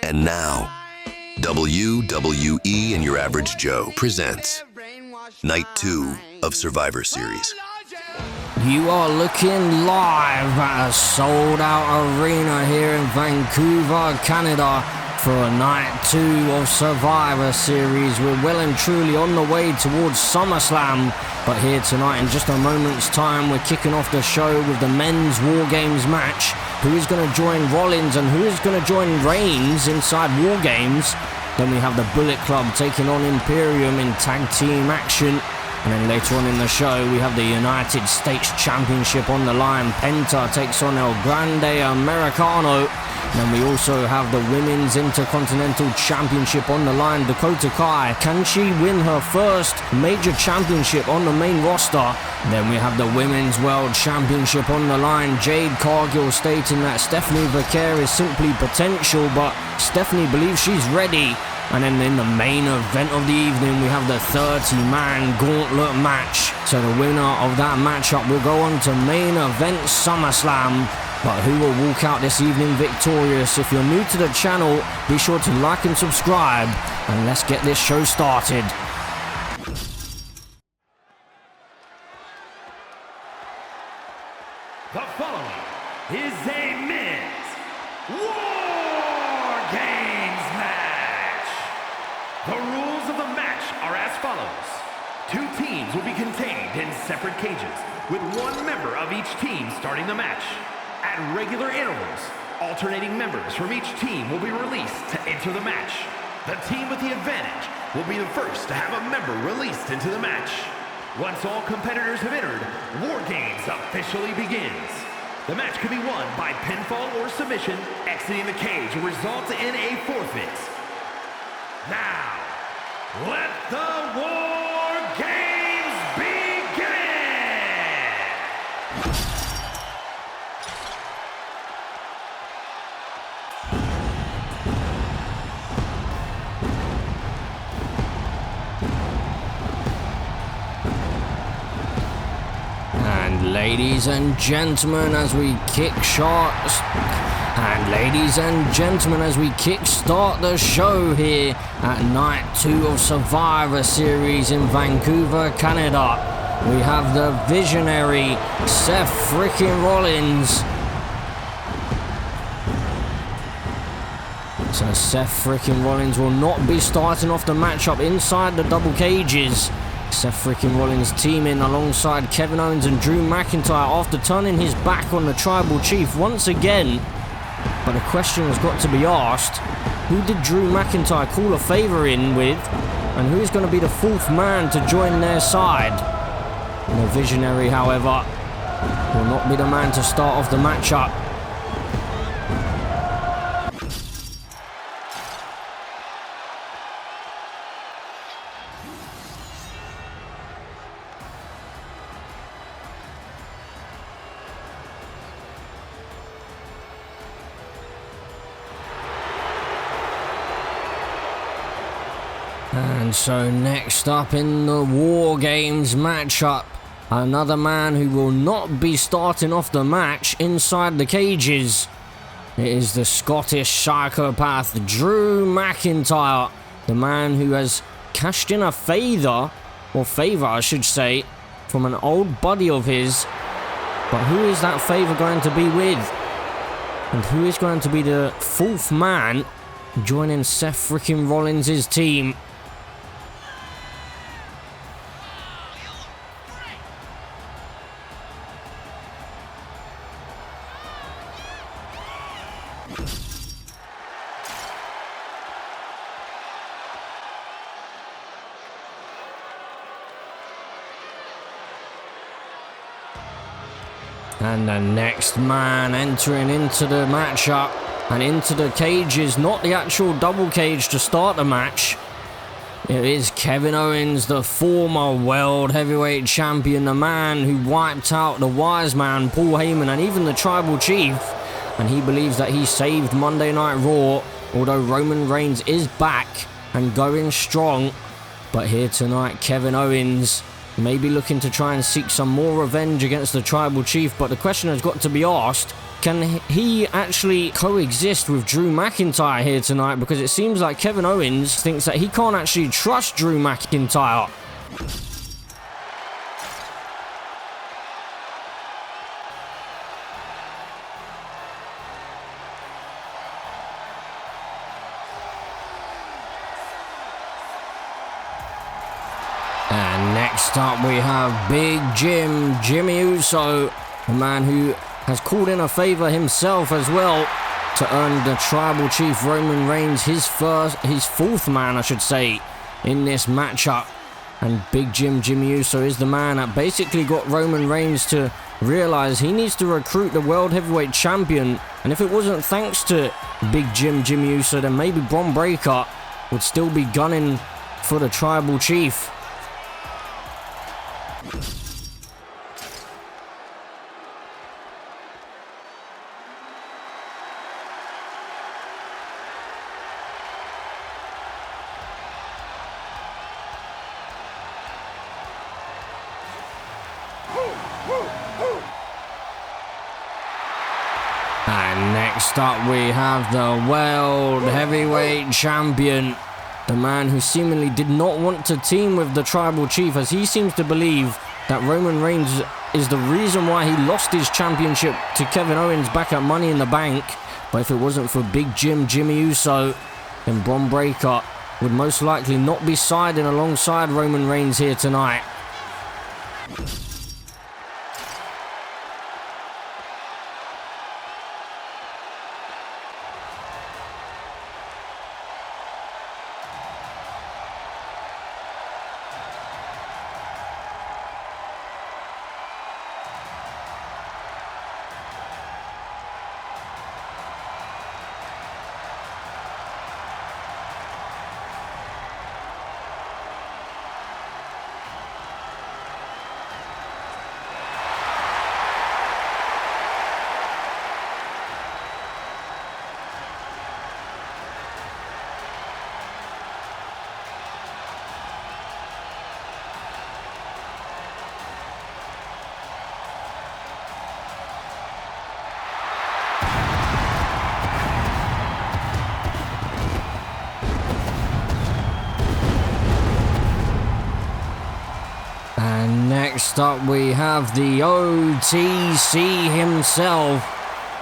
And now, WWE and Your Average Joe presents Night 2 of Survivor Series. You are looking live at a sold-out arena here in Vancouver, Canada for Night 2 of Survivor Series. We're well and truly on the way towards SummerSlam, but here tonight in just a moment's time we're kicking off the show with the men's War Games match. Who is going to join Rollins and who is going to join Reigns inside War Games? Then we have the Bullet Club taking on Imperium in tag team action. And then later on in the show, we have the United States Championship on the line. Penta takes on El Grande Americano. And then we also have the Women's Intercontinental Championship on the line. Dakota Kai, can she win her first major championship on the main roster? And then we have the Women's World Championship on the line. Jade Cargill stating that Stephanie Vaquer is simply potential, but Stephanie believes she's ready. And then in the main event of the evening, we have the 30-man Gauntlet Match. So the winner of that matchup will go on to main event SummerSlam. But who will walk out this evening victorious? If you're new to the channel, be sure to like and subscribe. And let's get this show started. The following is a men's War Games match. The rules of the match are as follows. Two teams will be contained in separate cages, with one member of each team starting the match. At regular intervals, alternating members from each team will be released to enter the match. The team with the advantage will be the first to have a member released into the match. Once all competitors have entered, War Games officially begins. The match can be won by pinfall or submission. Exiting the cage will result in a forfeit. Now, let the War Games begin! And ladies and gentlemen, as we kick start the show here at Night 2 of Survivor Series in Vancouver, Canada, we have the visionary Seth freaking Rollins. So Seth freaking Rollins will not be starting off the matchup inside the double cages. Seth freaking Rollins teaming alongside Kevin Owens and Drew McIntyre after turning his back on the Tribal Chief once again. But the question has got to be asked, who did Drew McIntyre call a favor in with, and who is going to be the fourth man to join their side? And the visionary, however, will not be the man to start off the matchup. And so next up in the War Games matchup, another man who will not be starting off the match inside the cages. It is the Scottish psychopath Drew McIntyre, the man who has cashed in a favor I should say, from an old buddy of his. But who is that favor going to be with? And who is going to be the fourth man joining Seth freaking Rollins' team? And the next man entering into the matchup and into the cages, not the actual double cage to start the match. It is Kevin Owens, the former World Heavyweight Champion, the man who wiped out the Wise Man, Paul Heyman, and even the Tribal Chief. And he believes that he saved Monday Night Raw, although Roman Reigns is back and going strong. But here tonight, Kevin Owens maybe looking to try and seek some more revenge against the Tribal Chief, but the question has got to be asked, can he actually coexist with Drew McIntyre here tonight? Because it seems like Kevin Owens thinks that he can't actually trust Drew McIntyre. And next up we have Big Jimmy Uso, a man who has called in a favor himself as well to earn the Tribal Chief Roman Reigns his fourth man, I should say, in this matchup. And Big Jimmy Uso is the man that basically got Roman Reigns to realize he needs to recruit the World Heavyweight Champion. And if it wasn't thanks to Big Jimmy Uso, then maybe Bron Breakker would still be gunning for the Tribal Chief. And next up we have the World Heavyweight Champion, the man who seemingly did not want to team with the Tribal Chief, as he seems to believe that Roman Reigns is the reason why he lost his championship to Kevin Owens back at Money in the Bank. But if it wasn't for Big Jimmy Uso, then Bron Breakker would most likely not be siding alongside Roman Reigns here tonight. And next up we have the OTC himself,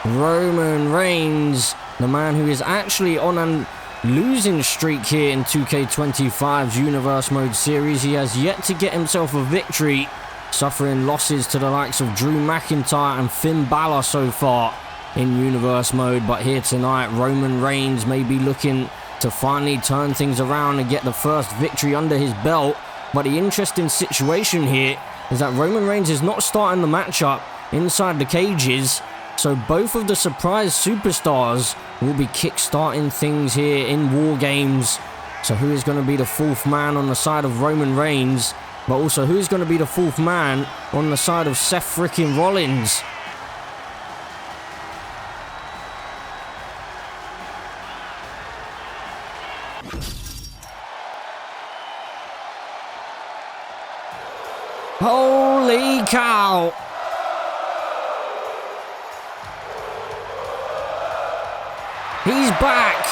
Roman Reigns, the man who is actually on a losing streak here in 2K25's Universe Mode series. He has yet to get himself a victory, suffering losses to the likes of Drew McIntyre and Finn Balor so far in Universe Mode. But here tonight, Roman Reigns may be looking to finally turn things around and get the first victory under his belt. But the interesting situation here is that Roman Reigns is not starting the matchup inside the cages, so both of the surprise superstars will be kick-starting things here in War Games. So who is going to be the fourth man on the side of Roman Reigns, but also who is going to be the fourth man on the side of Seth freaking Rollins? Holy cow! He's back!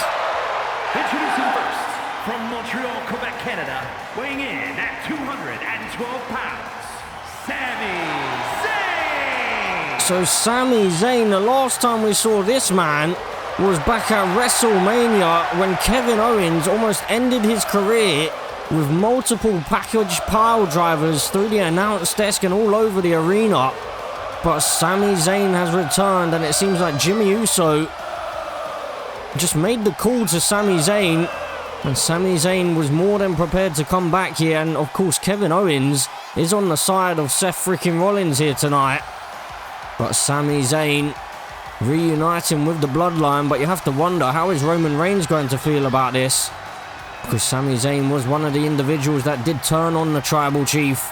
Introducing first, from Montreal, Quebec, Canada, weighing in at 212 pounds, Sami Zayn! So Sami Zayn, the last time we saw this man was back at WrestleMania when Kevin Owens almost ended his career with multiple package pile drivers through the announce desk and all over the arena. But Sami Zayn has returned, and it seems like Jimmy Uso just made the call to Sami Zayn, and Sami Zayn was more than prepared to come back here. And of course Kevin Owens is on the side of Seth freaking Rollins here tonight. But Sami Zayn reuniting with the bloodline, but you have to wonder, how is Roman Reigns going to feel about this? Because Sami Zayn was one of the individuals that did turn on the Tribal Chief.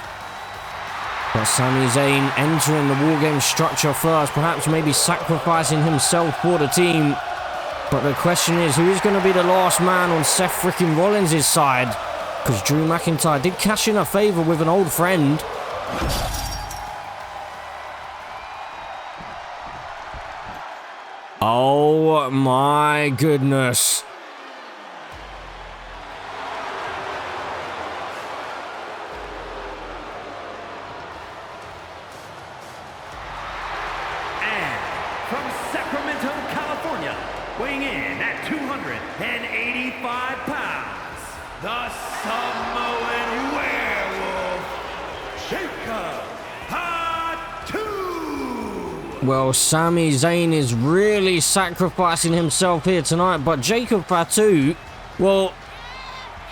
But Sami Zayn entering the War Games structure first, perhaps maybe sacrificing himself for the team. But the question is, who is going to be the last man on Seth freaking Rollins' side? because Drew McIntyre did cash in a favor with an old friend. Oh my goodness. From Sacramento, California, weighing in at 285 pounds, the Samoan Werewolf, Jacob Fatu. Well, Sami Zayn is really sacrificing himself here tonight, but Jacob Fatu, well,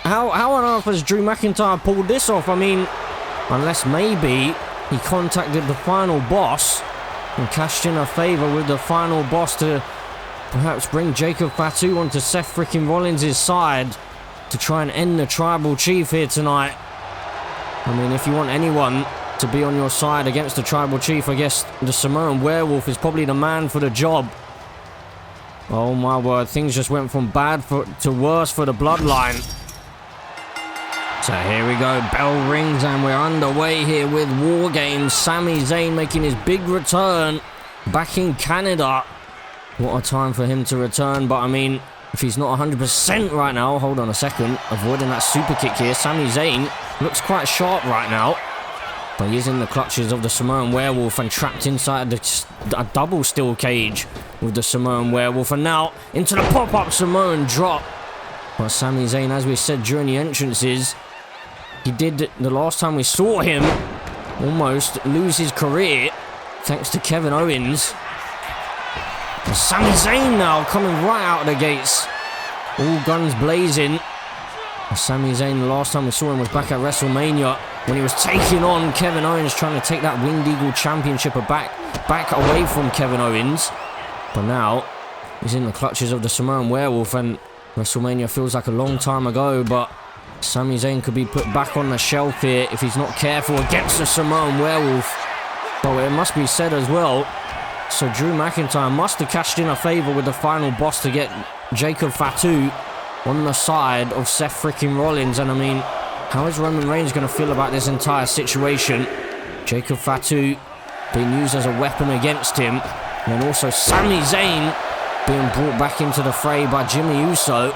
how on earth has Drew McIntyre pulled this off? I mean, unless maybe he contacted the final boss and cashed in a favor with the final boss to perhaps bring Jacob Fatu onto Seth freaking Rollins' side to try and end the tribal chief here tonight. I mean, if you want anyone to be on your side against the tribal chief, I guess the Samoan Werewolf is probably the man for the job. Oh my word, things just went from bad to worse for the bloodline. So here we go, bell rings and we're underway here with War Games. Sami Zayn making his big return back in Canada. What a time for him to return, but I mean, if he's not 100% right now, hold on a second, avoiding that super kick here. Sami Zayn looks quite sharp right now, but he is in the clutches of the Samoan Werewolf and trapped inside a double steel cage with the Samoan Werewolf, and now into the pop-up Samoan drop. But Sami Zayn, as we said during the entrances, he did, the last time we saw him, almost lose his career thanks to Kevin Owens. And Sami Zayn now coming right out of the gates, all guns blazing. And Sami Zayn, the last time we saw him was back at WrestleMania when he was taking on Kevin Owens, trying to take that Winged Eagle Championship back away from Kevin Owens. But now he's in the clutches of the Samoan Werewolf, and WrestleMania feels like a long time ago, but Sami Zayn could be put back on the shelf here if he's not careful against the Samoan Werewolf. But it must be said as well, so Drew McIntyre must have cashed in a favor with the final boss to get Jacob Fatu on the side of Seth freaking Rollins. And I mean, how is Roman Reigns going to feel about this entire situation? Jacob Fatu being used as a weapon against him, and then also Sami Zayn being brought back into the fray by Jimmy Uso,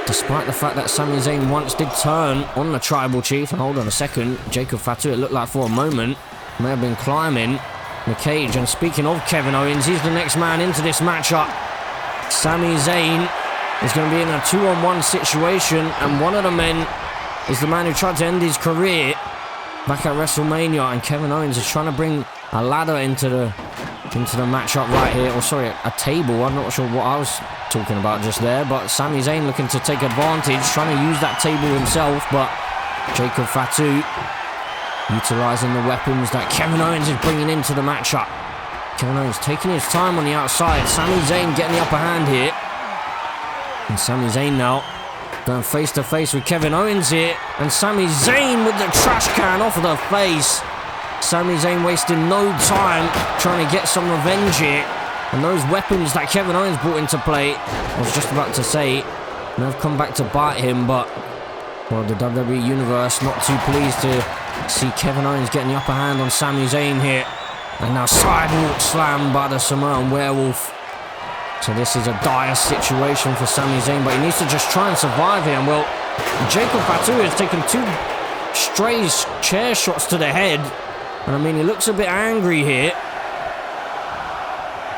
despite the fact that Sami Zayn once did turn on the tribal chief. And hold on a second, Jacob Fatu, it looked like for a moment, may have been climbing the cage. And speaking of Kevin Owens, he's the next man into this matchup. Sami Zayn is going to be in a 2-on-1 situation, and one of the men is the man who tried to end his career back at WrestleMania, and Kevin Owens is trying to bring a ladder into the matchup right here, or sorry, a table. I'm not sure what I was talking about just there, but Sami Zayn looking to take advantage, trying to use that table himself, but Jacob Fatu utilising the weapons that Kevin Owens is bringing into the matchup. Kevin Owens taking his time on the outside. Sami Zayn getting the upper hand here, and Sami Zayn now going face to face with Kevin Owens here, and Sami Zayn with the trash can off of the face. Sami Zayn wasting no time trying to get some revenge here, and those weapons that Kevin Owens brought into play, I was just about to say, may have come back to bite him, but well, the WWE Universe not too pleased to see Kevin Owens getting the upper hand on Sami Zayn here, and now sidewalk slam by the Samoan Werewolf. So this is a dire situation for Sami Zayn, but he needs to just try and survive here. And well, Jacob Fatu has taken 2 stray chair shots to the head, and I mean, he looks a bit angry here,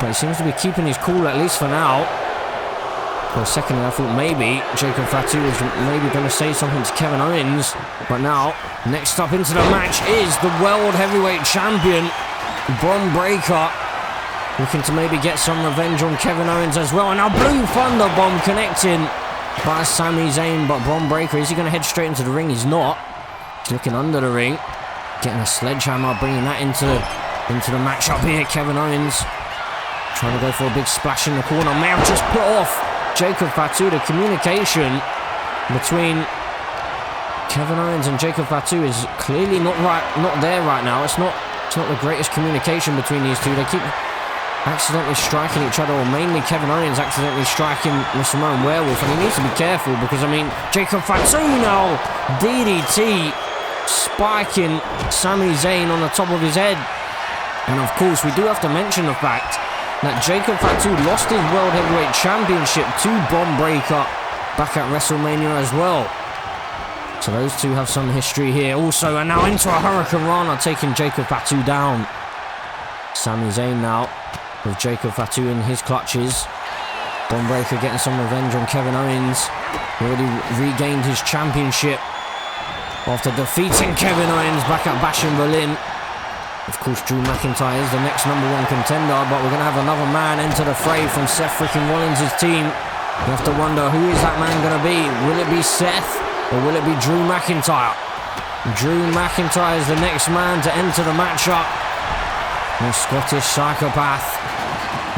but he seems to be keeping his cool, at least for now. For a second I thought maybe Jacob Fatu was maybe going to say something to Kevin Owens, but now, next up into the match is the World Heavyweight Champion, Bron Breakker, looking to maybe get some revenge on Kevin Owens as well. And now Blue Thunder Bomb connecting by Sami Zayn, but Bron Breakker, is he going to head straight into the ring? He's not. He's looking under the ring, getting a sledgehammer, bringing that into the matchup here. Kevin Owens trying to go for a big splash in the corner, may have just put off Jacob Fatu. The communication between Kevin Owens and Jacob Fatu is clearly not there right now. It's not the greatest communication between these two. They keep accidentally striking each other, or mainly Kevin Owens accidentally striking the Samoan Werewolf, and he needs to be careful because, I mean, Jacob Fatu now, DDT, spiking Sami Zayn on the top of his head. And of course, we do have to mention the fact that Jacob Fatu lost his World Heavyweight Championship to Bron Breakker back at WrestleMania as well. So those two have some history here also, and now into a Hurricane Rana, taking Jacob Fatu down. Sami Zayn now with Jacob Fatu in his clutches. Bron Breakker getting some revenge on Kevin Owens. He already regained his championship after defeating Kevin Owens back at Bash in Berlin. Of course, Drew McIntyre is the next #1 contender, but we're going to have another man enter the fray from Seth freaking Rollins' team. You have to wonder, who is that man going to be? Will it be Seth, or will it be Drew McIntyre? Drew McIntyre is the next man to enter the matchup. The Scottish psychopath,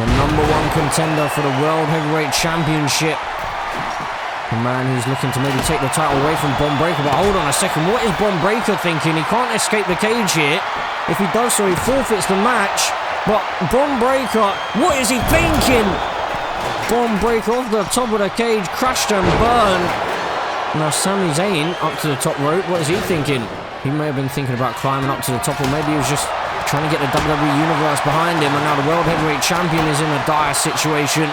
the #1 contender for the World Heavyweight Championship. The man who's looking to maybe take the title away from Bron Breakker. But hold on a second, what is Bron Breakker thinking? He can't escape the cage here. If he does so, he forfeits the match. But Bron Breakker, what is he thinking? Bron Breakker off the top of the cage, crashed and burned. Now Sami Zayn up to the top rope. What is he thinking? He may have been thinking about climbing up to the top, or maybe he was just trying to get the WWE Universe behind him. And now the World Heavyweight Champion is in a dire situation.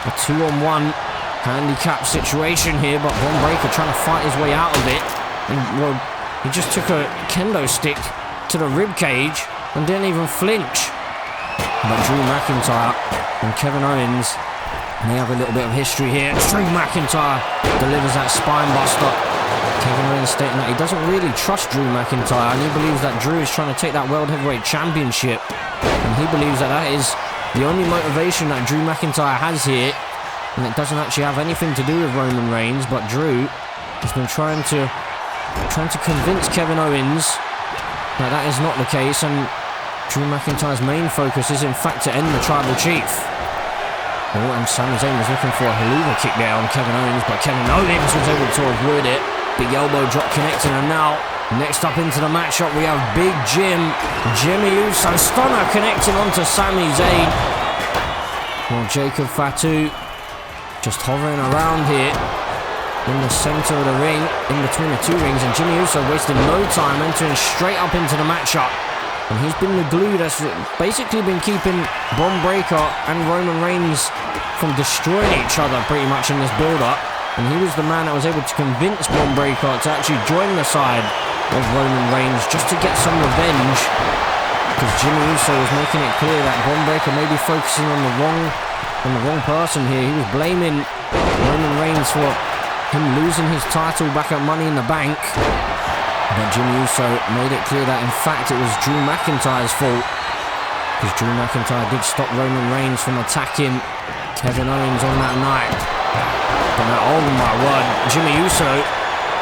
A 2-on-1 handicap situation here, but Bron Breakker trying to fight his way out of it. And, well, he just took a kendo stick to the rib cage and didn't even flinch. But Drew McIntyre and Kevin Owens may have a little bit of history here. Drew McIntyre delivers that spine buster. Kevin Owens stating that he doesn't really trust Drew McIntyre, and he believes that Drew is trying to take that World Heavyweight Championship, and he believes that that is the only motivation that Drew McIntyre has here, and it doesn't actually have anything to do with Roman Reigns. But Drew has been trying to convince Kevin Owens that that is not the case, and Drew McIntyre's main focus is in fact to end the Tribal Chief. Oh, and Sami Zayn was looking for a haluva kick there on Kevin Owens, but Kevin Owens was able to avoid it. Big elbow drop connecting, and now next up into the matchup we have Big Jimmy Uso, stunner connecting onto Sami Zayn. Well, Jacob Fatu just hovering around here in the center of the ring, in between the two rings, and Jimmy Uso wasting no time, entering straight up into the matchup. And he's been the glue that's basically been keeping Bron Breakker and Roman Reigns from destroying each other pretty much in this build-up. And he was the man that was able to convince Bron Breakker to actually join the side of Roman Reigns just to get some revenge. Because Jimmy Uso was making it clear that Bron Breakker may be focusing on the wrong person here. He was blaming Roman Reigns for him losing his title back at Money in the Bank. But Jimmy Uso made it clear that in fact it was Drew McIntyre's fault, because Drew McIntyre did stop Roman Reigns from attacking Kevin Owens on that night. But now, oh my word, Jimmy Uso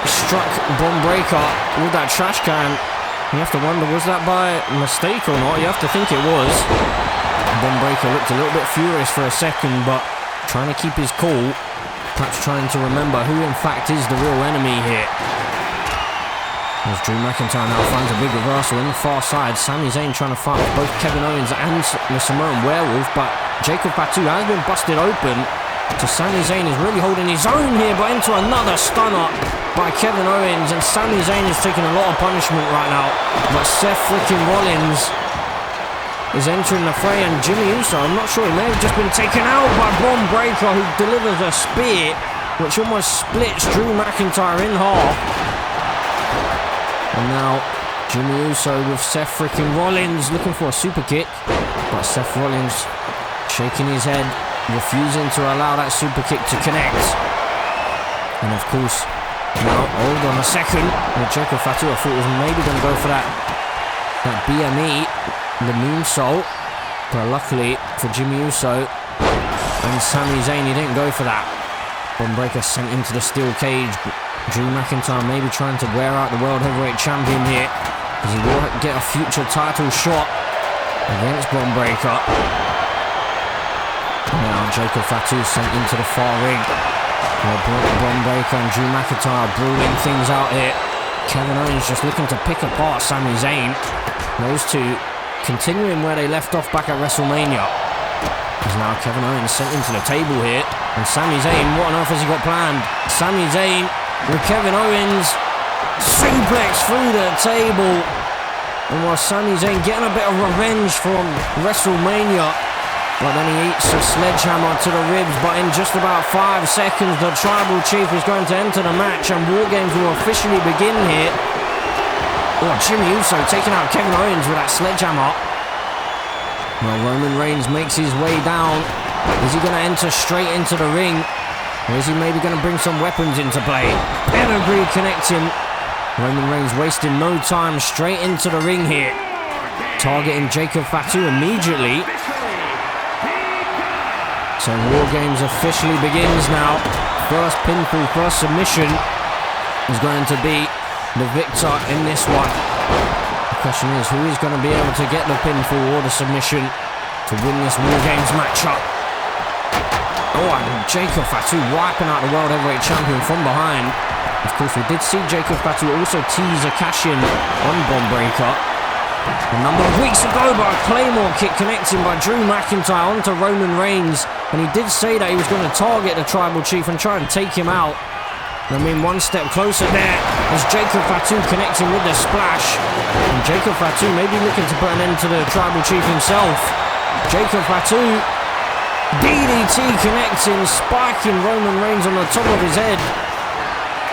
struck Bron Breakker with that trash can. You have to wonder, was that by mistake or not? You have to think it was. Bron Breakker looked a little bit furious for a second, but trying to keep his cool, perhaps trying to remember who in fact is the real enemy here. As Drew McIntyre now finds a big reversal in the far side. Sami Zayn trying to fight both Kevin Owens and the Samoan Werewolf, but Jacob Fatu has been busted open. So Sami Zayn is really holding his own here, but into another stunner by Kevin Owens, and Sami Zayn is taking a lot of punishment right now. But Seth freaking Rollins is entering the fray, and Jimmy Uso, I'm not sure, he may have just been taken out by Bron Breakker, who delivers a spear which almost splits Drew McIntyre in half. And now Jimmy Uso with Seth freaking Rollins looking for a super kick, but Seth Rollins shaking his head, refusing to allow that super kick to connect. And of course, now, hold on a second, Jacob Fatu I thought was maybe going to go for that BME, the moonsault, but luckily for Jimmy Uso and Sami Zayn, he didn't go for that. Bron Breakker sent into the steel cage. Drew McIntyre maybe trying to wear out the World Heavyweight Champion here, because he will get a future title shot against Bron Breakker. Now Jacob Fatu sent into the far ring. Bron Breakker and Drew McIntyre brawling things out here. Kevin Owens just looking to pick apart Sami Zayn. Those two continuing where they left off back at WrestleMania. As now Kevin Owens sent into the table here. And Sami Zayn, what on earth has he got planned? Sami Zayn with Kevin Owens. Suplex through the table. And while Sami Zayn getting a bit of revenge from WrestleMania. But then he eats a sledgehammer to the ribs. But in just about 5 seconds, the Tribal Chief is going to enter the match. And War Games will officially begin here. Oh, Jimmy Uso taking out Kevin Owens with that sledgehammer. Well, Roman Reigns makes his way down. Is he going to enter straight into the ring? Or is he maybe going to bring some weapons into play? Pedigree connecting. Roman Reigns wasting no time, straight into the ring here. Targeting Jacob Fatu immediately. So War Games officially begins now. First pinfall, first submission is going to be the victor in this one. The question is, who is going to be able to get the pinfall or the submission to win this War Games matchup? Oh, and Jacob Fatu wiping out the World Heavyweight Champion from behind. Of course, we did see Jacob Fatu also tease a cash-in on Bron Breakker a number of weeks ago, but a Claymore kick connecting by Drew McIntyre onto Roman Reigns. And he did say that he was going to target the Tribal Chief and try and take him out. I mean, one step closer there as Jacob Fatu connecting with the splash. And Jacob Fatu maybe looking to put an end to the Tribal Chief himself. Jacob Fatu, DDT connecting, spiking Roman Reigns on the top of his head.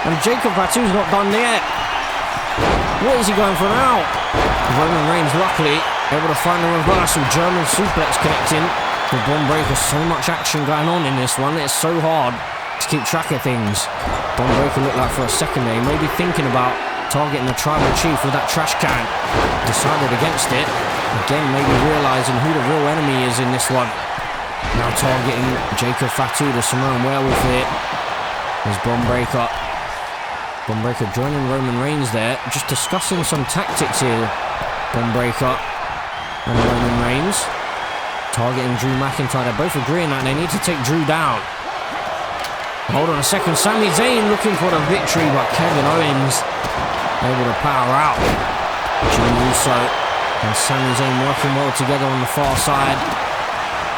And Jacob Fatu's not done yet. What is he going for now? Roman Reigns luckily able to find a reversal. German suplex connecting with Bron Breakker. So much action going on in this one. It's so hard to keep track of things. Bron Breakker looked like for a second there, maybe thinking about targeting the Tribal Chief with that trash can. Decided against it. Again, maybe realising who the real enemy is in this one. Now targeting Jacob Fatu, the Samoan Werewolf here. There's Bron Breakker. Bron Breakker joining Roman Reigns there, just discussing some tactics here. Bron Breakker and Roman Reigns. Targeting Drew McIntyre. They're both agreeing that they need to take Drew down. Hold on a second, Sami Zayn looking for the victory, but Kevin Owens able to power out. Jimmy Uso and Sami Zayn working well together on the far side.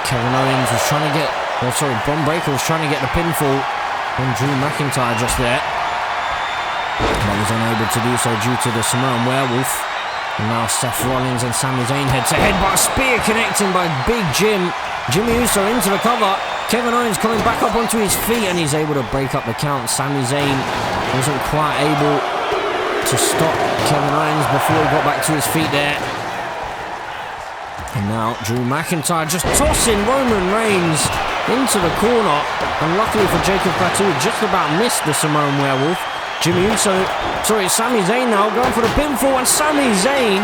Kevin Owens was trying to get, Bron Breakker was trying to get the pinfall on Drew McIntyre just there. But was unable to do so due to the Samoan Werewolf. And now Seth Rollins and Sami Zayn head to head, but a spear connecting by Big Jim. Jimmy Uso into the cover. Kevin Owens coming back up onto his feet and he's able to break up the count. Sami Zayn wasn't quite able to stop Kevin Owens before he got back to his feet there. And now Drew McIntyre just tossing Roman Reigns into the corner. And luckily for Jacob Fatu, just about missed the Samoan Werewolf. Sami Zayn now going for the pinfall, and Sami Zayn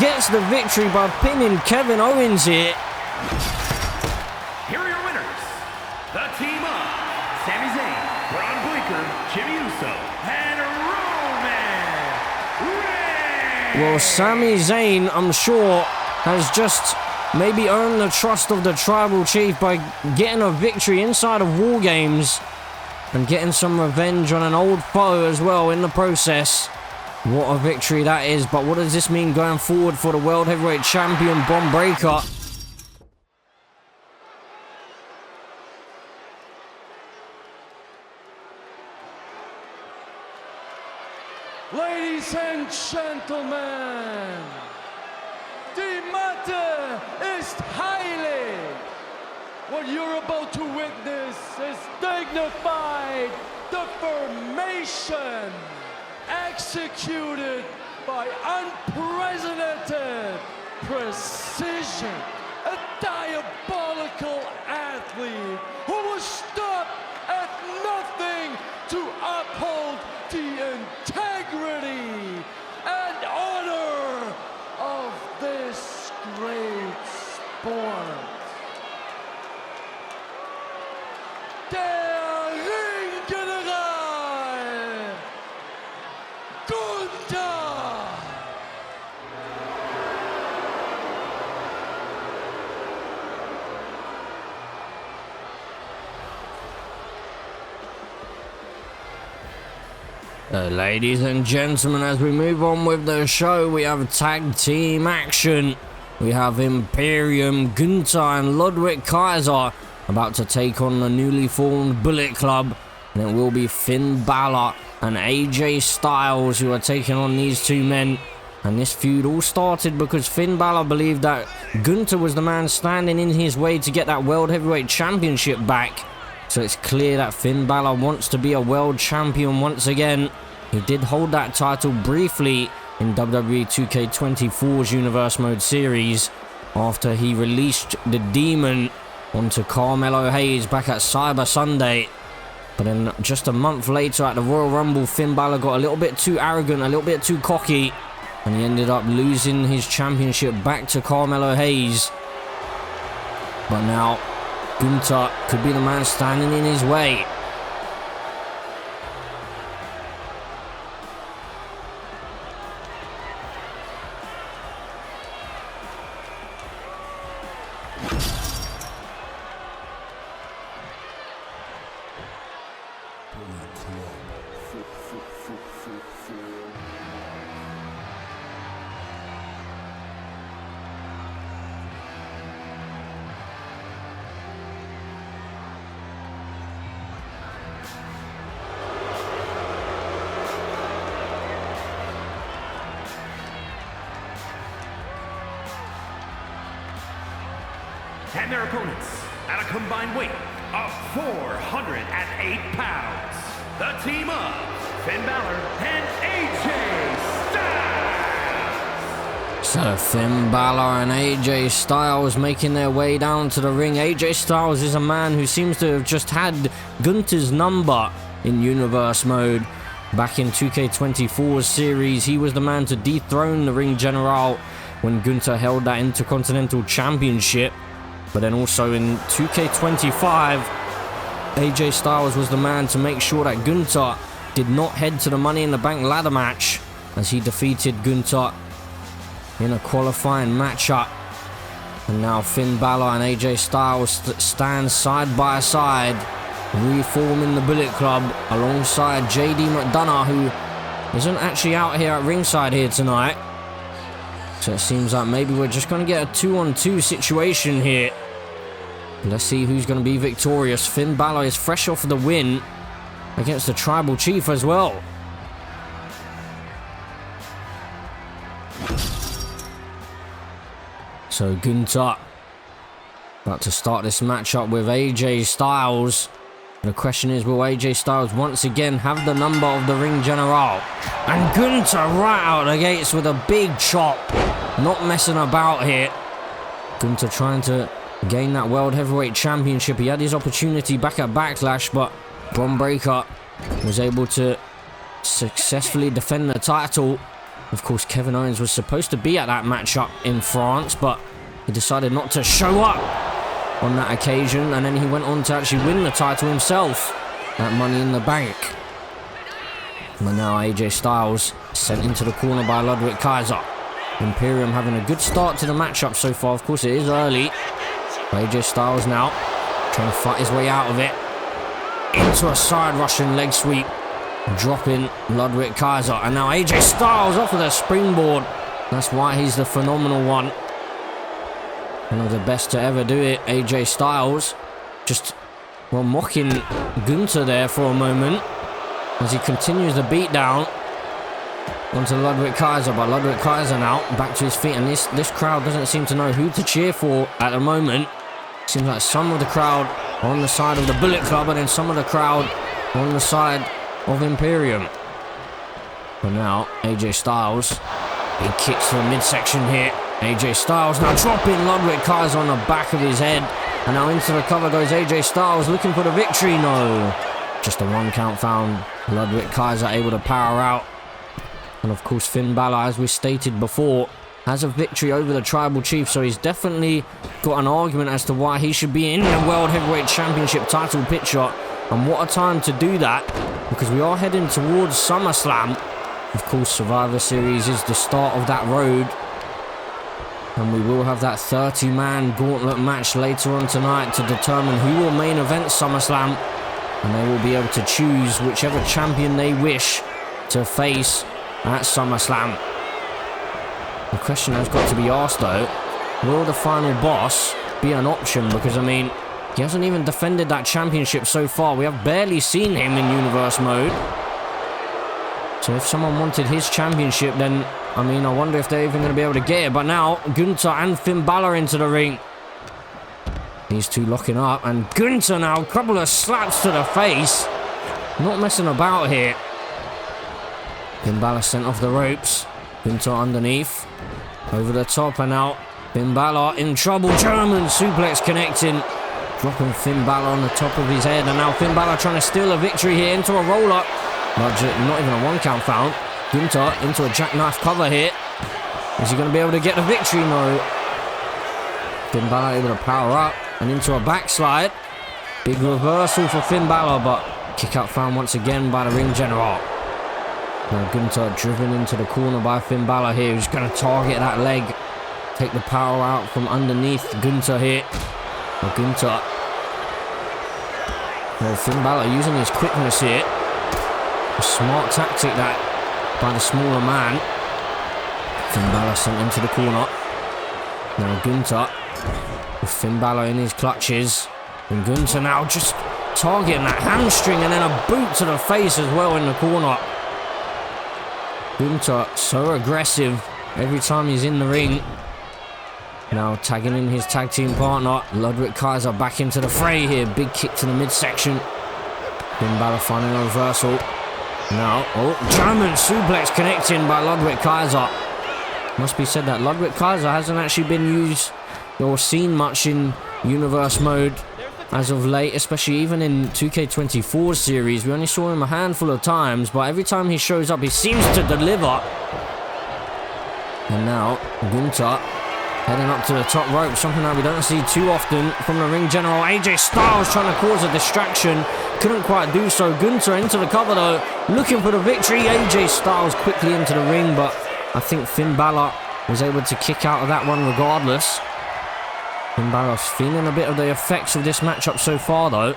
gets the victory by pinning Kevin Owens here. Here are your winners. The team of Sami Zayn, Bron Breakker, Jimmy Uso, and Roman Reigns. Well, Sami Zayn, I'm sure, has just maybe earned the trust of the Tribal Chief by getting a victory inside of War Games and getting some revenge on an old foe as well in the process. What a victory that is, but what does this mean going forward for the World Heavyweight Champion, Bron Breakker? Ladies and gentlemen, the matter is highly. What you're about to witness is dignified deformation executed by unprecedented precision. A diabolical athlete who will stop at nothing to uphold the integrity and honor of this great sport. Der Ringgeneral Gunther. Ladies and gentlemen, as we move on with the show, we have tag team action. we have Imperium, Gunther and Ludwig Kaiser about to take on the newly formed Bullet Club. And it will be Finn Balor and AJ Styles who are taking on these two men. And this feud all started because Finn Balor believed that Gunther was the man standing in his way to get that World Heavyweight Championship back. So it's clear that Finn Balor wants to be a world champion once again. He did hold that title briefly in WWE 2K25's Universe Mode series after he released the Demon onto Carmelo Hayes back at Cyber Sunday. But then just a month later at the Royal Rumble, Finn Balor got a little bit too arrogant, a little bit too cocky, and he ended up losing his championship back to Carmelo Hayes. But now Gunther could be the man standing in his way. And their opponents, at a combined weight of 408 pounds, the team of Finn Balor and AJ Styles. So Finn Balor and AJ Styles making their way down to the ring. AJ Styles is a man who seems to have just had Gunther's number in Universe Mode. Back in 2K24's series, he was the man to dethrone the Ring General when Gunther held that Intercontinental Championship. But then also in 2K25, AJ Styles was the man to make sure that Gunther did not head to the Money in the Bank ladder match, as he defeated Gunther in a qualifying matchup. And now Finn Balor and AJ Styles stand side by side, reforming the Bullet Club alongside JD McDonough, who isn't actually out here at ringside here tonight. So it seems like maybe we're just going to get a 2-on-2 situation here. Let's see who's going to be victorious. Finn Balor is fresh off the win against the Tribal Chief as well. So Gunther about to start this matchup with AJ Styles. The question is, will AJ Styles once again have the number of the Ring General? And Gunther right out the gates with a big chop. Not messing about here. Gunther trying to gain that World Heavyweight Championship. He had his opportunity back at Backlash, but Bron Breakker was able to successfully defend the title. Of course, Kevin Owens was supposed to be at that matchup in France, but he decided not to show up on that occasion, and then he went on to actually win the title himself at Money in the Bank. But now AJ Styles sent into the corner by Ludwig Kaiser. Imperium having a good start to the matchup so far. Of course, it is early. AJ Styles now trying to fight his way out of it. Into a side Russian leg sweep, dropping Ludwig Kaiser. And now AJ Styles off with a springboard. That's why he's the phenomenal one. One of the best to ever do it, AJ Styles. Just, well, mocking Gunther there for a moment as he continues the beatdown onto Ludwig Kaiser. But Ludwig Kaiser now back to his feet, and this crowd doesn't seem to know who to cheer for at the moment. Seems like some of the crowd are on the side of the Bullet Club, and then some of the crowd are on the side of Imperium. But now AJ Styles, he kicks to the midsection here. AJ Styles now dropping Ludwig Kaiser on the back of his head, and now into the cover goes AJ Styles looking for the victory. No, just a 1 count found. Ludwig Kaiser able to power out. And of course Finn Balor, as we stated before, has a victory over the Tribal Chief, so he's definitely got an argument as to why he should be in the World Heavyweight Championship title picture. And what a time to do that, because we are heading towards SummerSlam. Of course, Survivor Series is the start of that road, and we will have that 30-man gauntlet match later on tonight to determine who will main event SummerSlam, and they will be able to choose whichever champion they wish to face at SummerSlam. The question has got to be asked though, will the final boss be an option? Because, I mean, he hasn't even defended that championship so far. We have barely seen him in universe mode. So if someone wanted his championship, then, I mean, I wonder if they're even going to be able to get it. But now, Gunther and Finn Balor into the ring. These two locking up. And Gunther now, a couple of slaps to the face. Not messing about here. Finn Balor sent off the ropes. Gunther underneath. Over the top, and now Finn Balor in trouble. German suplex connecting. Dropping Finn Balor on the top of his head. And now Finn Balor trying to steal a victory here into a roll-up. Not even a 1 count found. Gunther into a jackknife cover here. Is he going to be able to get the victory? No. Finn Balor able to power up and into a backslide. Big reversal for Finn Balor, but kick out found once again by the ring general. Now Gunther driven into the corner by Finn Balor here. He's going to target that leg. Take the power out from underneath Gunther here. Well, Gunther. Well, Finn Balor using his quickness here. A smart tactic that by the smaller man. Finn Balor sent into the corner. Now Gunther with Finn Balor in his clutches. And Gunther now just targeting that hamstring and then a boot to the face as well in the corner. Gunther so aggressive every time he's in the ring. Now tagging in his tag team partner. Ludwig Kaiser back into the fray here. Big kick to the midsection. Finn Balor finding a reversal. Now, German suplex connecting by Ludwig Kaiser. Must be said that Ludwig Kaiser hasn't actually been used or seen much in universe mode as of late, especially even in 2K24 series. We only saw him a handful of times, but every time he shows up, he seems to deliver. And now, Gunther heading up to the top rope, something that we don't see too often from the ring general. AJ Styles trying to cause a distraction. Couldn't quite do so. Gunther into the cover though, looking for the victory. AJ Styles quickly into the ring, but I think Finn Balor was able to kick out of that one regardless. Finn Balor's feeling a bit of the effects of this matchup so far though.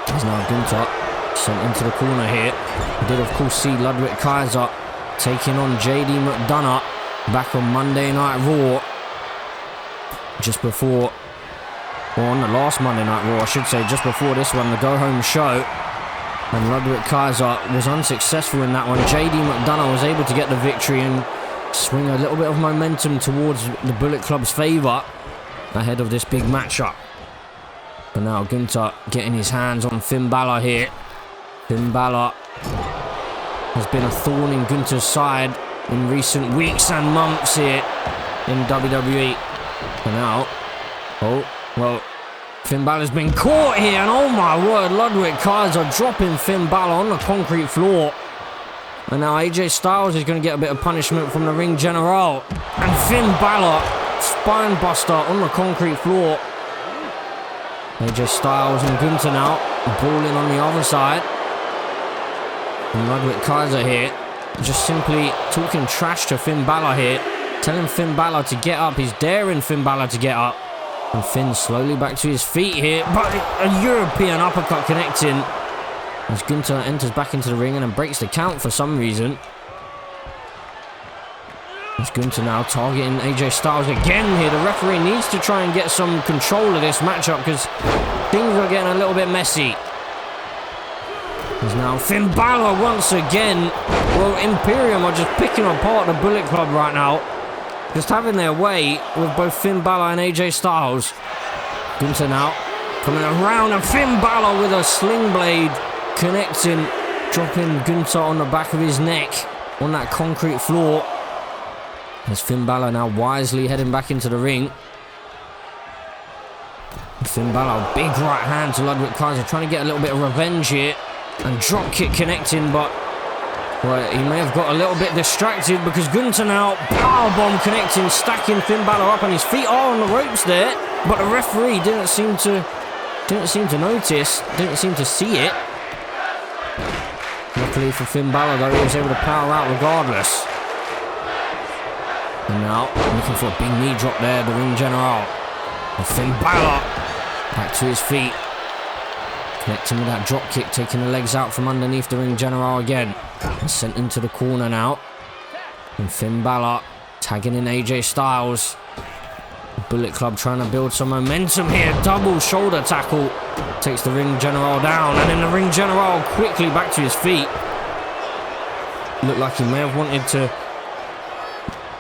As now Gunther sent into the corner here. We did of course see Ludwig Kaiser taking on JD McDonough back on Monday Night Raw. Just before, or on the last Monday Night Raw I should say, just before this one, the go-home show. And Ludwig Kaiser was unsuccessful in that one. JD McDonough was able to get the victory and swing a little bit of momentum towards the Bullet Club's favour ahead of this big matchup. But now Gunther getting his hands on Finn Balor here. Finn Balor has been a thorn in Gunther's side in recent weeks and months here in WWE. And now, Finn Balor's been caught here, and oh my word, Ludwig Kaiser dropping Finn Balor on the concrete floor. And now AJ Styles is going to get a bit of punishment from the ring general. And Finn Balor, spine buster on the concrete floor. AJ Styles and Gunther now balling on the other side. And Ludwig Kaiser here just simply talking trash to Finn Balor here. Telling Finn Balor to get up. He's daring Finn Balor to get up. And Finn slowly back to his feet here. But a European uppercut connecting. As Gunther enters back into the ring and then breaks the count for some reason. As Gunther now targeting AJ Styles again here. The referee needs to try and get some control of this matchup because things are getting a little bit messy. As now Finn Balor once again. Well, Imperium are just picking apart the Bullet Club right now. Just having their way with both Finn Balor and AJ Styles. Gunther now coming around, and Finn Balor with a sling blade connecting, dropping Gunther on the back of his neck on that concrete floor. As Finn Balor now wisely heading back into the ring. Finn Balor, big right hand to Ludwig Kaiser, trying to get a little bit of revenge here. And drop kick connecting, but well, he may have got a little bit distracted because Gunther now powerbomb connecting, stacking Finn Balor up, and his feet are on the ropes there. But the referee didn't seem to notice, didn't seem to see it. Luckily for Finn Balor though, he was able to power out regardless. And now looking for a big knee drop there, the ring general. And Finn Balor back to his feet. Connecting with that drop kick, taking the legs out from underneath the ring general again. And sent into the corner now. And Finn Balor tagging in AJ Styles. Bullet Club trying to build some momentum here. Double shoulder tackle. Takes the Ring General down. And then the Ring General quickly back to his feet. Looked like he may have wanted to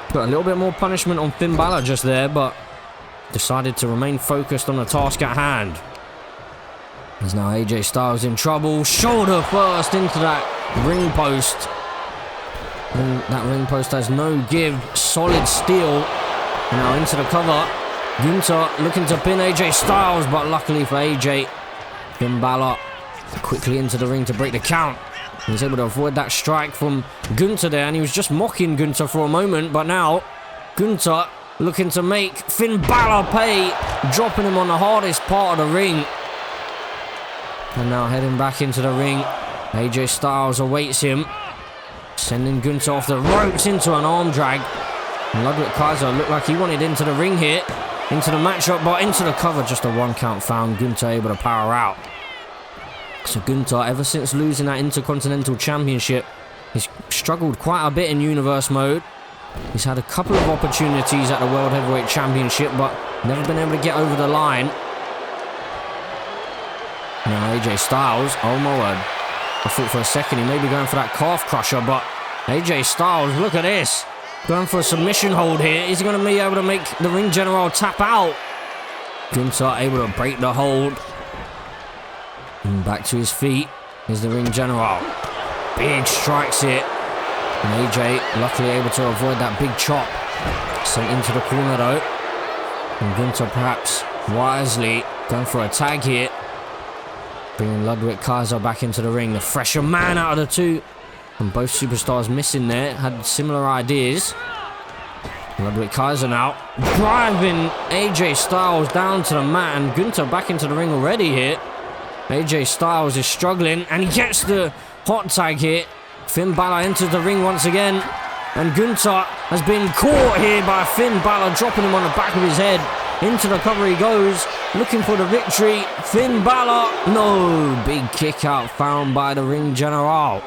put a little bit more punishment on Finn Balor just there, but decided to remain focused on the task at hand. There's now AJ Styles in trouble. Shoulder first into that ring post. And that ring post has no give. Solid steel. And now into the cover. Gunther looking to pin AJ Styles, but luckily for AJ, Finn Balor quickly into the ring to break the count. He was able to avoid that strike from Gunther there, and he was just mocking Gunther for a moment, but now Gunther looking to make Finn Balor pay, dropping him on the hardest part of the ring. And now heading back into the ring, AJ Styles awaits him, sending Gunther off the ropes into an arm drag. And Ludwig Kaiser looked like he wanted into the ring here, into the matchup, but into the cover, just a 1 count found. Gunther able to power out. So Gunther, ever since losing that Intercontinental Championship, he's struggled quite a bit in Universe mode. He's had a couple of opportunities at the World Heavyweight Championship, but never been able to get over the line. Now AJ Styles, oh my word. I thought for a second he may be going for that calf crusher, but AJ Styles, look at this. Going for a submission hold here. Is he going to be able to make the Ring General tap out? Gunther able to break the hold. And back to his feet is the Ring General. Big strikes here. And AJ luckily able to avoid that big chop. Sent into the corner though. And Gunther perhaps wisely going for a tag here. Bringing Ludwig Kaiser back into the ring. The fresher man out of the two. And both superstars missing there. Had similar ideas. Ludwig Kaiser now driving AJ Styles down to the mat. And Gunther back into the ring already here. AJ Styles is struggling, and he gets the hot tag here. Finn Balor enters the ring once again, and Gunther has been caught here by Finn Balor, dropping him on the back of his head. Into the cover he goes, looking for the victory. Finn Balor, no, big kick out found by the Ring General.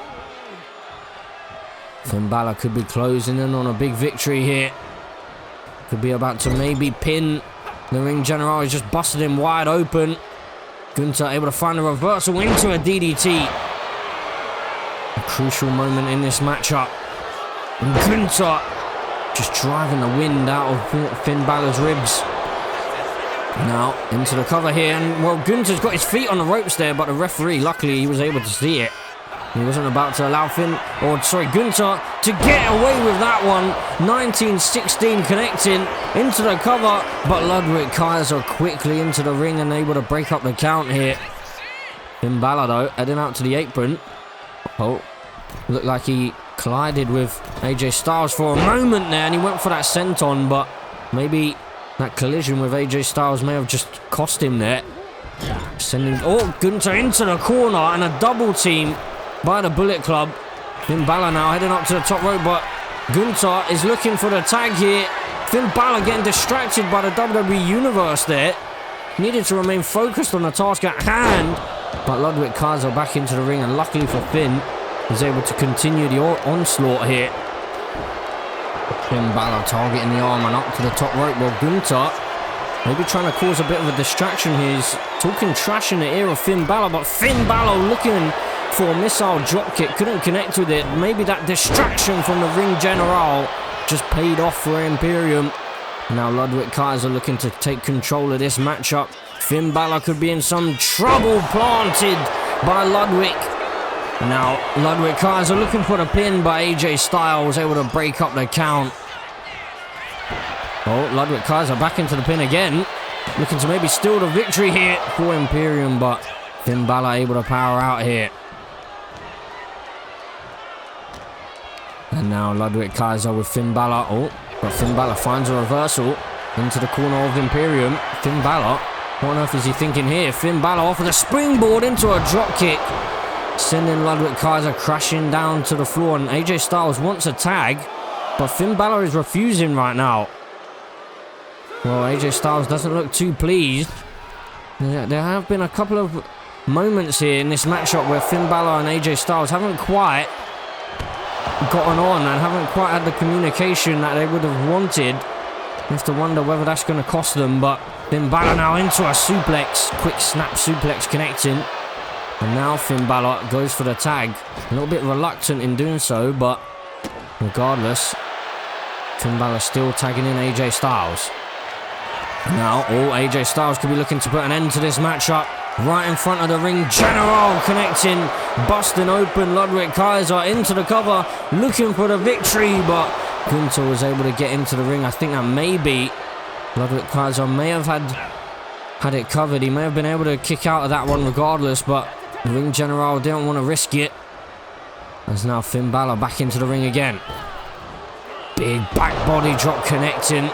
Finn Balor could be closing in on a big victory here. Could be about to maybe pin the Ring General. He's just busted him wide open. Gunther able to find a reversal into a DDT. A crucial moment in this matchup. And Gunther just driving the wind out of Finn Balor's ribs. Now into the cover here. And well, Gunther's got his feet on the ropes there, but the referee, luckily, he was able to see it. He wasn't about to allow Gunther to get away with that one. 1916 connecting into the cover, but Ludwig Kaiser quickly into the ring and able to break up the count here. Finn Balor though, heading out to the apron. Oh, looked like he collided with AJ Styles for a moment there, and he went for that senton, but maybe that collision with AJ Styles may have just cost him there. Sending Gunther into the corner, and a double team by the Bullet Club. Finn Balor now heading up to the top rope, but Gunther is looking for the tag here. Finn Balor getting distracted by the WWE Universe there. Needed to remain focused on the task at hand, but Ludwig Kaiser back into the ring, and luckily for Finn, he's able to continue the onslaught here. Finn Balor targeting the arm and up to the top rope. Well, Gunther maybe trying to cause a bit of a distraction here. He's talking trash in the ear of Finn Balor, but Finn Balor looking for a missile dropkick, couldn't connect with it. Maybe that distraction from the Ring General just paid off for Imperium. Now Ludwig Kaiser looking to take control of this matchup. Finn Balor could be in some trouble, planted by Ludwig. Now Ludwig Kaiser looking for the pin, but AJ Styles able to break up the count. Oh, Ludwig Kaiser back into the pin again. Looking to maybe steal the victory here for Imperium, but Finn Balor able to power out here. And now Ludwig Kaiser with Finn Balor. Oh, but Finn Balor finds a reversal into the corner of Imperium. Finn Balor, what on earth is he thinking here? Finn Balor off with a springboard into a dropkick, sending Ludwig Kaiser crashing down to the floor. And AJ Styles wants a tag, but Finn Balor is refusing right now. Well, AJ Styles doesn't look too pleased. There have been a couple of moments here in this matchup where Finn Balor and AJ Styles haven't quite gotten on and haven't quite had the communication that they would have wanted. You have to wonder whether that's going to cost them, but Finn Balor now into a suplex. Quick snap suplex connecting. And now Finn Balor goes for the tag. A little bit reluctant in doing so, but regardless, Finn Balor still tagging in AJ Styles. Now, AJ Styles could be looking to put an end to this matchup. Right in front of the ring, General connecting, busting open Ludwig Kaiser into the cover, looking for the victory, but Gunther was able to get into the ring. I think that maybe Ludwig Kaiser may have had it covered. He may have been able to kick out of that one regardless, but the Ring General didn't want to risk it. As now Finn Balor back into the ring again. Big back body drop connecting.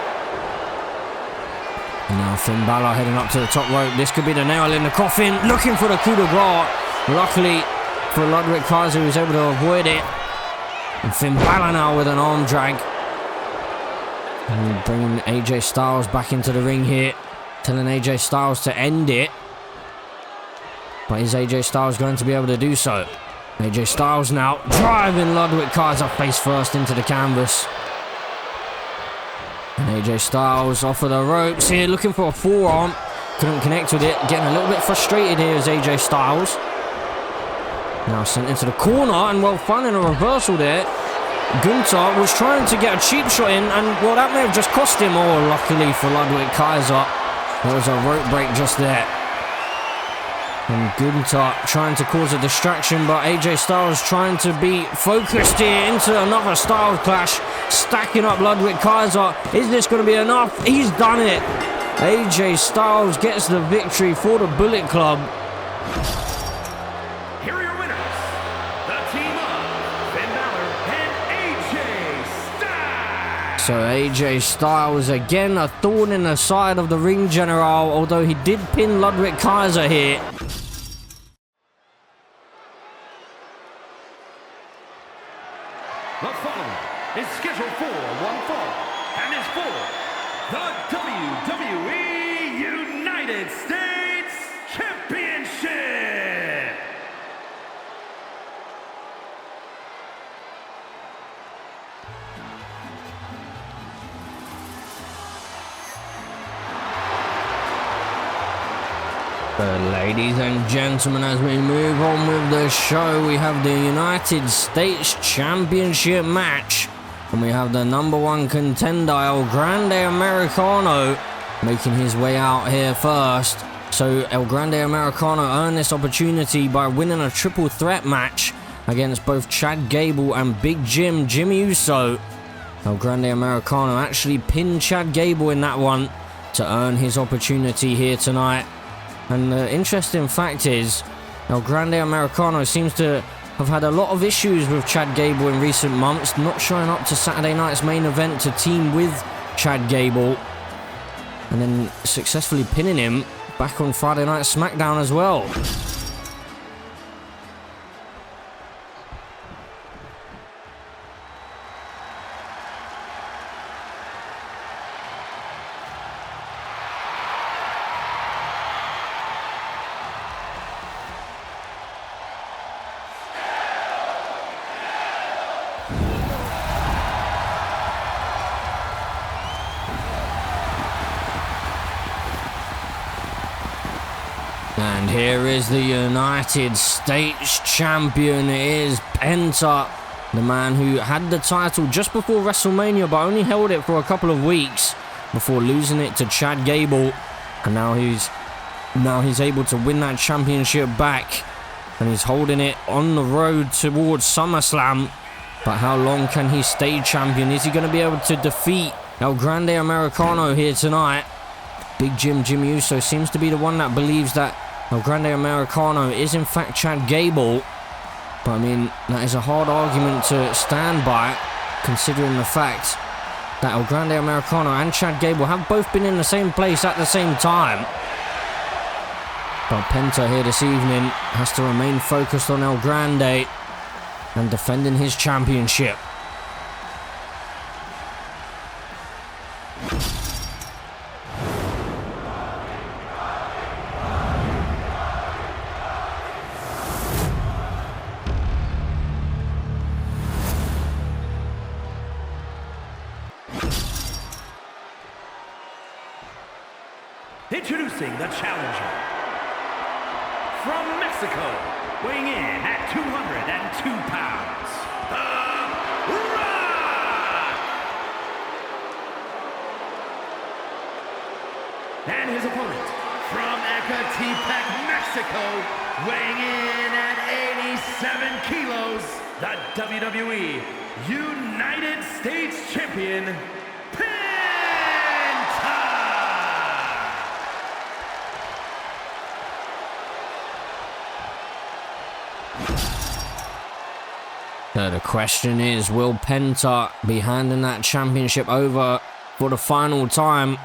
And now Finn Balor heading up to the top rope. This could be the nail in the coffin. Looking for the coup de grace. Luckily for Ludwig Kaiser, he was able to avoid it. And Finn Balor now with an arm drag. And bringing AJ Styles back into the ring here. Telling AJ Styles to end it. But is AJ Styles going to be able to do so? AJ Styles now driving Ludwig Kaiser face first into the canvas. And AJ Styles off of the ropes here, looking for a forearm. Couldn't connect with it. Getting a little bit frustrated here is AJ Styles. Now sent into the corner, and well, finding a reversal there. Gunther was trying to get a cheap shot in, and well, that may have just cost him. Oh, luckily for Ludwig Kaiser, there was a rope break just there. And Gunther trying to cause a distraction, but AJ Styles trying to be focused here into another Styles clash, stacking up Ludwig Kaiser. Is this going to be enough? He's done it. AJ Styles gets the victory for the Bullet Club. Here are your winners, the team of Finn Balor and AJ Styles. So AJ Styles again a thorn in the side of the Ring General, although he did pin Ludwig Kaiser here. The following is scheduled for one fall and is for the WWE United States Championship. Ladies and gentlemen, as we move on with the show, we have the United States Championship match. And we have the #1 contender, El Grande Americano, making his way out here first. So El Grande Americano earned this opportunity by winning a triple threat match against both Chad Gable and Big Jimmy Uso. El Grande Americano actually pinned Chad Gable in that one to earn his opportunity here tonight. And the interesting fact is, El Grande Americano seems to have had a lot of issues with Chad Gable in recent months, not showing up to Saturday night's main event to team with Chad Gable, and then successfully pinning him back on Friday Night SmackDown as well. And here is the United States champion. It is Penta, the man who had the title just before WrestleMania but only held it for a couple of weeks before losing it to Chad Gable. And now he's able to win that championship back, and he's holding it on the road towards SummerSlam. But how long can he stay champion? Is he going to be able to defeat El Grande Americano here tonight? Big Jimmy Uso seems to be the one that believes that El Grande Americano is in fact Chad Gable. But I mean, that is a hard argument to stand by, considering the fact that El Grande Americano and Chad Gable have both been in the same place at the same time. But Penta here this evening has to remain focused on El Grande and defending his championship. introducing the challenger. From Mexico, weighing in at 202 pounds, The Rock! And his opponent, from Ecatepec, Mexico, weighing in at 87 kilos, the WWE United States Champion, Penta! So the question is, will Penta be handing that championship over for the final time?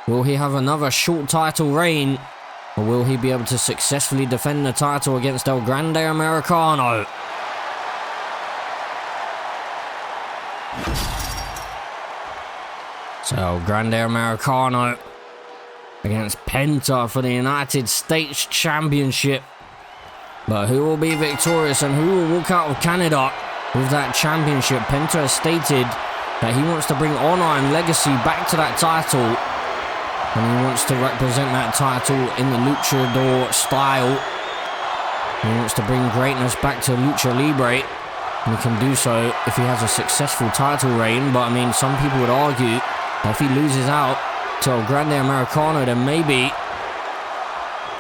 Will he have another short title reign? Or will he be able to successfully defend the title against El Grande Americano? So El Grande Americano against Penta for the United States Championship. But who will be victorious and who will walk out of Canada with that championship? Penta has stated that he wants to bring honor and legacy back to that title. And he wants to represent that title in the luchador style. He wants to bring greatness back to Lucha Libre. And he can do so if he has a successful title reign. But I mean, some people would argue that if he loses out to El Grande Americano, then maybe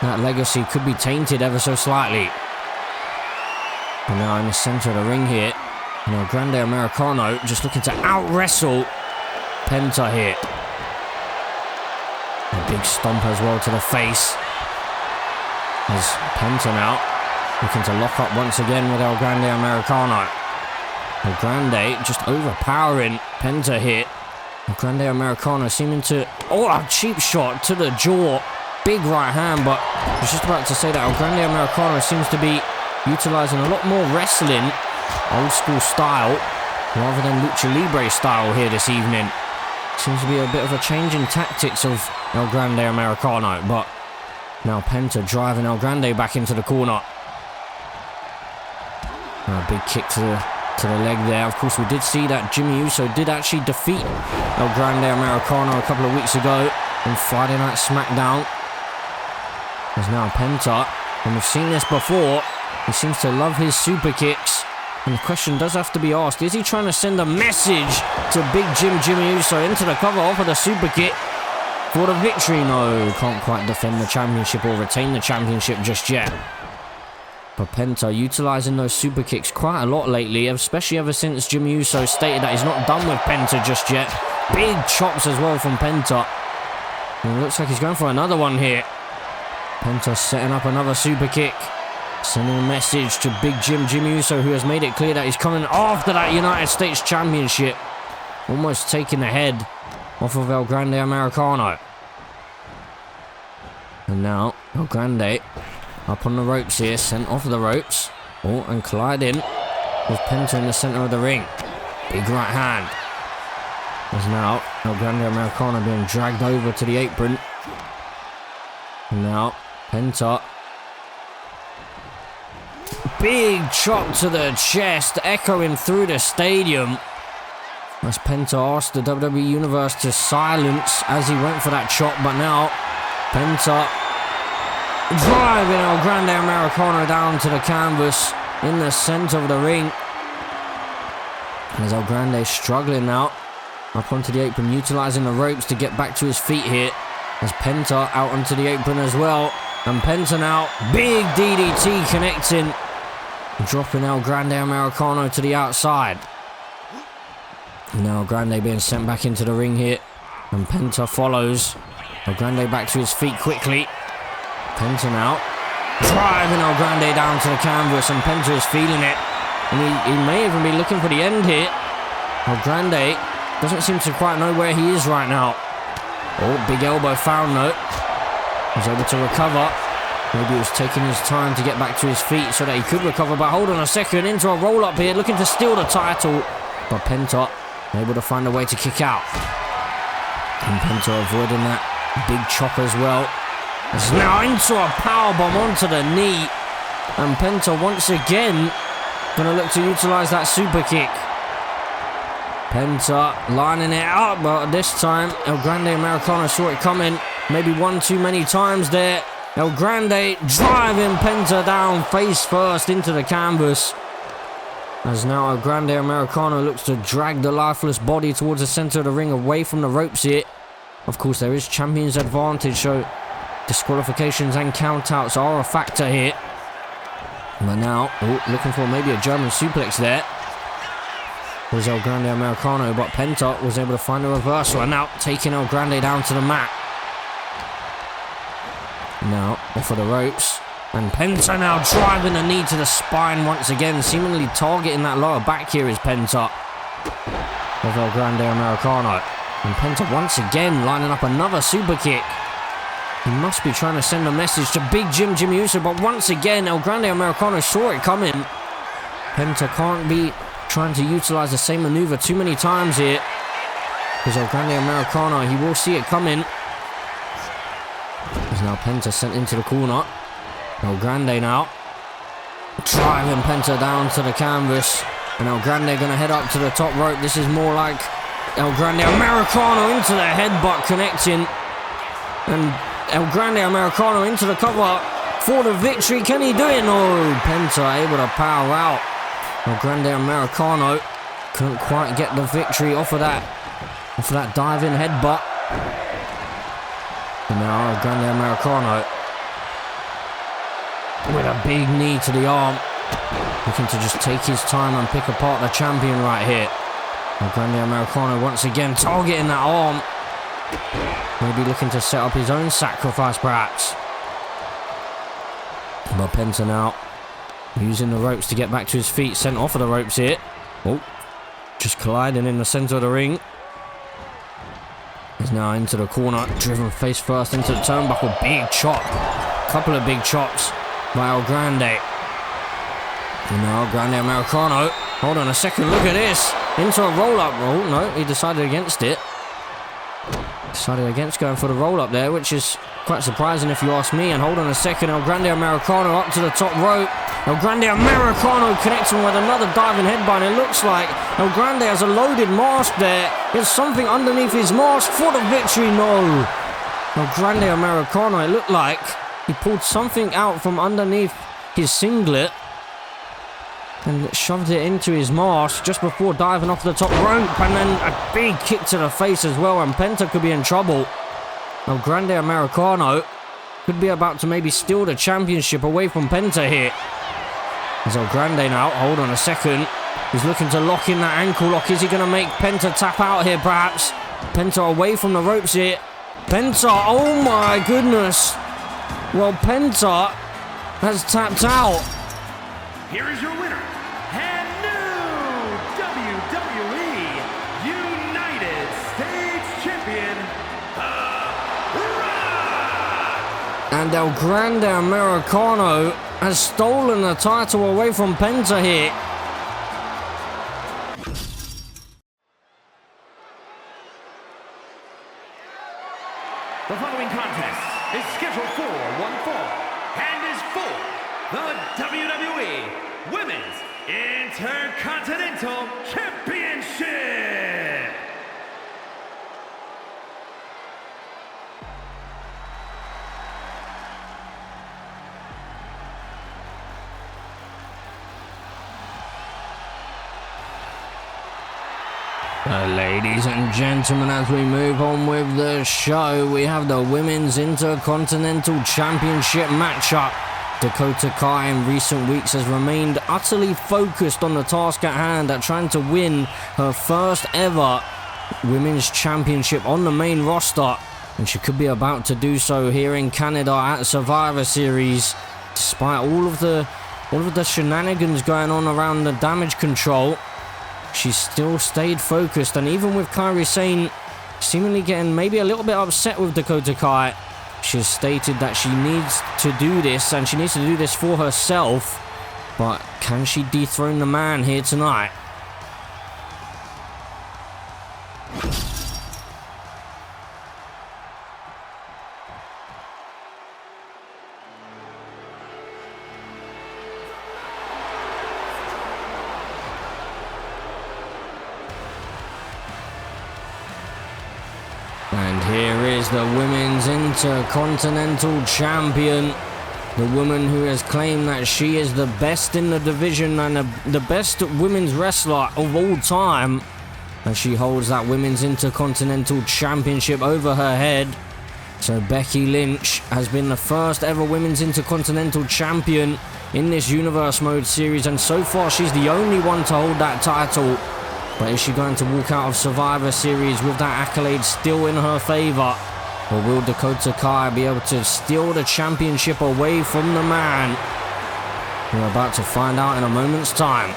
that legacy could be tainted ever so slightly. And now in the center of the ring here, and El Grande Americano just looking to out-wrestle Penta here. A big stomp as well to the face. As Penta now looking to lock up once again with El Grande Americano. El Grande just overpowering Penta here. El Grande Americano seeming to... Oh, a cheap shot to the jaw. Big right hand, but I was just about to say that El Grande Americano seems to be utilizing a lot more wrestling, old school style, rather than Lucha Libre style here this evening. Seems to be a bit of a change in tactics of El Grande Americano, but now Penta driving El Grande back into the corner. A big kick to the leg there. Of course, we did see that Jimmy Uso did actually defeat El Grande Americano a couple of weeks ago on Friday Night SmackDown. There's now Penta, and we've seen this before. He seems to love his super kicks. And the question does have to be asked, is he trying to send a message to Big Jimmy Uso into the cover off of the super kick for the victory? No, can't quite defend the championship or retain the championship just yet. But Penta utilizing those super kicks quite a lot lately, especially ever since Jimmy Uso stated that he's not done with Penta just yet. Big chops as well from Penta. And it looks like he's going for another one here. Penta setting up another super kick. Sending a message to Big Jimmy Uso, who has made it clear that he's coming after that United States Championship. Almost taking the head off of El Grande Americano. And now, El Grande up on the ropes here, sent off the ropes. Oh, and colliding with Penta in the center of the ring. Big right hand. As now, El Grande Americano being dragged over to the apron. And now, Penta. Big chop to the chest, echoing through the stadium. As Penta asked the WWE Universe to silence as he went for that chop, but now Penta driving El Grande Americano down to the canvas in the center of the ring. As El Grande struggling now up onto the apron, utilizing the ropes to get back to his feet here. As Penta out onto the apron as well. And Penta now, big DDT connecting. Dropping El Grande Americano to the outside. And now El Grande being sent back into the ring here. And Penta follows. El Grande back to his feet quickly. Penta now driving El Grande down to the canvas. And Penta is feeling it. And he may even be looking for the end here. El Grande doesn't seem to quite know where he is right now. Oh, big elbow found though. He's able to recover. Maybe he was taking his time to get back to his feet so that he could recover. But hold on a second, into a roll-up here, looking to steal the title. But Penta able to find a way to kick out. And Penta avoiding that big chop as well. It's now into a powerbomb onto the knee. And Penta once again going to look to utilize that super kick. Penta lining it up, but this time El Grande Americano saw it coming maybe one too many times there. El Grande driving Penta down face first into the canvas. As now El Grande Americano looks to drag the lifeless body towards the center of the ring, away from the ropes here. Of course, there is champion's advantage, so disqualifications and countouts are a factor here. But now, looking for maybe a German suplex there. Was El Grande Americano, but Penta was able to find a reversal, and now taking El Grande down to the mat. Now, off of the ropes. And Penta now driving the knee to the spine once again, seemingly targeting that lower back here is Penta of El Grande Americano. And Penta once again lining up another super kick. He must be trying to send a message to Big Jimmy Uso, but once again El Grande Americano saw it coming. Penta can't be trying to utilize the same maneuver too many times here, because El Grande Americano, he will see it coming. As now Penta sent into the corner. El Grande now driving Penta down to the canvas, and El Grande gonna head up to the top rope. This is more like El Grande Americano into the headbutt connecting, and El Grande Americano into the cover for the victory. Can he do it? No, Penta able to power out. El Grande Americano couldn't quite get the victory off of that diving headbutt. And now El Grande Americano with a big knee to the arm, looking to just take his time and pick apart the champion right here. El Grande Americano once again targeting that arm, maybe looking to set up his own sacrifice perhaps. But Penta now using the ropes to get back to his feet, sent off of the ropes here. Oh, just colliding in the center of the ring. He's now into the corner, driven face first into the turnbuckle. Big chop, couple of big chops by El Grande. And now El Grande Americano, hold on a second, look at this, into a roll-up roll. No, he decided against it. Decided against going for the roll-up there, which is quite surprising if you ask me. And hold on a second, El Grande Americano up to the top rope. El Grande Americano connecting with another diving headbutt. It looks like El Grande has a loaded mask there. There's something underneath his mask for the victory. No. El Grande Americano, it looked like he pulled something out from underneath his singlet and shoved it into his mask just before diving off the top rope, and then a big kick to the face as well, and Penta could be in trouble. El Grande Americano could be about to maybe steal the championship away from Penta here. As El Grande now, hold on a second, he's looking to lock in that ankle lock. Is he going to make Penta tap out here perhaps? Penta away from the ropes here. Penta, oh my goodness. Well, Penta has tapped out. Here is your winner, and new WWE United States Champion, And El Grande Americano has stolen the title away from Penta here. The following contest is scheduled for one fall and is for the WWE Women's Intercontinental Championship. Ladies and gentlemen, as we move on with the show, we have the Women's Intercontinental Championship matchup. Dakota Kai in recent weeks has remained utterly focused on the task at hand at trying to win her first ever Women's Championship on the main roster, and she could be about to do so here in Canada at Survivor Series. Despite all of the shenanigans going on around the damage control, she still stayed focused, and even with Kairi Sane seemingly getting maybe a little bit upset with Dakota Kai, she has stated that she needs to do this, and she needs to do this for herself. But can she dethrone the man here tonight? And here is the Women's Intercontinental Champion. The woman who has claimed that she is the best in the division and the best women's wrestler of all time. And she holds that Women's Intercontinental Championship over her head. So Becky Lynch has been the first ever Women's Intercontinental Champion in this Universe Mode series. And so far she's the only one to hold that title. But is she going to walk out of Survivor Series with that accolade still in her favor? Or will Dakota Kai be able to steal the championship away from the man? We're about to find out in a moment's time.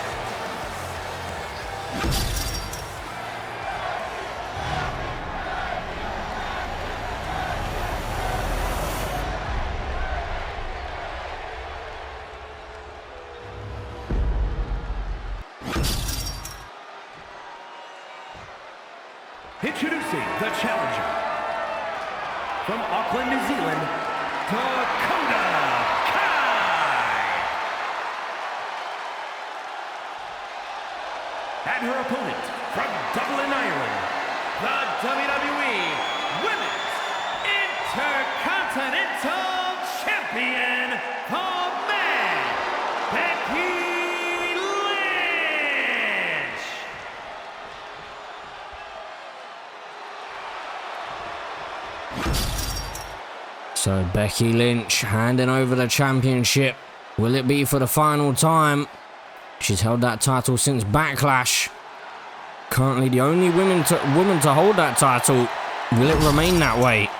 Introducing the challenger from Auckland, New Zealand, Dakota Kai. And her opponent from Dublin, Ireland, the WWE Women's Intercontinental Champion, the Man, Becky Lynch. So Becky Lynch handing over the championship. Will it be for the final time? She's held that title since Backlash. Currently the only woman to hold that title. Will it remain that way?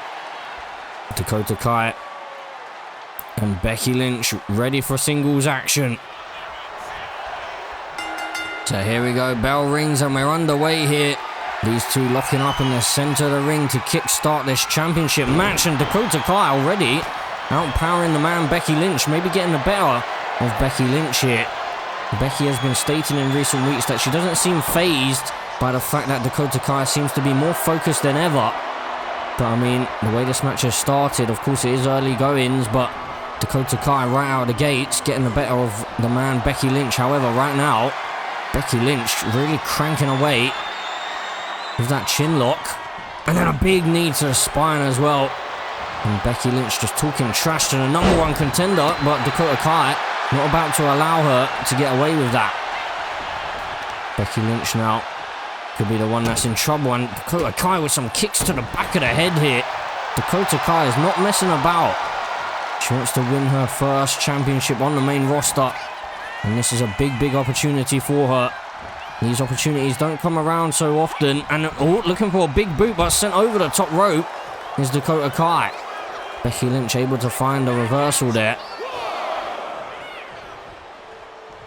Dakota Kai and Becky Lynch ready for singles action. So here we go, bell rings and we're underway here. These two locking up in the center of the ring to kickstart this championship match. And Dakota Kai already outpowering the man Becky Lynch, maybe getting the better of Becky Lynch here. Becky has been stating in recent weeks that she doesn't seem fazed by the fact that Dakota Kai seems to be more focused than ever. But I mean, the way this match has started, of course it is early goings, but Dakota Kai right out of the gates getting the better of the man Becky Lynch. However, right now, Becky Lynch really cranking away with that chin lock, and then a big knee to the spine as well. And Becky Lynch just talking trash to the number one contender, but Dakota Kai not about to allow her to get away with that. Becky Lynch now could be the one that's in trouble, and Dakota Kai with some kicks to the back of the head here. Dakota Kai is not messing about. She wants to win her first championship on the main roster, and this is a big opportunity for her. These opportunities don't come around so often. And looking for a big boot, but sent over the top rope is Dakota Kai. Becky Lynch able to find a reversal there.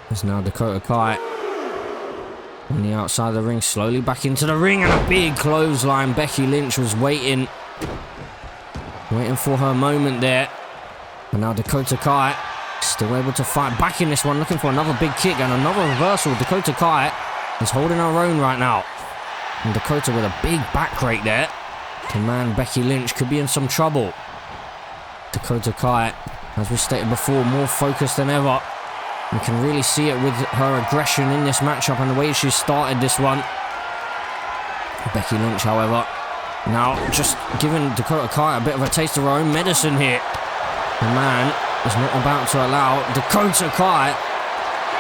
There's now Dakota Kai on the outside of the ring, slowly back into the ring, and a big clothesline. Becky Lynch was waiting for her moment there. And now Dakota Kai still able to fight back in this one, looking for another big kick and another reversal. Dakota Kai is holding her own right now. And Dakota with a big back rake there. The man Becky Lynch could be in some trouble. Dakota Kai, as we stated before, more focused than ever. You can really see it with her aggression in this matchup and the way she started this one. Becky Lynch, however, now just giving Dakota Kai a bit of a taste of her own medicine here. The man is not about to allow Dakota Kai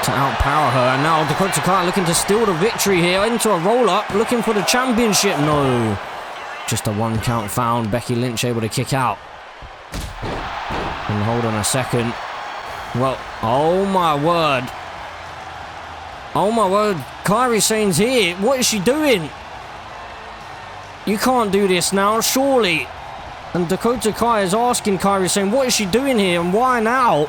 to outpower her. And now Dakota Kai looking to steal the victory here into a roll-up, looking for the championship. No. Just a 1 count found. Becky Lynch able to kick out. And hold on a second. Well, oh my word. Oh my word. Kairi Sane's here. What is she doing? You can't do this now, surely. And Dakota Kai is asking Kairi Sane, what is she doing here and why now?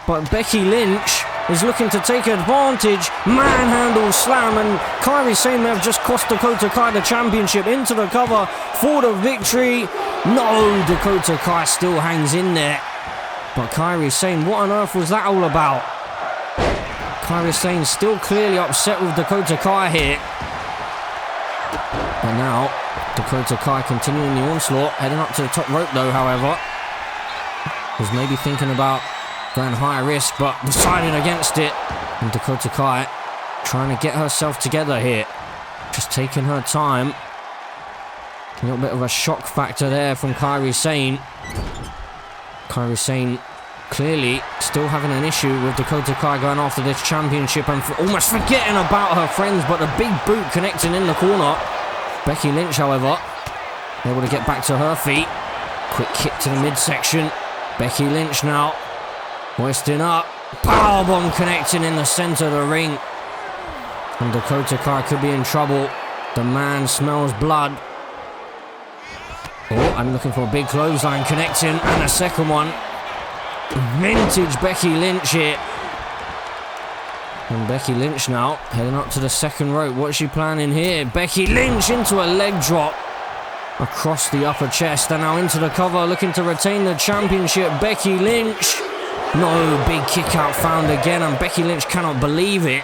But Becky Lynch is looking to take advantage. Manhandle slam, and Kairi Sane may have just cost Dakota Kai the championship. Into the cover for the victory. No, Dakota Kai still hangs in there. But Kairi Sane, what on earth was that all about? Kairi Sane still clearly upset with Dakota Kai here. And now Dakota Kai continuing the onslaught, heading up to the top rope though, however. Was maybe thinking about going high risk, but deciding against it. And Dakota Kai trying to get herself together here. Just taking her time. A little bit of a shock factor there from Kairi Sane. Kairi Sane clearly still having an issue with Dakota Kai going after this championship and almost forgetting about her friends, but the big boot connecting in the corner. Becky Lynch, however, able to get back to her feet. Quick kick to the midsection. Becky Lynch now hoisting up. Powerbomb connecting in the center of the ring. And Dakota Kai could be in trouble. The man smells blood. Oh, I'm looking for a big clothesline connecting, and a second one. Vintage Becky Lynch here. And Becky Lynch now heading up to the second rope. What's she planning here? Becky Lynch into a leg drop across the upper chest, and now into the cover, looking to retain the championship. Becky Lynch. No, big kick out found again, and Becky Lynch cannot believe it.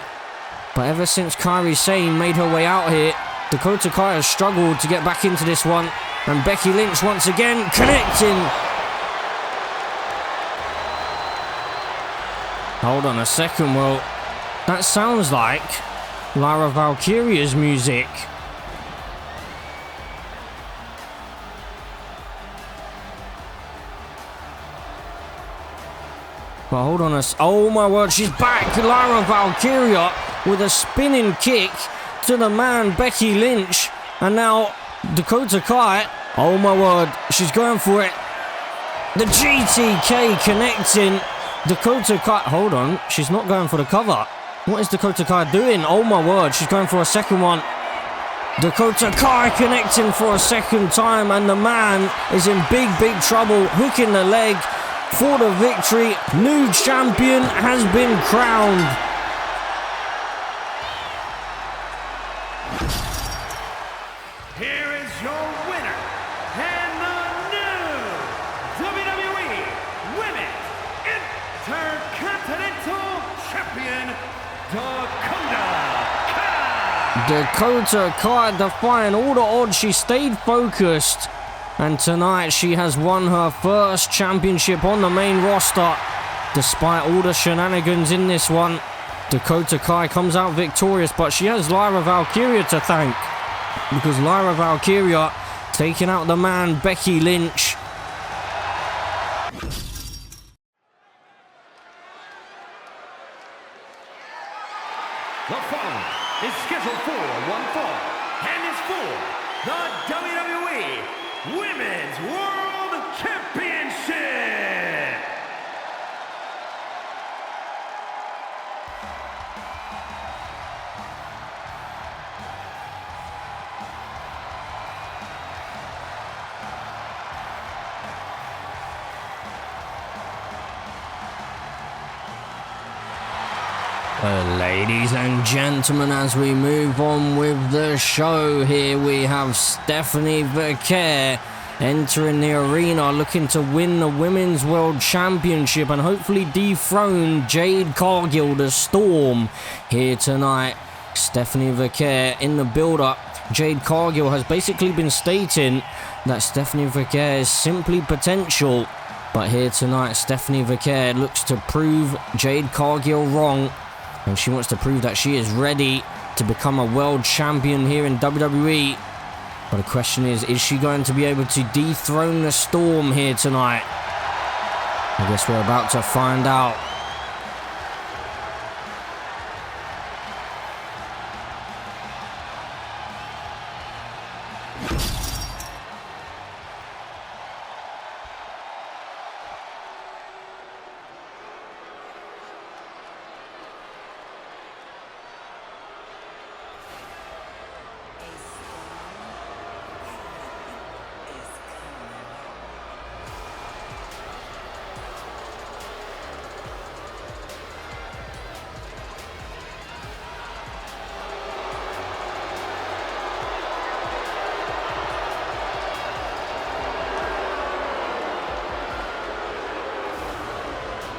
But ever since Kairi Sane made her way out here, Dakota Kai has struggled to get back into this one. And Becky Lynch once again connecting. Hold on a second, well, that sounds like Lara Valkyria's music. But hold on oh my word, she's back. Lara Valkyria with a spinning kick to the man Becky Lynch. And now Dakota Kai, oh my word, she's going for it. The GTK connecting. Dakota Kai, hold on, she's not going for the cover. What is Dakota Kai doing? Oh my word, she's going for a second one. Dakota Kai connecting for a second time, and the man is in big trouble, hooking the leg for the victory. New champion has been crowned. Here is your winner, and the new WWE Women's Intercontinental Champion, Dakota Kai. Dakota Kai defying all the odds. She stayed focused, and tonight she has won her first championship on the main roster. Despite all the shenanigans in this one, Dakota Kai comes out victorious, but she has Lara Valkyria to thank, because Lara Valkyria taking out the man Becky Lynch. The following is scheduled for one fall, and is for the WWE Women's World Championship. Ladies and gentlemen, as we move on with the show, here we have Stephanie Vaquer entering the arena looking to win the Women's World Championship and hopefully dethrone Jade Cargill, the Storm, here tonight. Stephanie Vaquer in the build-up. Jade Cargill has basically been stating that Stephanie Vaquer is simply potential. But here tonight, Stephanie Vaquer looks to prove Jade Cargill wrong. And she wants to prove that she is ready to become a world champion here in WWE. But the question is she going to be able to dethrone the Storm here tonight? I guess we're about to find out.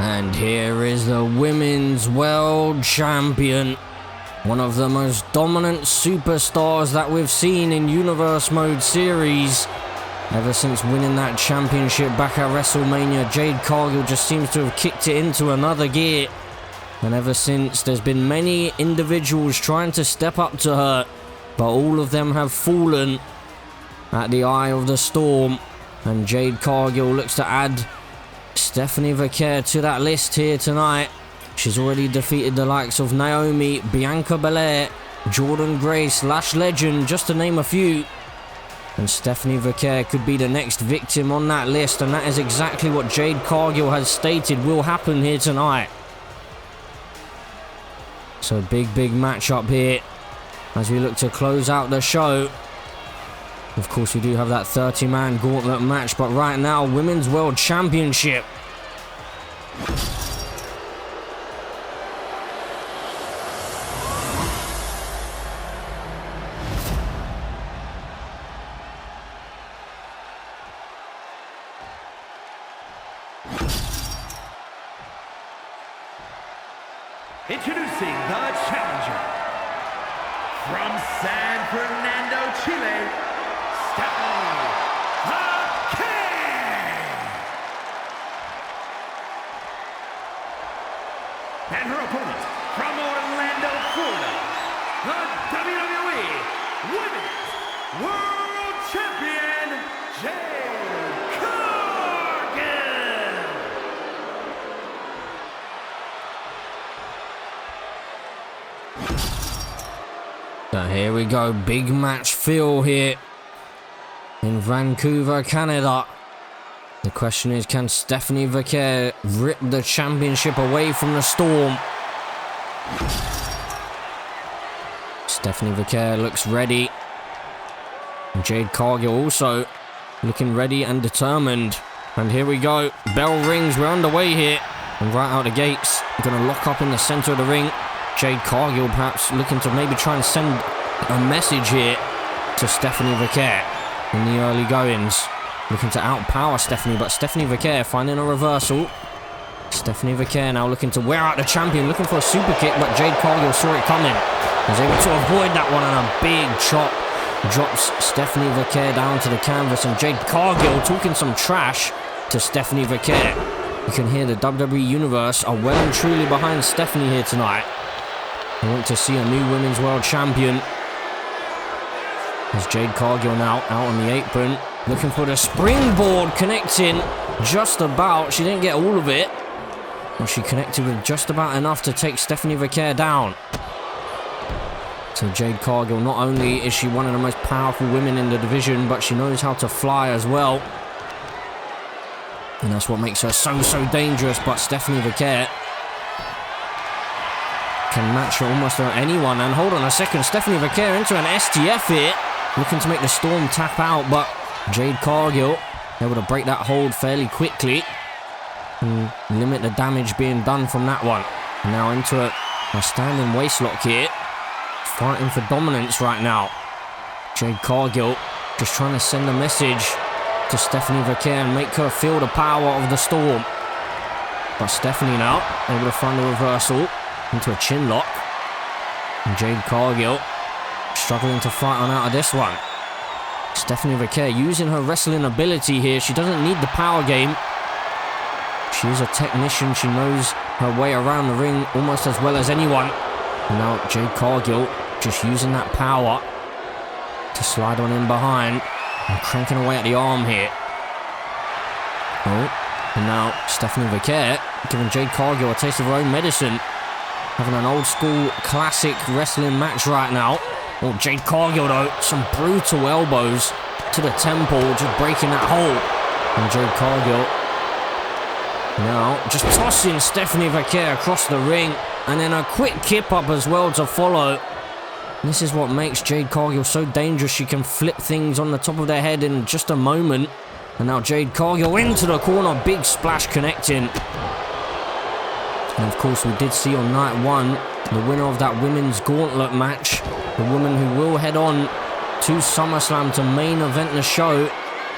And here is the Women's World Champion. One of the most dominant superstars that we've seen in Universe Mode Series. Ever since winning that championship back at WrestleMania, Jade Cargill just seems to have kicked it into another gear. And ever since, there's been many individuals trying to step up to her, but all of them have fallen. at the Eye of the Storm. And Jade Cargill looks to add Stephanie Vaquer to that list here tonight. She's already defeated the likes of Naomi, Bianca Belair, Jordan Grace, Lash Legend, just to name a few. And Stephanie Vaquer could be the next victim on that list, and that is exactly what Jade Cargill has stated will happen here tonight. So big matchup here as we look to close out the show. Of course, we do have that 30-man gauntlet match, but right now, Women's World Championship. Introducing the challenger from San Fernando, Chile, Stephanie Vaquer. And her opponent from Orlando, Florida, the WWE Women's World Champion, Jade Cargill. So here we go, big match feel here in Vancouver, Canada. The question is, can Stephanie Vaquer rip the championship away from the Storm? Stephanie Vaquer looks ready. Jade Cargill also looking ready and determined. And here we go, bell rings, we're underway here. And right out the gates, gonna lock up in the center of the ring. Jade Cargill perhaps looking to maybe try and send a message here to Stephanie Vaquer in the early goings. Looking to outpower Stephanie, but Stephanie Vaquer finding a reversal. Stephanie Vaquer now looking to wear out the champion, looking for a super kick, but Jade Cargill saw it coming. Was able to avoid that one, and a big chop drops Stephanie Vaquer down to the canvas, and Jade Cargill talking some trash to Stephanie Vaquer. You can hear the WWE Universe are well and truly behind Stephanie here tonight. They want to see a new Women's World Champion. As Jade Cargill now out on the apron, looking for the springboard, connecting just about. She didn't get all of it, but she connected with just about enough to take Stephanie Vaquer down. So Jade Cargill, not only is she one of the most powerful women in the division, but she knows how to fly as well. And that's what makes her so dangerous. But Stephanie Vaquer can match her almost anyone. And hold on a second, Stephanie Vaquer into an STF here, looking to make the Storm tap out, but Jade Cargill able to break that hold fairly quickly and limit the damage being done from that one. Now into a standing waistlock here, fighting for dominance right now. Jade Cargill just trying to send a message to Stephanie Vaquer and make her feel the power of the Storm. But Stephanie now able to find a reversal into a chin lock. And Jade Cargill struggling to fight on out of this one. Stephanie Vaquer using her wrestling ability here. She doesn't need the power game. She is a technician. She knows her way around the ring almost as well as anyone. And now Jade Cargill just using that power to slide on in behind and cranking away at the arm here. Oh, and now Stephanie Vaquer giving Jade Cargill a taste of her own medicine. Having an old school classic wrestling match right now. Oh, Jade Cargill though, some brutal elbows to the temple, just breaking that hold. And Jade Cargill now just tossing Stephanie Vaquer across the ring, and then a quick kip up as well to follow. This is what makes Jade Cargill so dangerous. She can flip things on the top of their head in just a moment. And now Jade Cargill into the corner, big splash connecting. And of course we did see on night one the winner of that Women's Gauntlet match, the woman who will head on to SummerSlam to main event the show.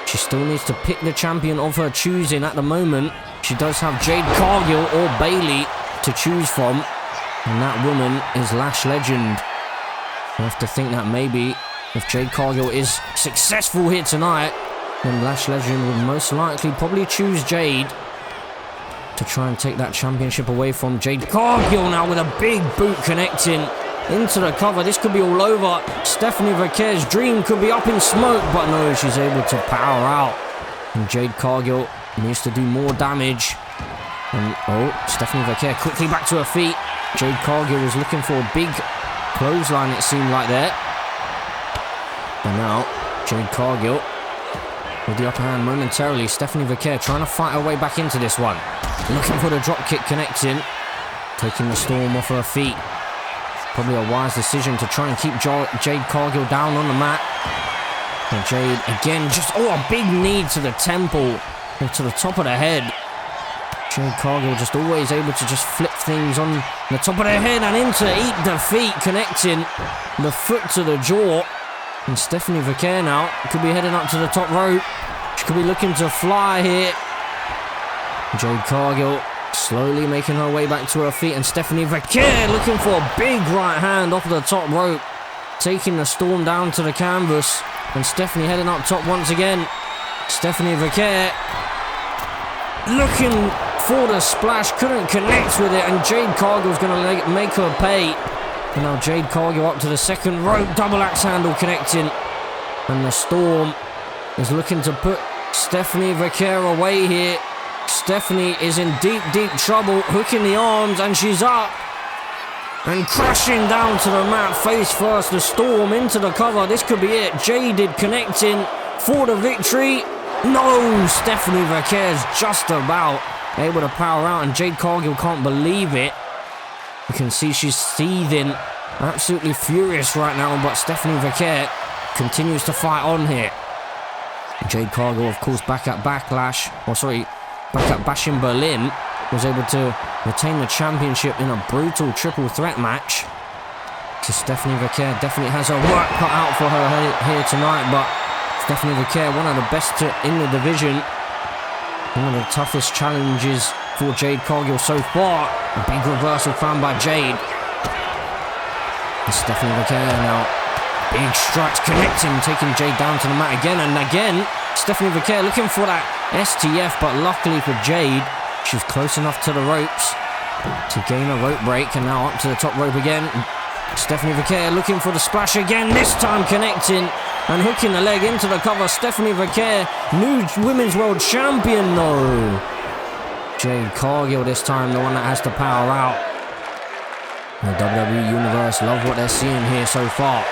She still needs to pick the champion of her choosing at the moment. She does have Jade Cargill or Bayley to choose from, and that woman is Lash Legend. I have to think that maybe if Jade Cargill is successful here tonight, then Lash Legend would most likely probably choose Jade to try and take that championship away from Jade Cargill now with a big boot connecting. into the cover. This could be all over. Stephanie Vaquer's dream could be up in smoke, but no, she's able to power out. And Jade Cargill needs to do more damage. And Stephanie Vaquer quickly back to her feet. Jade Cargill was looking for a big clothesline, it seemed like there. And now, Jade Cargill with the upper hand momentarily. Stephanie Vaquer trying to fight her way back into this one. Looking for the drop kick connecting. Taking the Storm off her feet. Probably a wise decision to try and keep Jade Cargill down on the mat. And Jade again, just a big knee to the temple, or to the top of the head. Jade Cargill just always able to just flip things on the top of the head and into eat the feet, connecting the foot to the jaw. And Stephanie Vaquer now could be heading up to the top rope. She could be looking to fly here. Jade Cargill slowly making her way back to her feet, and Stephanie Vaquer looking for a big right hand off the top rope, taking the Storm down to the canvas. And Stephanie heading up top once again. Stephanie Vaquer looking for the splash, couldn't connect with it, and Jade Cargill's going to make her pay. And now Jade Cargill up to the second rope, double axe handle connecting. And the Storm is looking to put Stephanie Vaquer away here. Stephanie is in deep, deep trouble, hooking the arms, and she's up. And crashing down to the mat, face first, the Storm into the cover. This could be it. Jaded connecting for the victory. No, Stephanie Vaquer's just about able to power out, and Jade Cargill can't believe it. You can see she's seething, absolutely furious right now, but Stephanie Vaquer continues to fight on here. Jade Cargill, of course, back at back at Bash in Berlin, was able to retain the championship in a brutal triple threat match. So Stephanie Vaquer definitely has her work cut out for her here tonight, but Stephanie Vaquer, one of the best in the division. One of the toughest challenges for Jade Cargill so far. A big reversal found by Jade. And Stephanie Vaquer now, big strikes connecting, taking Jade down to the mat again and again. Stephanie Vaquer looking for that STF, but luckily for Jade, she's close enough to the ropes to gain a rope break, and now up to the top rope again. Stephanie Vaquer looking for the splash again, this time connecting and hooking the leg into the cover. Stephanie Vaquer, new Women's World Champion though. Jade Cargill this time, the one that has to power out. The WWE Universe love what they're seeing here so far.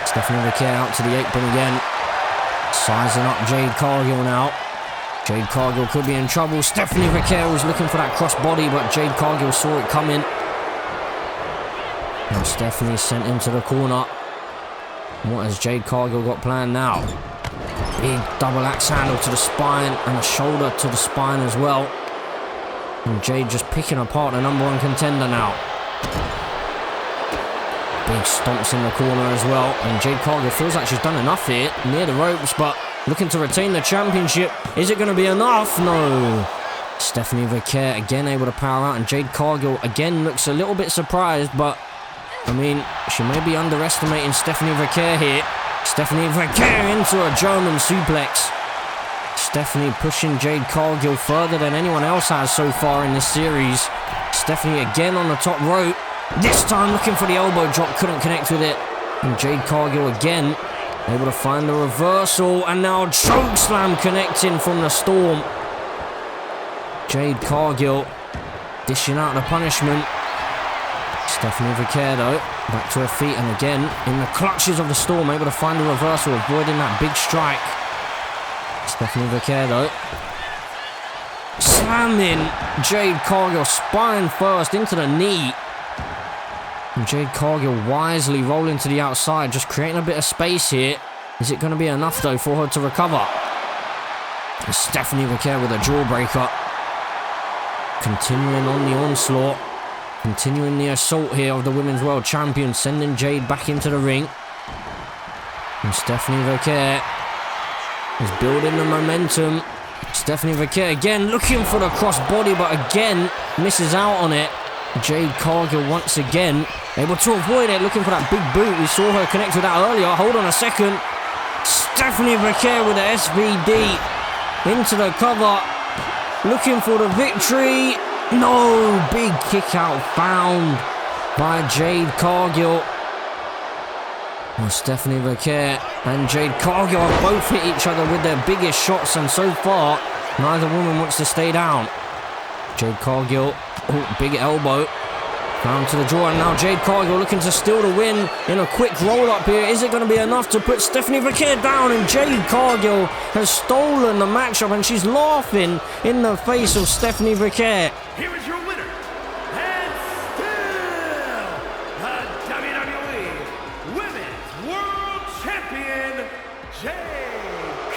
Stephanie Vaquer out to the apron again. Sizing up Jade Cargill now. Jade Cargill could be in trouble. Stephanie Vaquer was looking for that crossbody, but Jade Cargill saw it coming. And Stephanie sent into the corner. What has Jade Cargill got planned now? Big double axe handle to the spine and a shoulder to the spine as well. And Jade just picking apart the number one contender now. Big stomps in the corner as well. And Jade Cargill feels like she's done enough here, near the ropes, but looking to retain the championship. Is it going to be enough? No. Stephanie Vaquer again able to power out, and Jade Cargill again looks a little bit surprised, but I mean, she may be underestimating Stephanie Vaquer here. Stephanie Vaquer into a German suplex. Stephanie pushing Jade Cargill further than anyone else has so far in this series. Stephanie again on the top rope. This time looking for the elbow drop, couldn't connect with it. And Jade Cargill again able to find the reversal, and now choke slam connecting from the Storm. Jade Cargill dishing out the punishment. Stephanie Vaquer though, back to her feet, and again in the clutches of the Storm, able to find the reversal, avoiding that big strike. Stephanie Vaquer though, slamming Jade Cargill spine first into the knee. And Jade Cargill wisely rolling to the outside, just creating a bit of space here. Is it going to be enough though for her to recover? And Stephanie Vaquer with a jawbreaker. Continuing on the onslaught. Continuing the assault here of the Women's World Champion, sending Jade back into the ring. And Stephanie Vaquer is building the momentum. Stephanie Vaquer again looking for the crossbody, but again misses out on it. Jade Cargill once again able to avoid it, looking for that big boot. We saw her connect with that earlier. Hold on a second. Stephanie Vaquer with the SVD into the cover, looking for the victory. No, big kick out found by Jade Cargill. Well, Stephanie Vaquer and Jade Cargill have both hit each other with their biggest shots, and so far, neither woman wants to stay down. Jade Cargill, big elbow, down to the draw, and now Jade Cargill looking to steal the win in a quick roll-up here. Is it going to be enough to put Stephanie Vaquer down? And Jade Cargill has stolen the matchup, and she's laughing in the face of Stephanie Vaquer. Here is your winner, and still the WWE Women's World Champion, Jade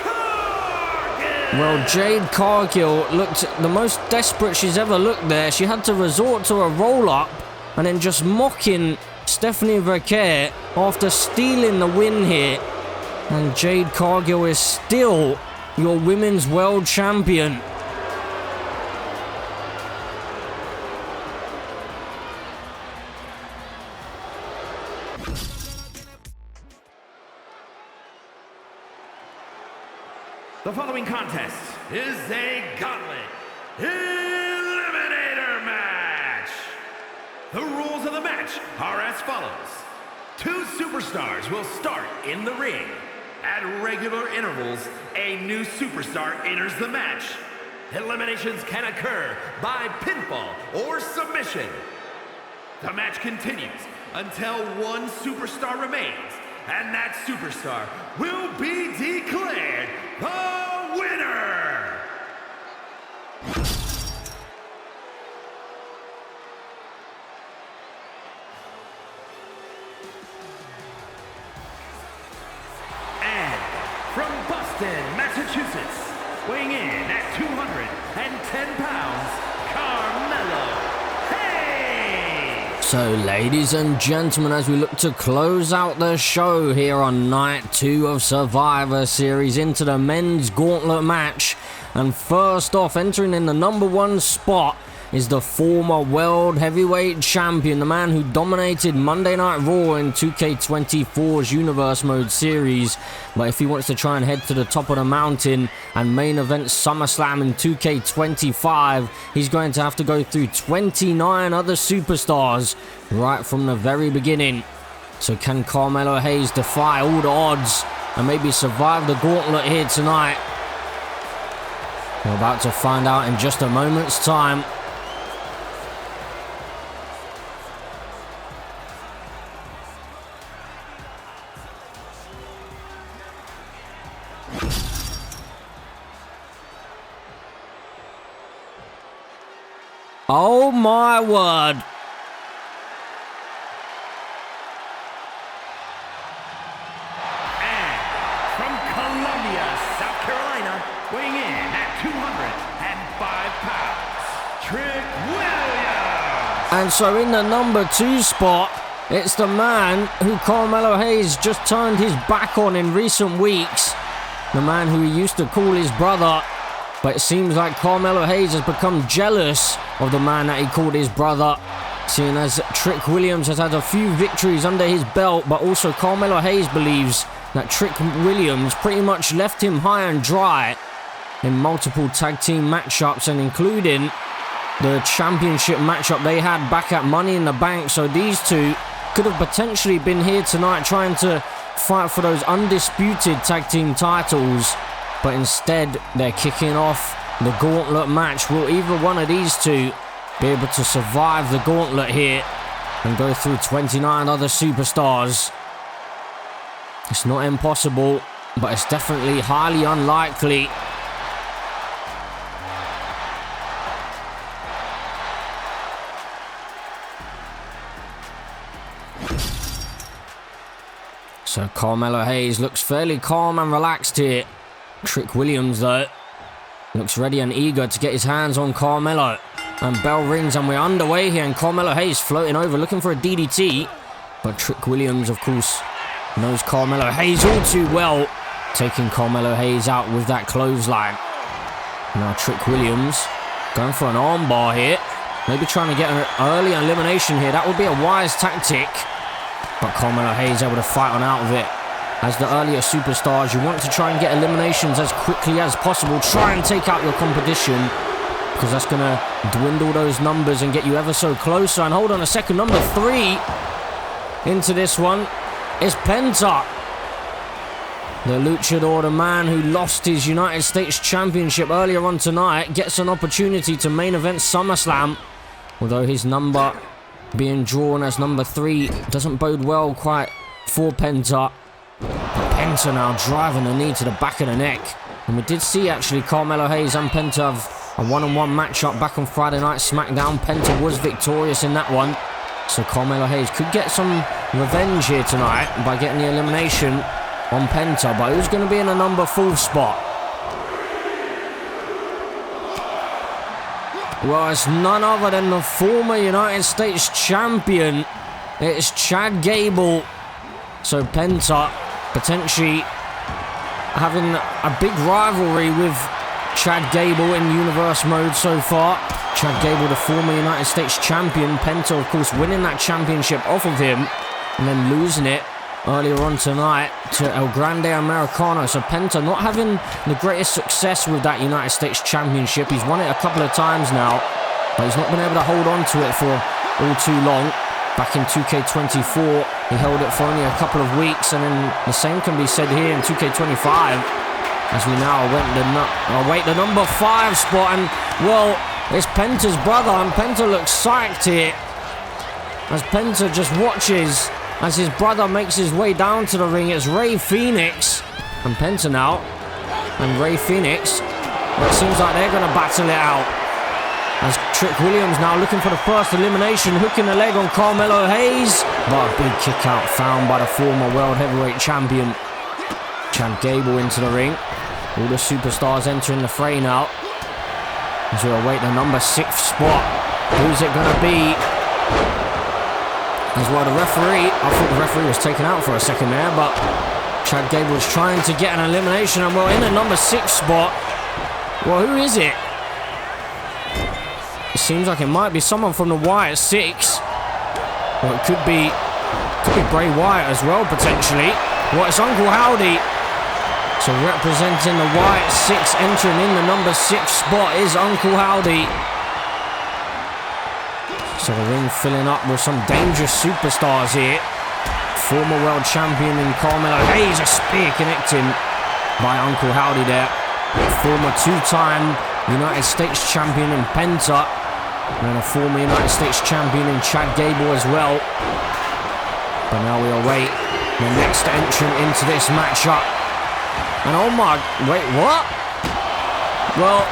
Cargill. Well, Jade Cargill looked the most desperate she's ever looked there. She had to resort to a roll-up and then just mocking Stephanie Vaquer after stealing the win here. And Jade Cargill is still your Women's World Champion. The following contest is a gauntlet eliminator match. The rules of the match are as follows. 2 superstars will start in the ring. At regular intervals, a new superstar enters the match. Eliminations can occur by pinfall or submission. The match continues until one superstar remains, and that superstar will be declared the winner! And from Boston, Massachusetts, weighing in at 210 pounds, Carmelo Hayes! So, ladies and gentlemen, as we look to close out the show here on night 2 of Survivor Series into the Men's Gauntlet Match. And first off, entering in the #1 spot is the former World Heavyweight Champion, the man who dominated Monday Night Raw in 2K24's Universe Mode series. But if he wants to try and head to the top of the mountain and main event SummerSlam in 2K25, he's going to have to go through 29 other superstars right from the very beginning. So can Carmelo Hayes defy all the odds and maybe survive the gauntlet here tonight? We're about to find out in just a moment's time. Oh my word! And from Columbia, South Carolina, weighing in at 205 pounds, Trick Williams! And so in the #2 spot, it's the man who Carmelo Hayes just turned his back on in recent weeks. The man who he used to call his brother. But it seems like Carmelo Hayes has become jealous of the man that he called his brother, seeing as Trick Williams has had a few victories under his belt, but also Carmelo Hayes believes that Trick Williams pretty much left him high and dry in multiple tag team matchups, and including the championship matchup they had back at Money in the Bank. So these two could have potentially been here tonight trying to fight for those undisputed tag team titles. But instead, they're kicking off the gauntlet match. Will either one of these two be able to survive the gauntlet here and go through 29 other superstars? It's not impossible, but it's definitely highly unlikely. So Carmelo Hayes looks fairly calm and relaxed here. Trick Williams, though, looks ready and eager to get his hands on Carmelo. And bell rings and we're underway here, and Carmelo Hayes floating over looking for a DDT. But Trick Williams, of course, knows Carmelo Hayes all too well, taking Carmelo Hayes out with that clothesline. Now Trick Williams going for an armbar here. Maybe trying to get an early elimination here. That would be a wise tactic. But Carmelo Hayes able to fight on out of it. As the earlier superstars, you want to try and get eliminations as quickly as possible. Try and take out your competition, because that's going to dwindle those numbers and get you ever so closer. And hold on a second, #3 into this one. It's Penta. The luchador, the man who lost his United States Championship earlier on tonight, gets an opportunity to main event SummerSlam. Although his number being drawn as number 3 doesn't bode well quite for Penta. But Penta now driving the knee to the back of the neck. And we did see actually Carmelo Hayes and Penta have a one-on-one matchup back on Friday Night SmackDown. Penta was victorious in that one. So Carmelo Hayes could get some revenge here tonight by getting the elimination on Penta. But who's going to be in the number 4 spot? Well, it's none other than the former United States champion. It's Chad Gable. So Penta potentially having a big rivalry with Chad Gable in Universe mode so far. Chad Gable, the former United States champion. Penta, of course, winning that championship off of him and then losing it earlier on tonight to El Grande Americano. So Penta not having the greatest success with that United States Championship. He's won it a couple of times now, but he's not been able to hold on to it for all too long. Back in 2K24, he held it for only a couple of weeks, and then the same can be said here in 2K25, as we now await the number 5 spot. And, well, it's Penta's brother, and Penta looks psyched here, as Penta just watches as his brother makes his way down to the ring. It's Rey Fenix and Penta now. And Rey Fenix, well, it seems like they're going to battle it out. As Trick Williams now looking for the first elimination, hooking the leg on Carmelo Hayes. But a big kick out found by the former World Heavyweight Champion. Chad Gable into the ring. All the superstars entering the fray now, as we await the number 6 spot. Who's it going to be? As well, the referee, I thought the referee was taken out for a second there, but Chad Gable was trying to get an elimination, and well, in the number 6 spot, well, who is it? It seems like it might be someone from the Wyatt 6, or it could be Bray Wyatt as well, potentially. Well, it's Uncle Howdy. So representing the Wyatt 6, entering in the number 6 spot is Uncle Howdy. So the ring filling up with some dangerous superstars here. Former world champion in Carmelo Hayes, a spear connecting by Uncle Howdy there. Former 2-time United States champion in Penta, and a former United States champion in Chad Gable as well. But now we await the next entrant into this matchup. And oh my, wait, what? Well,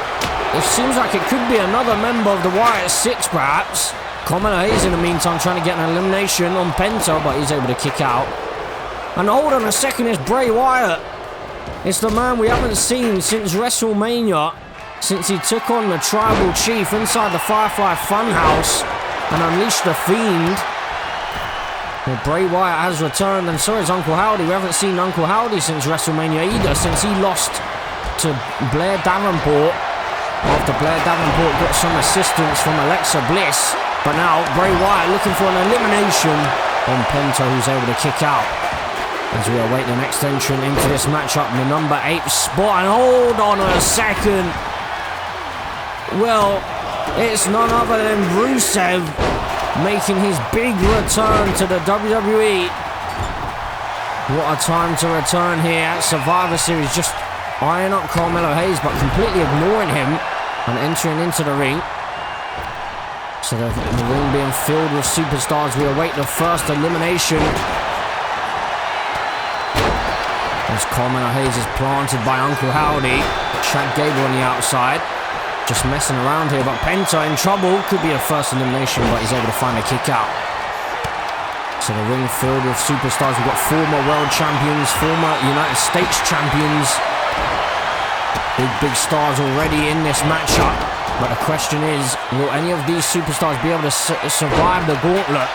it seems like it could be another member of the Wyatt 6 perhaps. Carmelo Hayes in the meantime trying to get an elimination on Penta, but he's able to kick out. And hold on a second, it's Bray Wyatt. It's the man we haven't seen since WrestleMania, since he took on the Tribal Chief inside the Firefly Funhouse and unleashed the Fiend. Well, Bray Wyatt has returned, and so has Uncle Howdy. We haven't seen Uncle Howdy since WrestleMania either, since he lost to Blair Davenport, after Blair Davenport got some assistance from Alexa Bliss. But now Bray Wyatt looking for an elimination on Penta, who's able to kick out. As we await the next entrant into this matchup, the number 8 spot. And hold on a second. Well, it's none other than Rusev making his big return to the WWE. What a time to return here at Survivor Series. Just eyeing up Carmelo Hayes, but completely ignoring him and entering into the ring. So the ring being filled with superstars. We await the first elimination. As Carmelo Hayes is planted by Uncle Howdy. Chad Gable on the outside. Just messing around here, but Penta in trouble. Could be a first elimination, but he's able to find a kick out. So the ring filled with superstars. We've got former world champions, former United States champions. Big stars already in this matchup. But the question is, will any of these superstars be able to survive the gauntlet?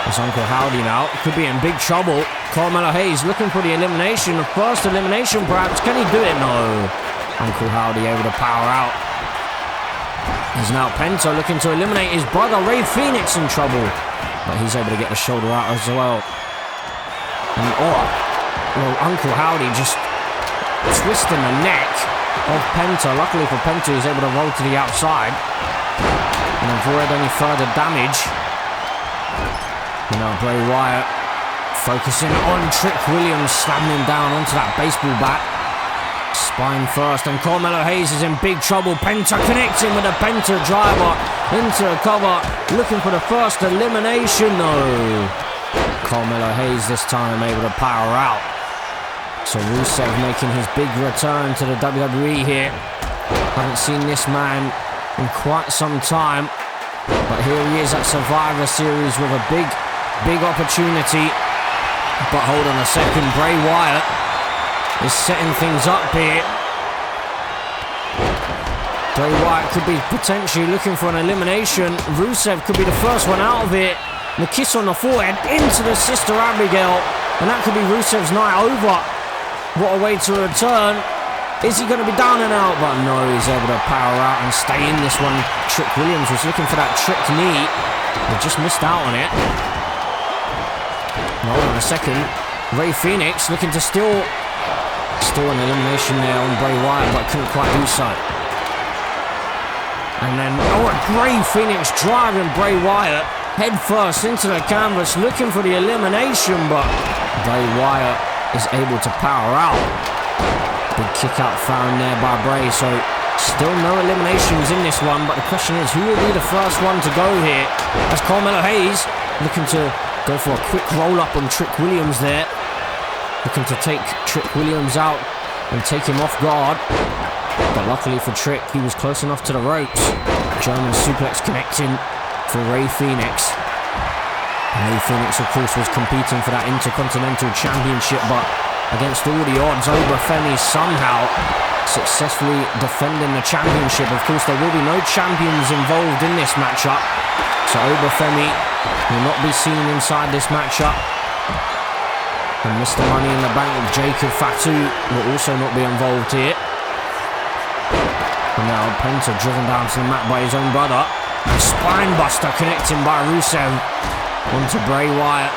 It's Uncle Howdy now. Could be in big trouble. Carmelo Hayes looking for the elimination. The first elimination perhaps. Can he do it? No. Uncle Howdy able to power out. There's now Penta looking to eliminate his brother Rey Fenix in trouble. But he's able to get the shoulder out as well. And well, Uncle Howdy just twisting the neck of Penta. Luckily for Penta, he's able to roll to the outside and avoid any further damage. You know, Bray Wyatt focusing on Trick Williams, slamming him down onto that baseball bat. Spine first, and Carmelo Hayes is in big trouble. Penta connecting with a Penta driver into the cover, looking for the first elimination. No. Carmelo Hayes this time able to power out. So Rusev making his big return to the WWE here. Haven't seen this man in quite some time. But here he is at Survivor Series with a big opportunity. But hold on a second, Bray Wyatt is setting things up here. Bray Wyatt could be potentially looking for an elimination. Rusev could be the first one out of it. The kiss on the forehead into the Sister Abigail. And that could be Rusev's night over. What a way to return. Is he going to be down and out? But no, he's able to power out and stay in this one. Trick Williams was looking for that trick knee. They just missed out on it. Hold on a second. Ray Phoenix looking to steal an elimination there on Bray Wyatt, but couldn't quite do so. And then, Ray Phoenix driving Bray Wyatt head first into the canvas, looking for the elimination, but Bray Wyatt is able to power out. Big kick out found there by Bray, so still no eliminations in this one, but the question is, who will be the first one to go here? That's Carmelo Hayes looking to go for a quick roll-up on Trick Williams there. Looking to take Trick Williams out and take him off guard. But luckily for Trick, he was close enough to the ropes. German suplex connecting for Ray Phoenix. Ray Phoenix, of course, was competing for that Intercontinental Championship, but against all the odds, Obafemi somehow successfully defending the championship. Of course, there will be no champions involved in this matchup, so Obafemi will not be seen inside this matchup. And Mr. Money in the Bank with Jacob Fatu will also not be involved here. And now Penta driven down to the mat by his own brother. And Spinebuster connecting by Rusev onto Bray Wyatt.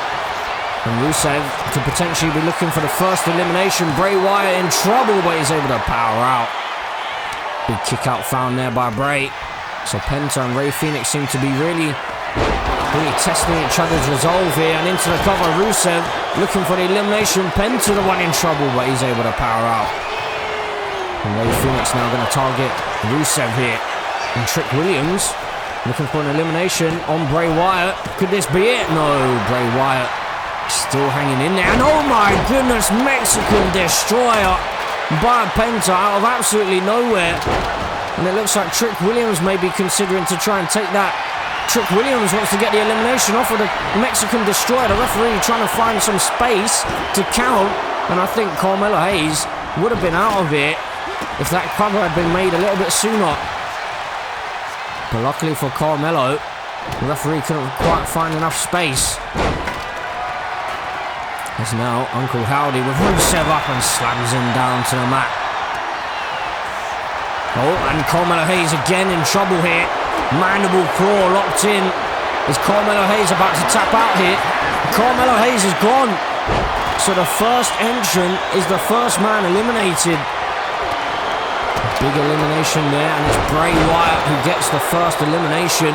And Rusev could potentially be looking for the first elimination. Bray Wyatt in trouble, but he's able to power out. Big kick out found there by Bray. So Penta and Ray Phoenix seem to be really testing each other's resolve here, and into the cover, Rusev looking for the elimination. Penta the one in trouble, but he's able to power out. And Ray Phoenix now going to target Rusev here. And Trick Williams looking for an elimination on Bray Wyatt. Could this be it? No, Bray Wyatt still hanging in there. And oh my goodness, Mexican Destroyer by Penta out of absolutely nowhere. And it looks like Trick Williams may be considering to try and take that. Trick Williams wants to get the elimination off of the Mexican Destroyer. The referee trying to find some space to count. And I think Carmelo Hayes would have been out of it if that cover had been made a little bit sooner. But luckily for Carmelo, the referee couldn't quite find enough space. As now Uncle Howdy with Rusev up and slams him down to the mat. Oh, and Carmelo Hayes again in trouble here. Mandible claw locked in. Is Carmelo Hayes about to tap out here? Carmelo Hayes is gone. So the first entrant is the first man eliminated. Big elimination there, and it's Bray Wyatt who gets the first elimination.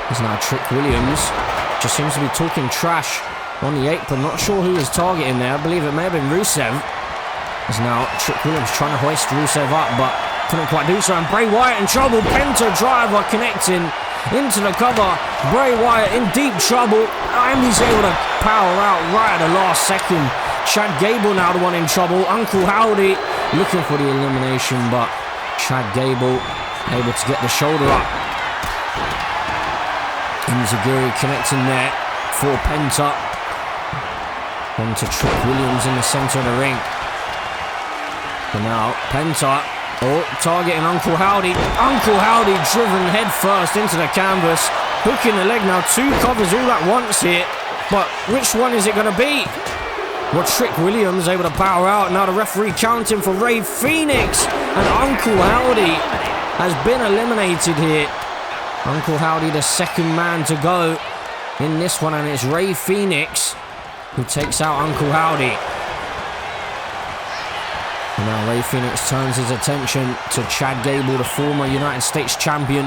There's now Trick Williams. Just seems to be talking trash on the apron. Not sure who he's targeting there. I believe it may have been Rusev. There's now Trick Williams trying to hoist Rusev up, but couldn't quite do so. And Bray Wyatt in trouble. Penta driver connecting into the cover. Bray Wyatt in deep trouble, and he's able to power out right at the last second. Chad Gable now the one in trouble. Uncle Howdy looking for the elimination, but Chad Gable able to get the shoulder up. Inzaguri connecting there for Penta. Onto Trick Williams in the center of the ring. And now Penta targeting Uncle Howdy. Uncle Howdy driven head first into the canvas, hooking the leg. Now two covers all at once here, but which one is it going to be? Well, Trick Williams able to power out. Now the referee counting for Ray Phoenix, and Uncle Howdy has been eliminated here. Uncle Howdy the second man to go in this one, and it's Ray Phoenix who takes out Uncle Howdy. And now Ray Phoenix turns his attention to Chad Gable, the former United States champion.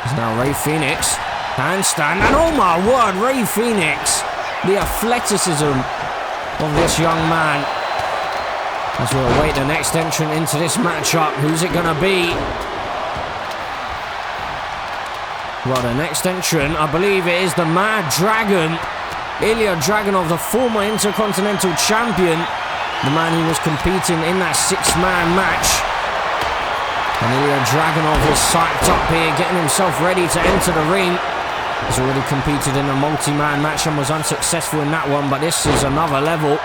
It's now Ray Phoenix Handstand, and oh my word, Rey Fenix. The athleticism of this young man. As we await the next entrant into this matchup, who's it gonna be? Well, the next entrant, I believe it is the Mad Dragon, Ilya Dragunov, the former Intercontinental Champion, the man who was competing in that six-man match. And Ilya Dragunov is psyched up here, getting himself ready to enter the ring. He's already competed in a multi-man match and was unsuccessful in that one, but this is another level.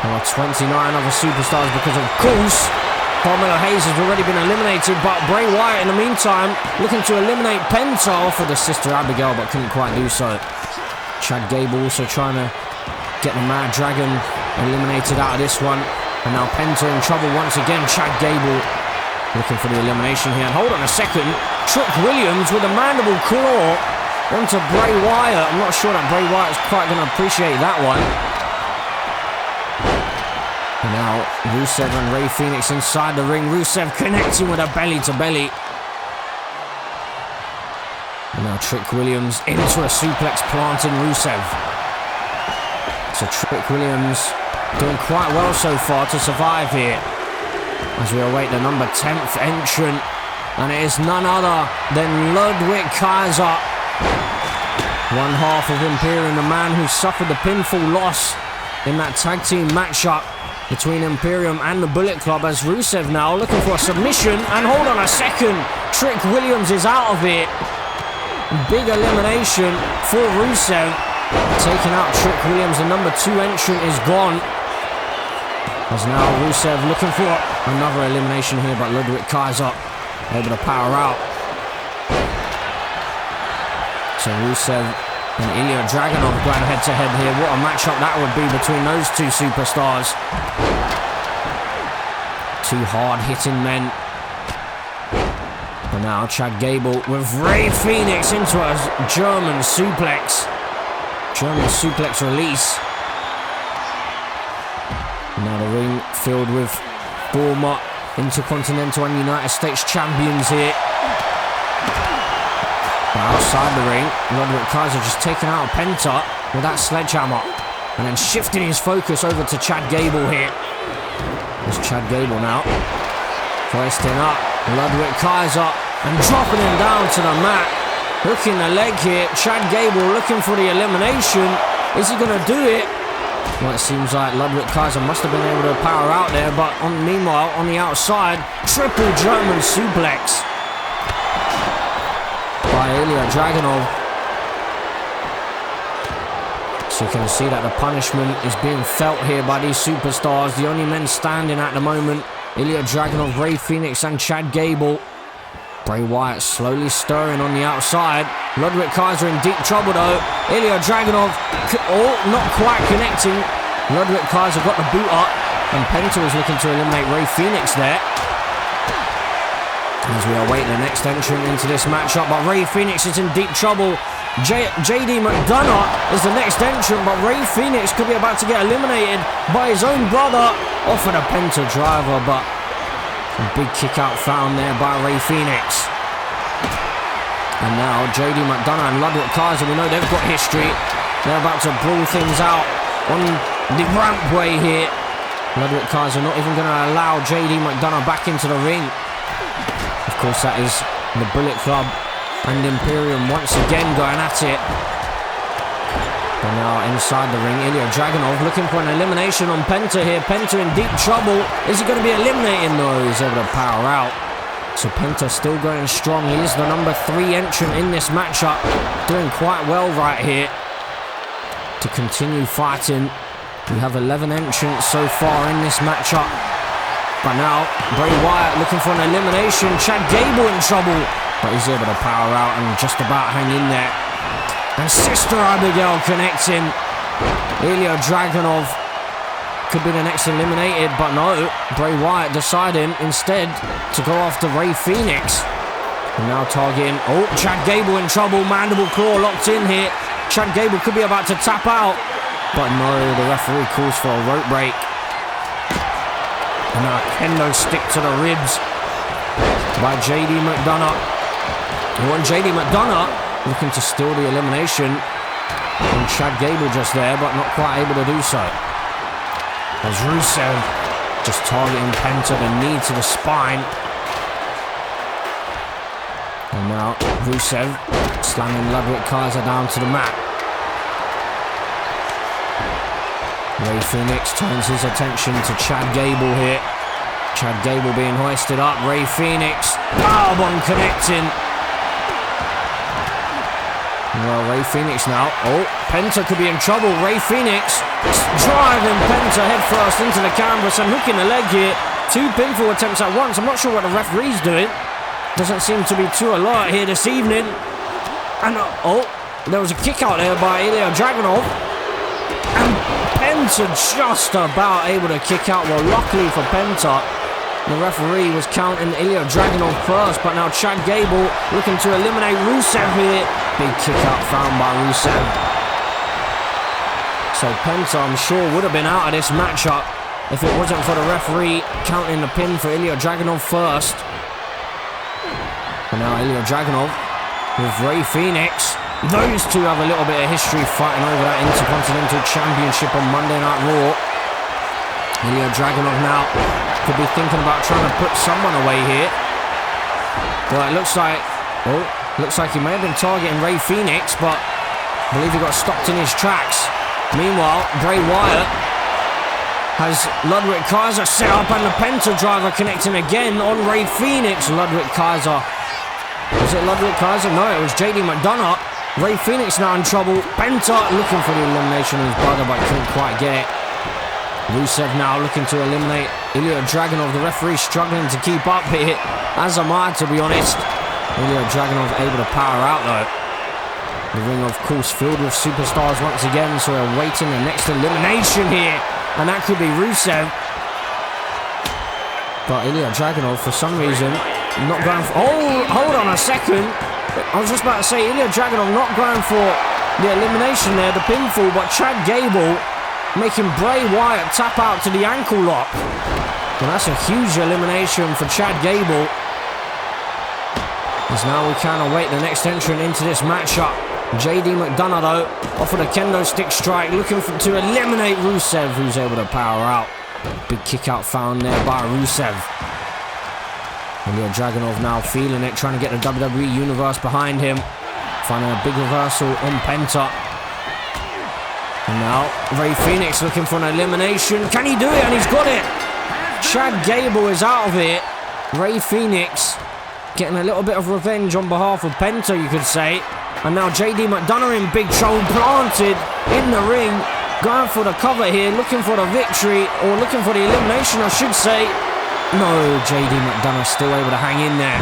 There are 29 other superstars because, of course, Carmelo Hayes has already been eliminated, but Bray Wyatt, in the meantime, looking to eliminate Penta for the sister Abigail, but couldn't quite do so. Chad Gable also trying to get the Mad Dragon eliminated out of this one. And now Penta in trouble once again. Chad Gable looking for the elimination here. And hold on a second. Trick Williams with a mandible claw onto Bray Wyatt. I'm not sure that Bray Wyatt is quite going to appreciate that one. And now Rusev and Rey Fenix inside the ring. Rusev connecting with a belly-to-belly. And now Trick Williams into a suplex planting Rusev. So Trick Williams doing quite well so far to survive here. As we await the number 10th entrant. And it is none other than Ludwig Kaiser. One half of Imperium, the man who suffered the pinfall loss in that tag team matchup between Imperium and the Bullet Club, as Rusev now looking for a submission. And hold on a second, Trick Williams is out of it. Big elimination for Rusev. Taking out Trick Williams, the number 2 entrant is gone. As now Rusev looking for another elimination here, but Ludwig Kaiser able to power out. So Rusev and Ilya Dragunov going head to head here. What a matchup that would be between those two superstars. Two hard-hitting men. And now Chad Gable with Rey Fenix into a German suplex. German suplex release. And now the ring filled with former Intercontinental and United States champions here. But outside the ring, Ludwig Kaiser just taking out Penta with that sledgehammer. And then shifting his focus over to Chad Gable here. There's Chad Gable now. Hoisting up Ludwig Kaiser and dropping him down to the mat. Hooking the leg here. Chad Gable looking for the elimination. Is he going to do it? Well, it seems like Ludwig Kaiser must have been able to power out there, but meanwhile, on the outside, triple German suplex by Ilya Dragunov. So you can see that the punishment is being felt here by these superstars. The only men standing at the moment, Ilya Dragunov, Rey Fenix and Chad Gable. Bray Wyatt slowly stirring on the outside. Ludwig Kaiser in deep trouble though. Ilya Dragunov, not quite connecting. Ludwig Kaiser got the boot up, and Penta was looking to eliminate Rey Fenix there. As we await the next entrant into this matchup, but Rey Fenix is in deep trouble. JD McDonough is the next entrant, but Rey Fenix could be about to get eliminated by his own brother. Off of the Penta driver, but a big kick out found there by Rey Fenix. And now JD McDonough and Ludwig Kaiser, we know they've got history. They're about to brawl things out on the rampway here. Ludwig Kaiser not even going to allow JD McDonough back into the ring. Of course, that is the Bullet Club and Imperium once again going at it. And now inside the ring, Ilya Dragunov looking for an elimination on Penta here. Penta in deep trouble. Is he going to be eliminated? No, he's able to power out. So Penta still going strong. He is the number 3 entrant in this matchup. Doing quite well right here to continue fighting. We have 11 entrants so far in this matchup. But now, Bray Wyatt looking for an elimination. Chad Gable in trouble. But he's able to power out and just about hang in there. And Sister Abigail connecting. Ilya Dragunov could be the next eliminated, but no. Bray Wyatt deciding instead to go after Rey Fenix. And now targeting, Chad Gable in trouble. Mandible claw locked in here. Chad Gable could be about to tap out. But no, the referee calls for a rope break. And now kendo stick to the ribs by JD McDonough. And when JD McDonough looking to steal the elimination. And Chad Gable just there, but not quite able to do so. As Rusev just targeting Penta, the knee to the spine. And now Rusev slamming Ludwig Kaiser down to the mat. Rey Fenix turns his attention to Chad Gable here. Chad Gable being hoisted up. Rey Fenix, powerbomb connecting. Well, Rey Fenix now. Oh, Penta could be in trouble. Rey Fenix driving Penta headfirst into the canvas and hooking the leg here. 2 pinfall attempts at once. I'm not sure what the referee's doing. Doesn't seem to be too alert here this evening. And oh, there was a kick out there by Ilya Dragunov. And Penta just about able to kick out. Well, luckily for Penta, the referee was counting Ilya Dragunov first, but now Chad Gable looking to eliminate Rusev here. Big kick out found by Rusev. So Penta, I'm sure, would have been out of this matchup if it wasn't for the referee counting the pin for Ilya Dragunov first. And now Ilya Dragunov with Rey Fenix. Those two have a little bit of history fighting over that Intercontinental Championship on Monday Night Raw. Ilya Dragunov now could be thinking about trying to put someone away here. Well, it looks like he may have been targeting Rey Fenix, but I believe he got stopped in his tracks. Meanwhile, Bray Wyatt has Ludwig Kaiser set up and the Penta driver connecting again on Rey Fenix. Ludwig Kaiser. Was it Ludwig Kaiser? No, it was JD McDonough. Rey Fenix now in trouble. Penta looking for the elimination of his brother, but couldn't quite get it. Rusev now looking to eliminate Ilya Dragunov. The referee struggling to keep up here, as am I, to be honest. Ilya Dragunov able to power out though. The ring, of course, filled with superstars once again, so we're awaiting the next elimination here, and that could be Rusev. But Ilya Dragunov, for some reason, not going for... Oh, hold on a second. I was just about to say, Ilya Dragunov not going for the elimination there, the pinfall, but Chad Gable making Bray Wyatt tap out to the ankle lock. And that's a huge elimination for Chad Gable. As now we can await the next entrant into this matchup. JD McDonough, though, offered a kendo stick strike, looking to eliminate Rusev, who's able to power out. Big kick out found there by Rusev. Ilya Dragunov now feeling it, trying to get the WWE Universe behind him. Finding a big reversal on Penta. And now Rey Fenix looking for an elimination. Can he do it? And he's got it. Chad Gable is out of it. Rey Fenix getting a little bit of revenge on behalf of Penta, you could say. And now JD McDonough in big trouble, planted in the ring. Going for the cover here, looking for the victory, or looking for the elimination, I should say. No, JD McDonough still able to hang in there.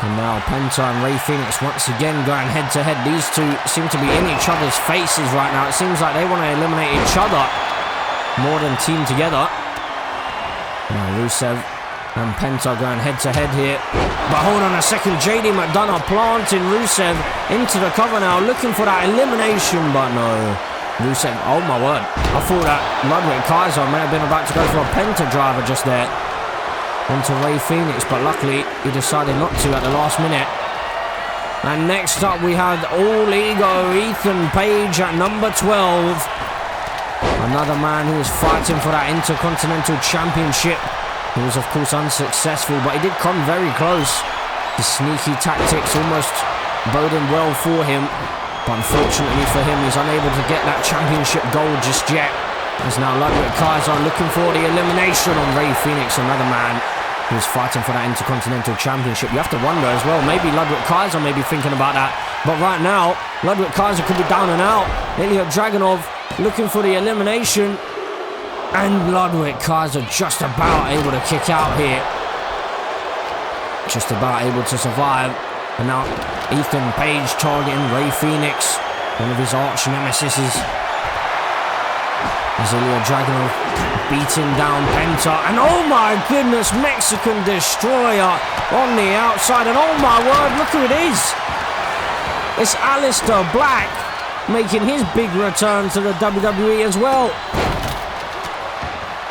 And now Penta and Rey Fenix once again going head to head. These two seem to be in each other's faces right now. It seems like they want to eliminate each other more than team together. Now Rusev and Penta going head to head here. But hold on a second, JD McDonough planting Rusev into the cover now, looking for that elimination, but no. Rusev, oh my word. I thought that Ludwig Kaiser may have been about to go for a Penta driver just there onto Rey Fenix, but luckily he decided not to at the last minute. And next up we had All Ego Ethan Page at number 12. Another man who was fighting for that Intercontinental Championship. He was of course unsuccessful, but he did come very close. The sneaky tactics almost boding well for him. But unfortunately for him, he's unable to get that championship gold just yet. As now Ludwig Kaiser looking for the elimination on Rey Fenix, another man who's fighting for that Intercontinental Championship. You have to wonder as well, maybe Ludwig Kaiser may be thinking about that. But right now, Ludwig Kaiser could be down and out. Ilya Dragunov looking for the elimination. And Ludwig Kaiser just about able to kick out here. Just about able to survive. And now Ethan Page targeting Rey Fenix, one of his arch nemesis. As Ilya Dragunov beating down Penta. And oh my goodness, Mexican Destroyer on the outside. And oh my word, look who it is. It's Aleister Black making his big return to the WWE as well.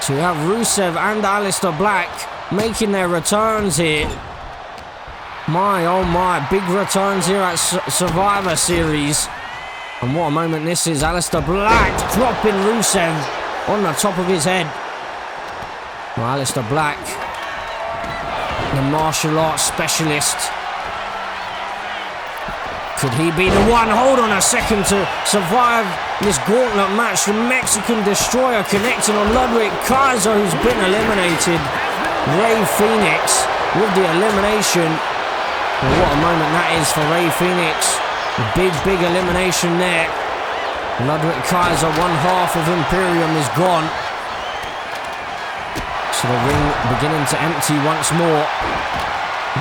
So we have Rusev and Aleister Black making their returns here. My, oh my, big returns here at Survivor Series. And what a moment this is. Aleister Black dropping Rusev on the top of his head. Well, Aleister Black, the martial arts specialist. Could he be the one? Hold on a second to survive this gauntlet match. The Mexican Destroyer connecting on Ludwig Kaiser, who's been eliminated. Rey Fenix with the elimination. Well, what a moment that is for Rey Fenix. Big elimination there. Ludwig Kaiser, one half of Imperium is gone. So the ring beginning to empty once more.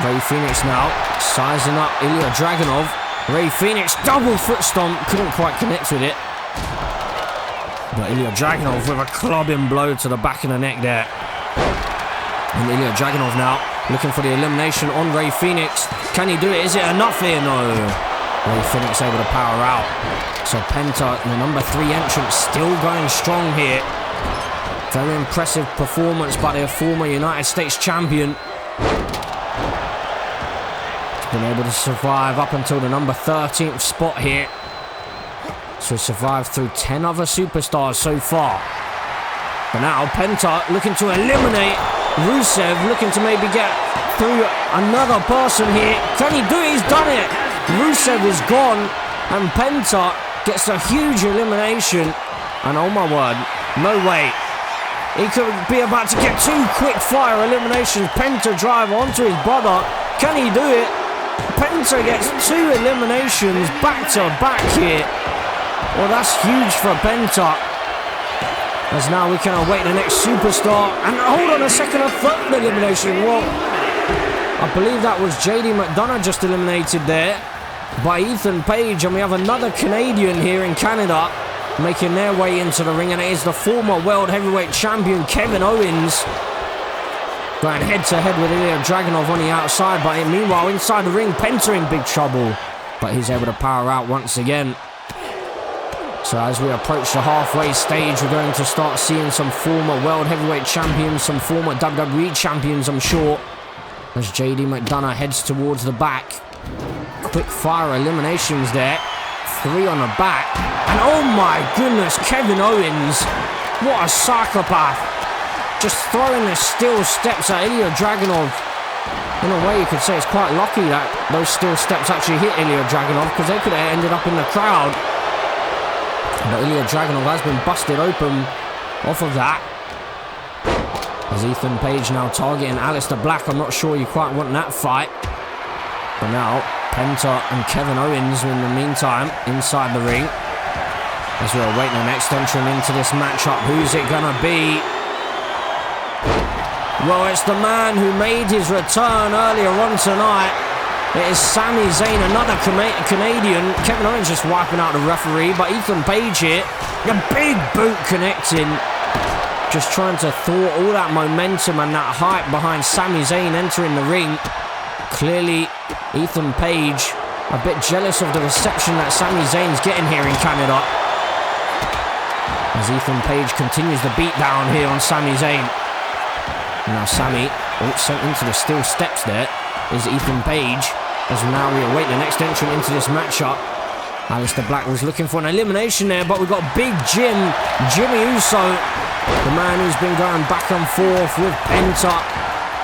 Rey Fenix now sizing up Ilya Dragunov. Rey Fenix, double foot stomp, couldn't quite connect with it. But Ilya Dragunov with a clubbing blow to the back of the neck there. And Ilya Dragunov now looking for the elimination on Rey Fenix. Can he do it? Is it enough here? No. Rey Fenix able to power out. So Penta, the number 3 entrant, still going strong here. Very impressive performance by the former United States champion. Been able to survive up until the number 13th spot here. So survived through 10 other superstars so far. But now Penta looking to eliminate Rusev, looking to maybe get through another person here. Can he do it? He's done it. Rusev is gone and Penta gets a huge elimination. And oh my word, no way. He could be about to get 2 quick fire eliminations. Penta drive onto his brother. Can he do it? Penta gets 2 eliminations back to back here. Well, that's huge for Penta. As now we can await the next superstar. And hold on a second, a 3rd elimination. Well, I believe that was JD McDonough just eliminated there by Ethan Page. And we have another Canadian here in Canada making their way into the ring. And it is the former World Heavyweight Champion Kevin Owens. Going head-to-head with Ilya Dragunov on the outside, but meanwhile, inside the ring, Penta in big trouble. But he's able to power out once again. So as we approach the halfway stage, we're going to start seeing some former World Heavyweight Champions, some former WWE Champions, I'm sure. As JD McDonough heads towards the back. Quick fire eliminations there. 3 on the back. And oh my goodness, Kevin Owens. What a psychopath. Just throwing the steel steps at Ilya Dragunov. In a way, you could say it's quite lucky that those steel steps actually hit Ilya Dragunov, because they could have ended up in the crowd. But Ilya Dragunov has been busted open off of that. As Ethan Page now targeting Aleister Black. I'm not sure you quite want that fight. But now, Penta and Kevin Owens in the meantime inside the ring. As we're awaiting the next entrant into this matchup. Who's it gonna be? Well, it's the man who made his return earlier on tonight. It is Sami Zayn, another Canadian. Kevin Owens just wiping out the referee, but Ethan Page here, a big boot connecting. Just trying to thwart all that momentum and that hype behind Sami Zayn entering the ring. Clearly, Ethan Page a bit jealous of the reception that Sami Zayn's getting here in Canada. As Ethan Page continues the beatdown here on Sami Zayn. Now Sami, sent into the steel steps there, is Ethan Page. As now we await the next entrant into this matchup. Aleister Black was looking for an elimination there, but we've got Big Jimmy Uso, the man who's been going back and forth with Penta,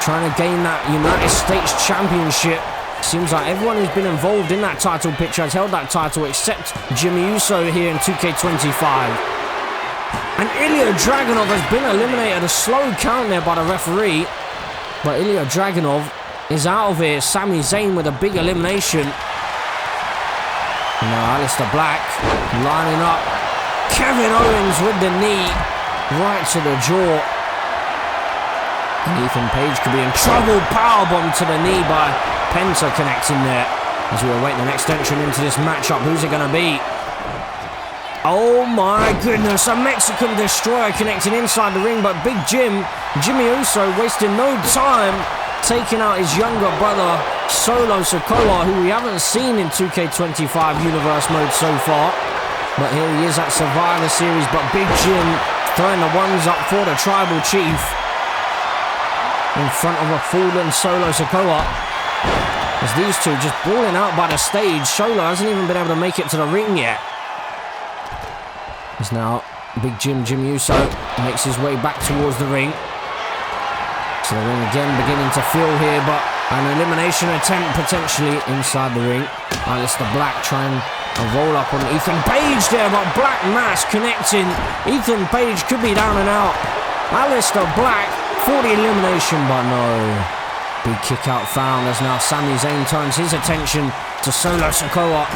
trying to gain that United States Championship. Seems like everyone who's been involved in that title picture has held that title except Jimmy Uso here in 2K25. And Ilya Dragunov has been eliminated. A slow count there by the referee. But Ilya Dragunov is out of here. Sami Zayn with a big elimination. Now Aleister Black lining up. Kevin Owens with the knee right to the jaw. And Ethan Page could be in trouble. Powerbomb to the knee by Penta connecting there. As we await the next entrant into this matchup. Who's it going to be? Oh my goodness, a Mexican Destroyer connecting inside the ring, but Big Jimmy Uso wasting no time taking out his younger brother Solo Sikoa, who we haven't seen in 2K25 Universe mode so far. But here he is at Survivor Series, but Big Jim throwing the ones up for the Tribal Chief in front of a fallen Solo Sikoa. As these two just brawling out by the stage. Solo hasn't even been able to make it to the ring yet. As now Big Jim Uso makes his way back towards the ring. So the ring again beginning to feel here, but an elimination attempt potentially inside the ring. Aleister Black trying a roll up on Ethan Page there, but Black Mass connecting. Ethan Page could be down and out. Aleister Black for the elimination, but no. Big kick out found as now Sami Zayn turns his attention to Solo Sikoa,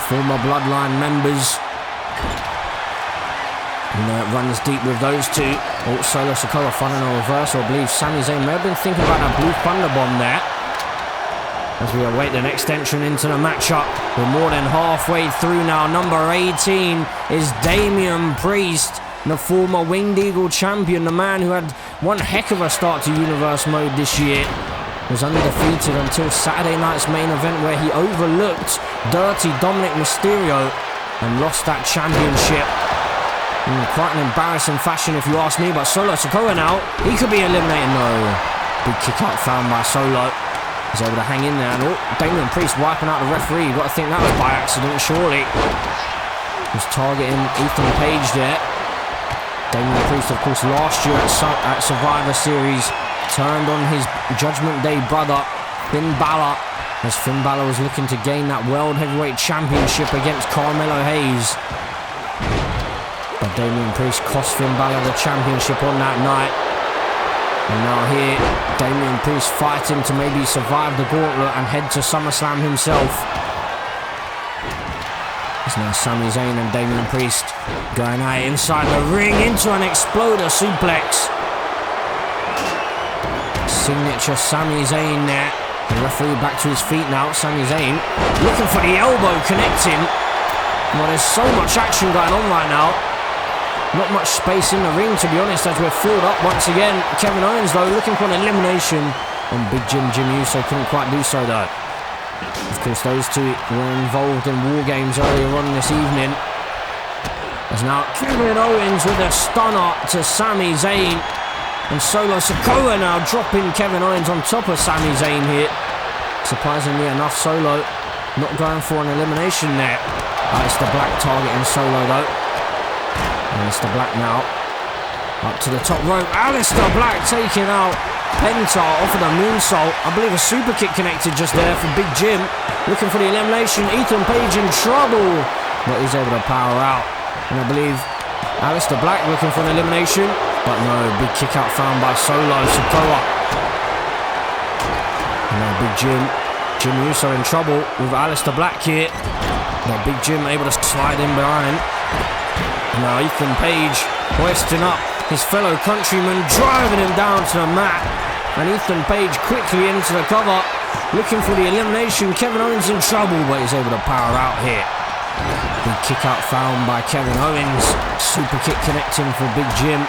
former Bloodline members. You know, it runs deep with those two. Oh, Solo Sikoa finding a reversal. I believe Sami Zayn may have been thinking about that Blue Thunder Bomb there. As we await the next entrant into the matchup. We're more than halfway through now. Number 18 is Damian Priest, the former Winged Eagle champion. The man who had one heck of a start to Universe Mode this year. Was undefeated until Saturday night's main event, where he overlooked Dirty Dominic Mysterio and lost that championship. In quite an embarrassing fashion if you ask me, but Solo Sikoa now, he could be eliminated. No. Big kick out found by Solo. He's able to hang in there, and Damian Priest wiping out the referee. You've got to think that was by accident, surely. He's targeting Ethan Page there. Damian Priest, of course, last year at Survivor Series, turned on his Judgment Day brother, Finn Balor, as Finn Balor was looking to gain that World Heavyweight Championship against Carmelo Hayes. But Damian Priest cost Finn Balor the championship on that night. And now here, Damian Priest fighting to maybe survive the gauntlet and head to SummerSlam himself. It's now Sami Zayn and Damian Priest going out inside the ring into an exploder suplex. Signature Sami Zayn there. The referee back to his feet now. Sami Zayn looking for the elbow, connecting. Well, there's so much action going on right now. Not much space in the ring, to be honest, as we're filled up once again. Kevin Owens, though, looking for an elimination on Big Jim Uso. Couldn't quite do so, though. Of course, those two were involved in War Games earlier on this evening. As now Kevin Owens with a stunner to Sami Zayn. And Solo Sikoa now dropping Kevin Owens on top of Sami Zayn here. Surprisingly enough, Solo not going for an elimination there. Aleister Black targeting Solo, though. Aleister Black now up to the top rope. Aleister Black taking out Penta off of the moonsault. I believe a super kick connected just there for Big Jim. Looking for the elimination. Ethan Page in trouble, but he's able to power out. And I believe Aleister Black looking for an elimination, but no. Big kick out found by Solo Sikoa. And now Big Jim Uso in trouble with Aleister Black here. But Big Jim able to slide in behind. Now Ethan Page hoisting up his fellow countryman, driving him down to the mat. And Ethan Page quickly into the cover, looking for the elimination. Kevin Owens in trouble, but he's able to power out here. Big kick out found by Kevin Owens. Super kick connecting for Big Jim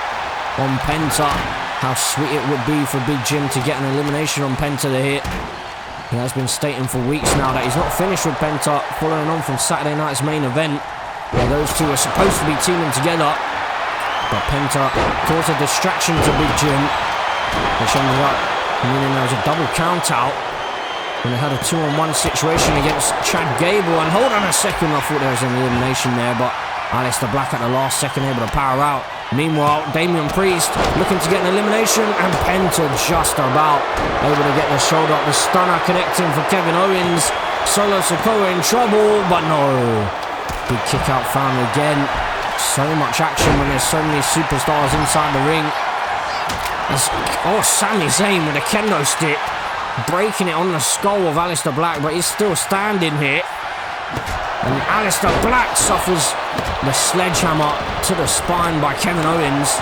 on Penta. How sweet it would be for Big Jim to get an elimination on Penta here. He has been stating for weeks now that he's not finished with Penta, following on from Saturday night's main event, where those two are supposed to be teaming together. But Penta caused a distraction to Big Jim, which ended up meaning there was a double count out when they had a 2-on-1 situation against Chad Gable. And hold on a second, I thought there was an elimination there, but Aleister Black at the last second able to power out. Meanwhile, Damian Priest looking to get an elimination, and Penta just about able to get the shoulder up. The stunner connecting for Kevin Owens. Solo Sikoa in trouble, but no. Big kick out found again. So much action when there's so many superstars inside the ring. Sami Zayn with a kendo stick, breaking it on the skull of Aleister Black, but he's still standing here. And Aleister Black suffers the sledgehammer to the spine by Kevin Owens.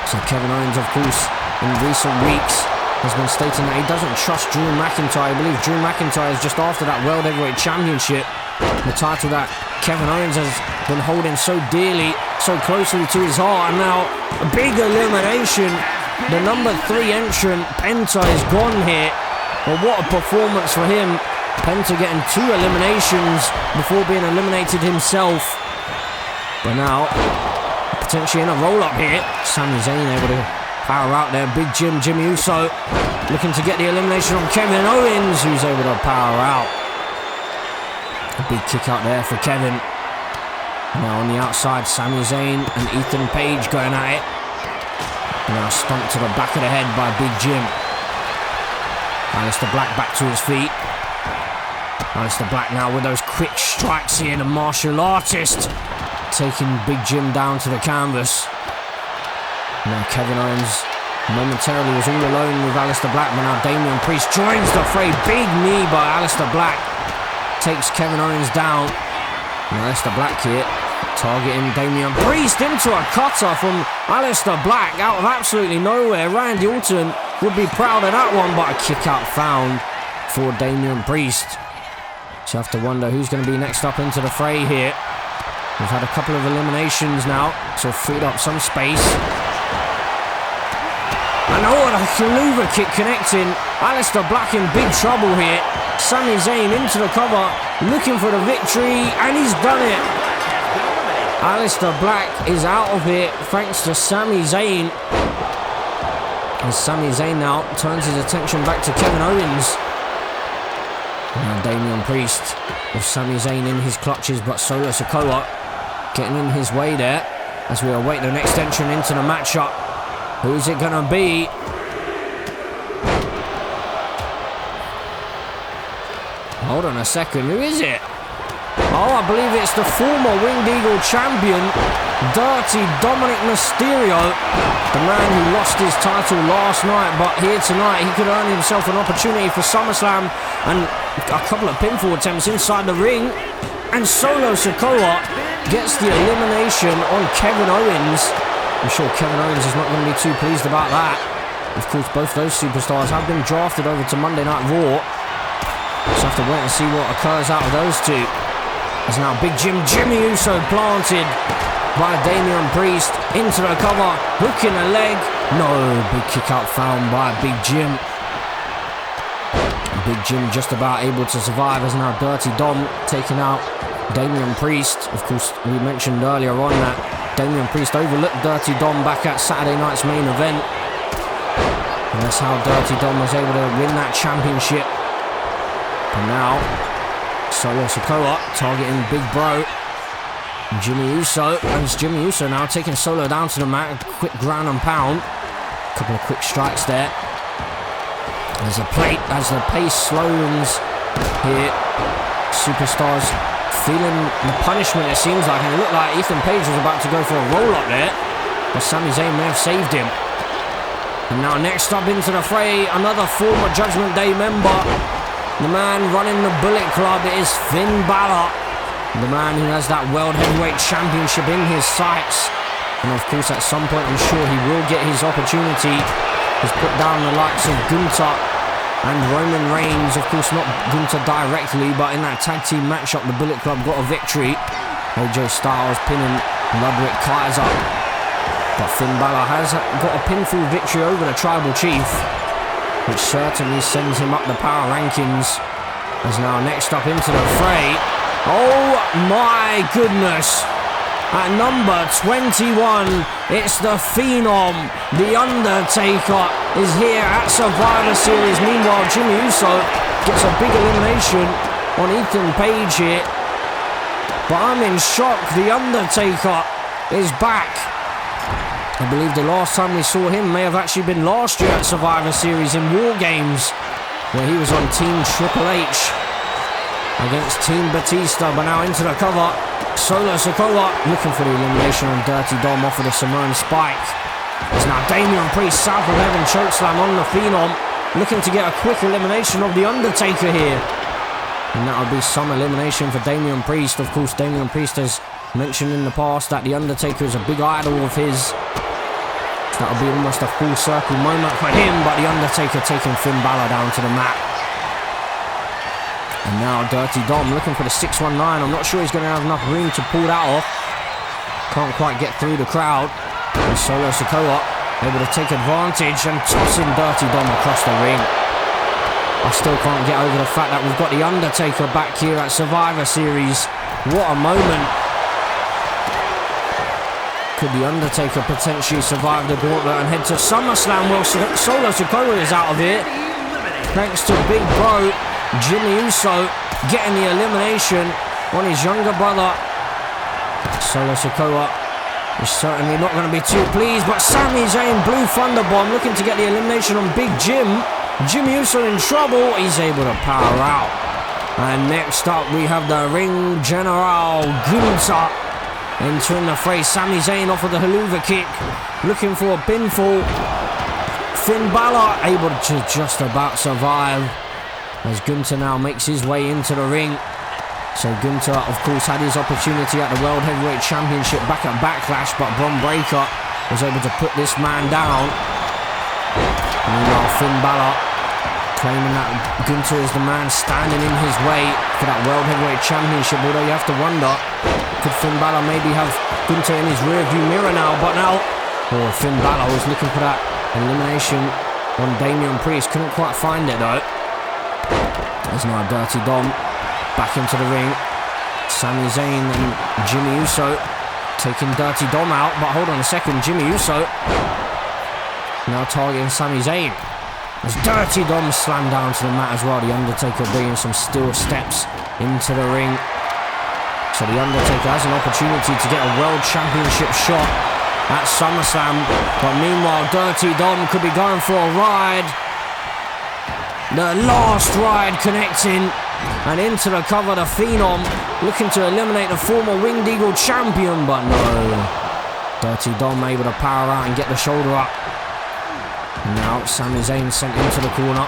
So Kevin Owens, of course, in recent weeks has been stating that he doesn't trust Drew McIntyre. I believe Drew McIntyre is just after that World Heavyweight Championship, the title that Kevin Owens has been holding so dearly, so closely to his heart. And now a big elimination. The number 3 entrant, Penta, is gone here. Well, what a performance for him. Penta getting 2 eliminations before being eliminated himself. But now, potentially in a roll-up here. Sami Zayn able to power out there. Big Jim Uso looking to get the elimination on Kevin Owens, who's able to power out. A big kick out there for Kevin. Now on the outside, Sami Zayn and Ethan Page going at it. Now stomped to the back of the head by Big Jim. Aleister Black back to his feet. Aleister Black now with those quick strikes here, the martial artist, taking Big Jim down to the canvas. Now Kevin Owens momentarily was all alone with Aleister Black, but now Damian Priest joins the fray. Big knee by Aleister Black takes Kevin Owens down. And Aleister Black here targeting Damian Priest into a cutter from Aleister Black out of absolutely nowhere. Randy Orton would be proud of that one, but a kick out found for Damian Priest. So you have to wonder who's going to be next up into the fray here. We've had a couple of eliminations now, so freed up some space. And oh, a Helluva kick connecting. Aleister Black in big trouble here. Sami Zayn into the cover, looking for the victory, and he's done it. Aleister Black is out of here thanks to Sami Zayn. And Sami Zayn now turns his attention back to Kevin Owens. Now Damian Priest with Sami Zayn in his clutches, but Solo Sikoa getting in his way there as we await the next entrant into the matchup. Who's it gonna be? Hold on a second, who is it? Oh, I believe it's the former Winged Eagle champion, Dirty Dominic Mysterio, the man who lost his title last night, but here tonight he could earn himself an opportunity for SummerSlam and a couple of pinfall attempts inside the ring. And Solo Sikoa gets the elimination on Kevin Owens. I'm sure Kevin Owens is not going to be too pleased about that. Of course, both those superstars have been drafted over to Monday Night Raw. So have to wait and see what occurs out of those two. As now Big Jimmy Uso planted by Damian Priest into the cover, hooking a leg. No, big kick out found by Big Jim. Big Jim just about able to survive as now Dirty Dom taking out Damian Priest. Of course, we mentioned earlier on that Damian Priest overlooked Dirty Dom back at Saturday night's main event. And that's how Dirty Dom was able to win that championship. And now, Solo Sikoa targeting Big Bro, Jimmy Uso. And it's Jimmy Uso now taking Solo down to the mat. Quick ground and pound. A couple of quick strikes there. There's a plate as the pace slows here. Superstars feeling the punishment, it seems like. And it looked like Ethan Page was about to go for a roll-up there, but Sami Zayn may have saved him. And now next up into the fray, another former Judgment Day member. The man running the Bullet Club is Finn Balor, the man who has that World Heavyweight Championship in his sights. And of course, at some point, I'm sure he will get his opportunity. He's put down the likes of Gunther and Roman Reigns. Of course, not Gunther directly, but in that tag team matchup, the Bullet Club got a victory. AJ Styles pinning Ludwig Kaiser. But Finn Balor has got a pinfall victory over the Tribal Chief, which certainly sends him up the power rankings. As now next up into the fray. Oh my goodness. At number 21, it's the Phenom, The Undertaker, is here at Survivor Series. Meanwhile, Jimmy Uso gets a big elimination on Ethan Page here. But I'm in shock, The Undertaker is back. I believe the last time we saw him may have actually been last year at Survivor Series in War Games, where he was on Team Triple H against Team Batista. But now into the cover, Solo Sikoa looking for the elimination on Dirty Dom off of the Samoan Spike. It's now Damian Priest, South of Heaven chokeslam on the Phenom, looking to get a quick elimination of The Undertaker here. And that'll be some elimination for Damian Priest. Of course, Damian Priest has mentioned in the past that The Undertaker is a big idol of his. So that'll be almost a full circle moment for him, but The Undertaker taking Finn Balor down to the mat. And now Dirty Dom looking for the 619. I'm not sure he's going to have enough room to pull that off. Can't quite get through the crowd. And Solo Sikoa able to take advantage and tossing Dirty Dom across the ring. I still can't get over the fact that we've got The Undertaker back here at Survivor Series. What a moment. Could The Undertaker potentially survive the gauntlet and head to SummerSlam? Well, Solo Sikoa is out of here. thanks to Big Bro Jimmy Uso getting the elimination on his younger brother. Solo Sikoa is certainly not going to be too pleased, but Sami Zayn, Blue Thunderbomb, looking to get the elimination on Big Jim. Jimmy Uso in trouble, he's able to power out. And next up we have the Ring General Gunther entering the fray. Sami Zayn off with the haluva kick, looking for a pinfall. Finn Balor able to just about survive as Gunther now makes his way into the ring. So Gunther, of course, had his opportunity at the World Heavyweight Championship back at Backlash, but Bron Breakker was able to put this man down. Meanwhile, Finn Balor claiming that Gunther is the man standing in his way for that World Heavyweight Championship, although you have to wonder, could Finn Balor maybe have Gunther in his rearview mirror now? But now, Finn Balor was looking for that elimination on Damian Priest, couldn't quite find it though. There's now a Dirty Dom back into the ring. Sami Zayn and Jimmy Uso taking Dirty Dom out, but hold on a second, Jimmy Uso now targeting Sami Zayn as Dirty Dom slammed down to the mat as well. The Undertaker bringing some steel steps into the ring. So the Undertaker has an opportunity to get a World Championship shot at SummerSlam, but meanwhile Dirty Dom could be going for a ride. The last ride connecting and into the cover, the Phenom looking to eliminate the former Winged Eagle champion, but no. Dirty Dom able to power out and get the shoulder up. And now Sami Zayn sent into the corner.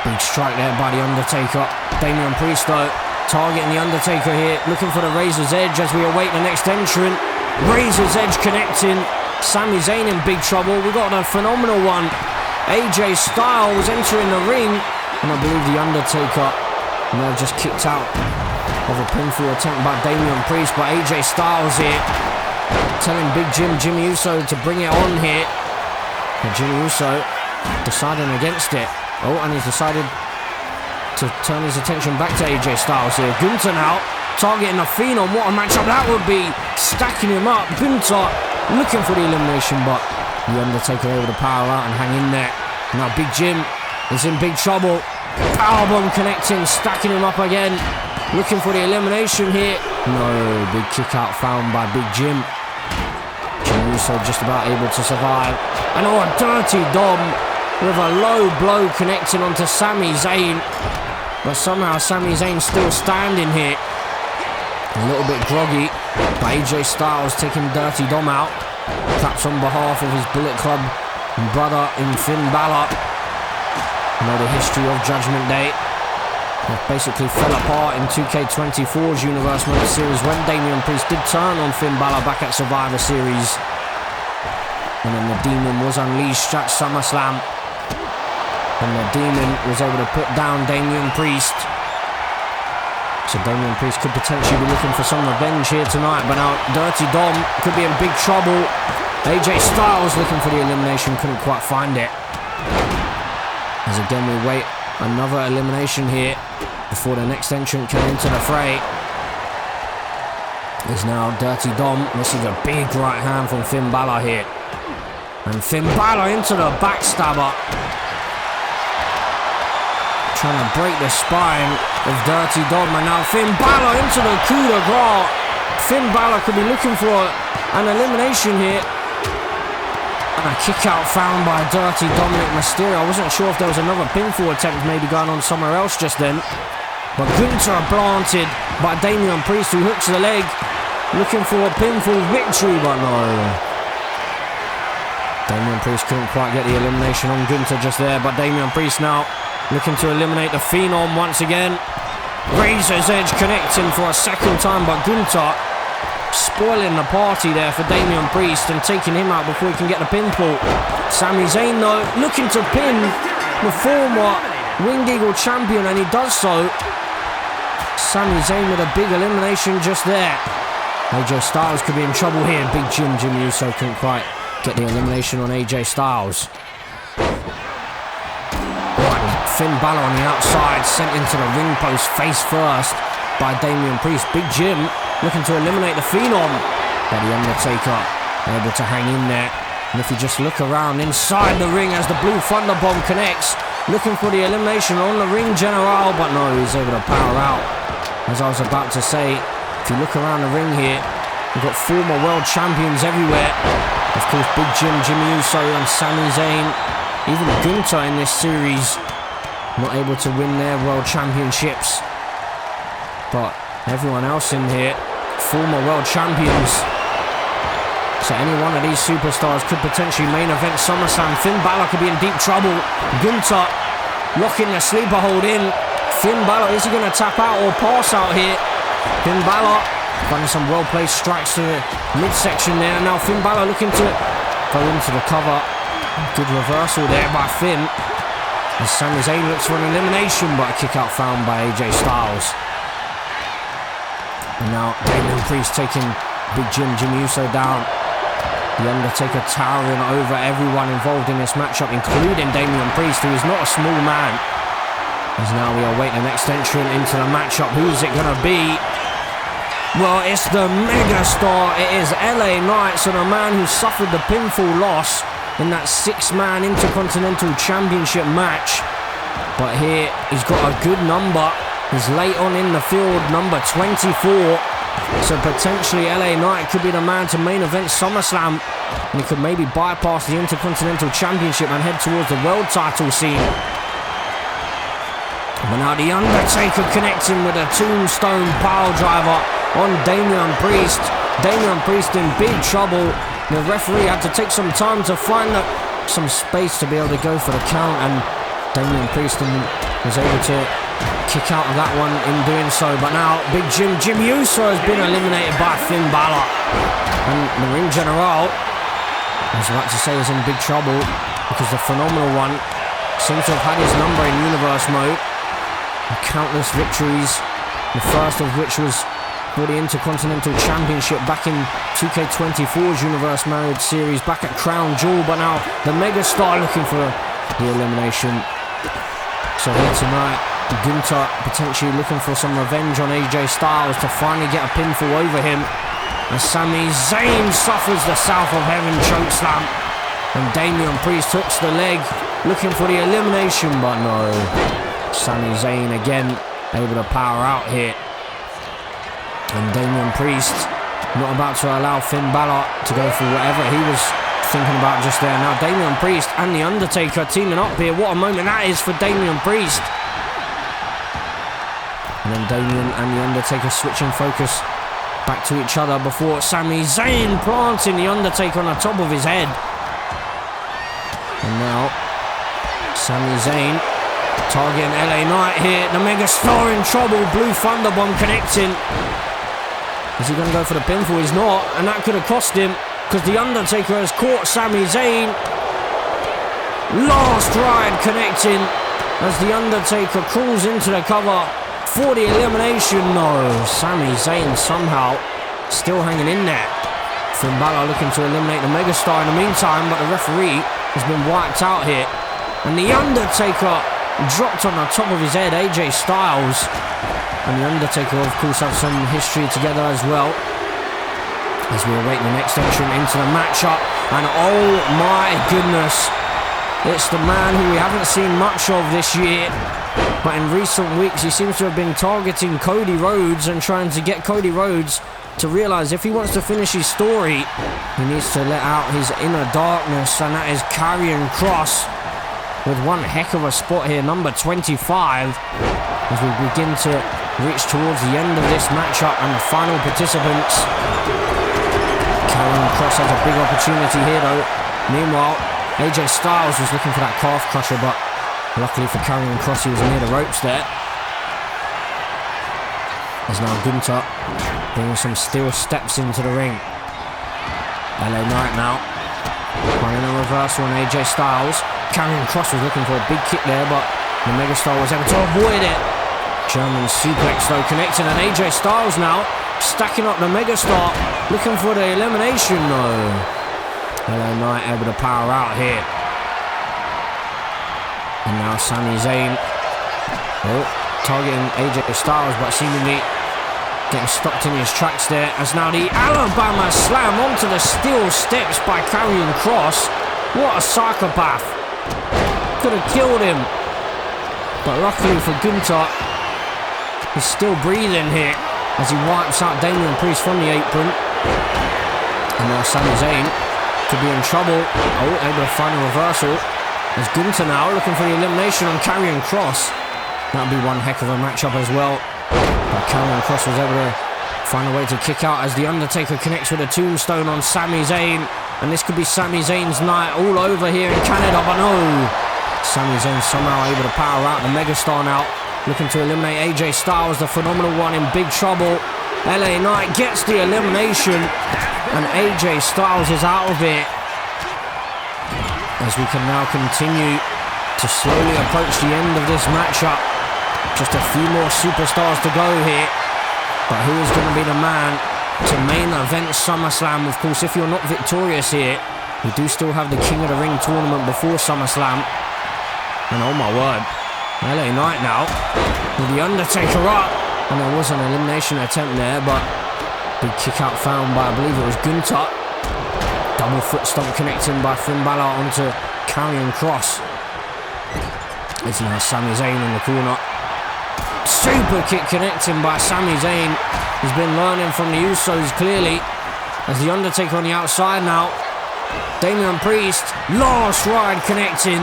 Big strike there by the Undertaker. Damian Priest though targeting the Undertaker here, looking for the Razor's Edge as we await the next entrant. Razor's Edge connecting. Sami Zayn in big trouble. We got a phenomenal one. AJ Styles entering the ring, and I believe the Undertaker may have just kicked out of a pinfall attempt by Damian Priest, but AJ Styles here telling Big Jim, Jimmy Uso to bring it on here. And Jimmy Uso deciding against it. Oh, and he's decided to turn his attention back to AJ Styles here. Gunther now targeting the Phenom. What a matchup that would be. Stacking him up. Gunther looking for the elimination, but the Undertaker able to power out and hang in there. Now Big Jim is in big trouble. Powerbomb connecting, stacking him up again. Looking for the elimination here. No, big kick out found by Big Jim. Jimmy Uso just about able to survive. And a Dirty Dom with a low blow connecting onto Sami Zayn. But somehow Sami Zayn still standing here. A little bit groggy. But AJ Styles taking Dirty Dom out. Perhaps on behalf of his Bullet Club brother in Finn Balor. You know the history of Judgment Day. It basically fell apart in 2K24's Universe Mode Series when Damian Priest did turn on Finn Balor back at Survivor Series. And then the Demon was unleashed at SummerSlam. And the Demon was able to put down Damian Priest. So Damian Priest could potentially be looking for some revenge here tonight, but now Dirty Dom could be in big trouble. AJ Styles looking for the elimination, couldn't quite find it. As again we wait another elimination here before the next entrant came into the fray. Is now Dirty Dom. This is a big right hand from Finn Balor here. And Finn Balor into the backstabber. Trying to break the spine of Dirty Dom, and now Finn Balor into the coup de grace. Finn Balor could be looking for an elimination here. And a kick out found by Dirty Dominic Mysterio. I wasn't sure if there was another pinfall attempt maybe going on somewhere else just then. But Gunther planted by Damian Priest, who hooks the leg, looking for a pinfall victory, but no. Damian Priest couldn't quite get the elimination on Gunther just there, but Damian Priest now looking to eliminate the Phenom once again. Razor's Edge connecting for a second time, but Gunther spoiling the party there for Damian Priest and taking him out before he can get the pinfall. Sami Zayn though looking to pin the former Winged Eagle champion, and he does so. Sami Zayn with a big elimination just there. AJ Styles could be in trouble here. Big Jimmy Uso couldn't quite get the elimination on AJ Styles. Finn Balor on the outside, sent into the ring post face first by Damian Priest. Big Jim looking to eliminate the Phenom, but the Undertaker able to hang in there. And if you just look around inside the ring as the Blue Thunderbomb connects, looking for the elimination on the ring general, but no, he's able to power out. As I was about to say, if you look around the ring here, we've got former world champions everywhere. Of course, Big Jim, Jimmy Uso and Sami Zayn. Even Gunther in this series, not able to win their world championships. But everyone else in here, former world champions. So any one of these superstars could potentially main event SummerSlam. Finn Balor could be in deep trouble. Gunther locking the sleeper hold in. Finn Balor, is he going to tap out or pass out here? Finn Balor finding some well-placed strikes to the midsection there. Now Finn Balor looking to go into the cover. Good reversal there by Finn. As Sami Zayn looks for an elimination, but a kick-out found by AJ Styles. And now Damian Priest taking Big Jim, Jimmy Uso down. The Undertaker towering over everyone involved in this matchup, including Damian Priest, who is not a small man. As now we await the next entrant into the matchup. Who's it going to be? Well, it's the megastar. It is LA Knight, so the man who suffered the pinfall loss in that 6-man Intercontinental Championship match. But here, he's got a good number. He's late on in the field, number 24. So potentially LA Knight could be the man to main event SummerSlam. And he could maybe bypass the Intercontinental Championship and head towards the world title scene. But now the Undertaker connecting with a tombstone pile driver on Damian Priest. Damian Priest in big trouble. The referee had to take some time to find some space to be able to go for the count. And Damian Priest was able to kick out of that one in doing so. But now Big Jim, Jimmy Uso has been eliminated by Finn Balor. And the ring general, I was about to say, is in big trouble because the Phenomenal One seems to have had his number in Universe mode. Countless victories, the first of which was for the Intercontinental Championship back in 2K24's Universe Marriage Series back at Crown Jewel. But now the megastar looking for the elimination. So here tonight, Gunther potentially looking for some revenge on AJ Styles to finally get a pinfall over him. And Sami Zayn suffers the South of Heaven chokeslam. And Damian Priest hooks the leg, looking for the elimination, but no. Sami Zayn again able to power out here. And Damian Priest not about to allow Finn Balor to go for whatever he was thinking about just there. Now Damian Priest and The Undertaker teaming up here. What a moment that is for Damian Priest. And then Damian and The Undertaker switching focus back to each other before Sami Zayn planting The Undertaker on the top of his head. And now Sami Zayn targeting LA Knight here. The megastar in trouble. Blue Thunderbomb connecting. Is he going to go for the pinfall? He's not. And that could have cost him because The Undertaker has caught Sami Zayn. Last ride connecting as The Undertaker crawls into the cover for the elimination. No, Sami Zayn somehow still hanging in there. Finn Balor looking to eliminate the megastar in the meantime, but the referee has been wiped out here. And The Undertaker dropped on the top of his head, AJ Styles. And The Undertaker, of course, have some history together as well. As we await the next entrant into the matchup. And oh my goodness, it's the man who we haven't seen much of this year. But in recent weeks, he seems to have been targeting Cody Rhodes and trying to get Cody Rhodes to realise if he wants to finish his story, he needs to let out his inner darkness, and that is Karrion Kross with one heck of a spot here, number 25, as we begin to reach towards the end of this matchup and the final participants. Karrion Kross has a big opportunity here though. Meanwhile, AJ Styles was looking for that calf crusher, but luckily for Karrion Kross, he was near the ropes there. As now Gunther bringing some steel steps into the ring. LA Knight now running a reversal on AJ Styles. Karrion Kross was looking for a big kick there, but the megastar was able to avoid it. German suplex though connecting, and AJ Styles now stacking up the megastar, looking for the elimination. No, LA Knight able to power out here. And now Sami Zayn targeting AJ Styles, but seemingly getting stopped in his tracks there, as now the Alabama slam onto the steel steps by Karrion Kross. What a psychopath. Could have killed him. But luckily for Gunther, he's still breathing here as he wipes out Damian Priest from the apron. And now Sami Zayn could be in trouble. Oh, able to find a reversal. There's Gunther now looking for the elimination on Karrion Kross. That'll be one heck of a matchup as well. But Karrion Kross was able to find a way to kick out as The Undertaker connects with a tombstone on Sami Zayn. And this could be Sami Zayn's night all over here in Canada, but no. Sami Zayn somehow able to power out the megastar now. Looking to eliminate AJ Styles, the phenomenal one, in big trouble. LA Knight gets the elimination and AJ Styles is out of it. As we can now continue to slowly approach the end of this matchup. Just a few more superstars to go here. But who is going to be the man to main event SummerSlam? Of course, if you're not victorious here, we do still have the King of the Ring tournament before SummerSlam. And oh my word, LA Knight now with The Undertaker up. And there was an elimination attempt there, but big kick out found by, I believe it was Gunther. Double foot stomp connecting by Finn Balor onto Karrion Kross. It's now Sami Zayn in the corner. Super kick connecting by Sami Zayn. He's been learning from the Usos clearly. As The Undertaker on the outside now. Damian Priest, last ride connecting.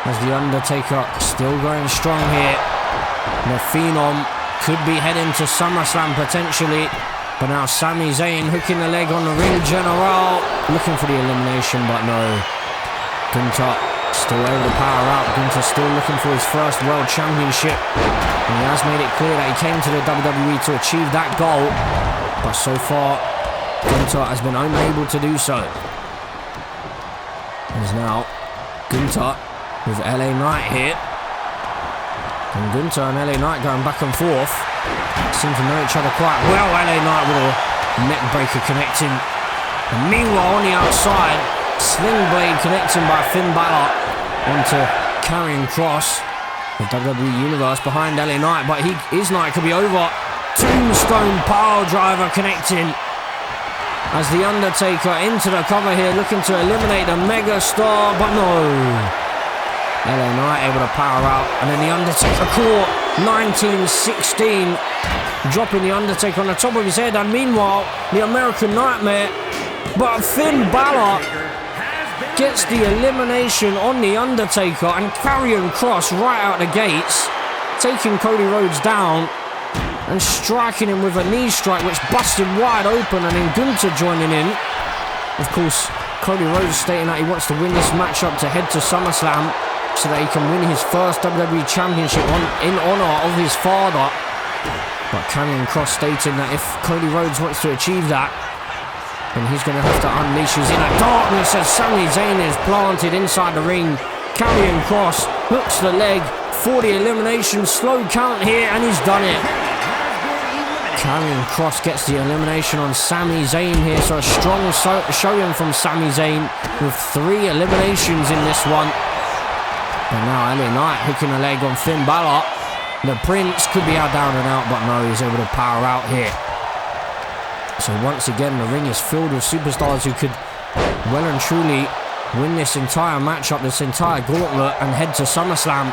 As The Undertaker still going strong here. The Phenom could be heading to SummerSlam potentially. But now Sami Zayn hooking the leg on the ring general. Looking for the elimination, but no. Gunther still able to power out. Gunther still looking for his first world championship. And he has made it clear that he came to the WWE to achieve that goal. But so far, Gunther has been unable to do so. There's now Gunther with LA Knight here. And Gunther and LA Knight going back and forth. Seem to know each other quite well. LA Knight with a neck breaker connecting. And meanwhile on the outside, sling blade connecting by Finn Balor onto Karrion Kross. The WWE Universe behind LA Knight, but his night could be over. Tombstone pile driver connecting. As The Undertaker into the cover here, looking to eliminate the megastar, but no. LA Knight able to power out, and then The Undertaker caught 1916, dropping The Undertaker on the top of his head, and meanwhile, the American Nightmare, but Finn Balor gets the elimination on The Undertaker, and Karrion Kross right out the gates, taking Cody Rhodes down, and striking him with a knee strike, which busted wide open, and then Gunther joining in. Of course, Cody Rhodes stating that he wants to win this matchup to head to SummerSlam, so that he can win his first WWE Championship in honour of his father. But Karrion Kross stating that if Cody Rhodes wants to achieve that, then he's going to have to unleash his inner darkness as Sami Zayn is planted inside the ring. Karrion Kross hooks the leg for the elimination. Slow count here, and he's done it. Karrion Kross gets the elimination on Sami Zayn here, so a strong showing from Sami Zayn with 3 eliminations in this one. And now LA Knight hooking a leg on Finn Balor. The Prince could be out down and out, but no, he's able to power out here. So once again, the ring is filled with superstars who could well and truly win this entire matchup, this entire gauntlet, and head to SummerSlam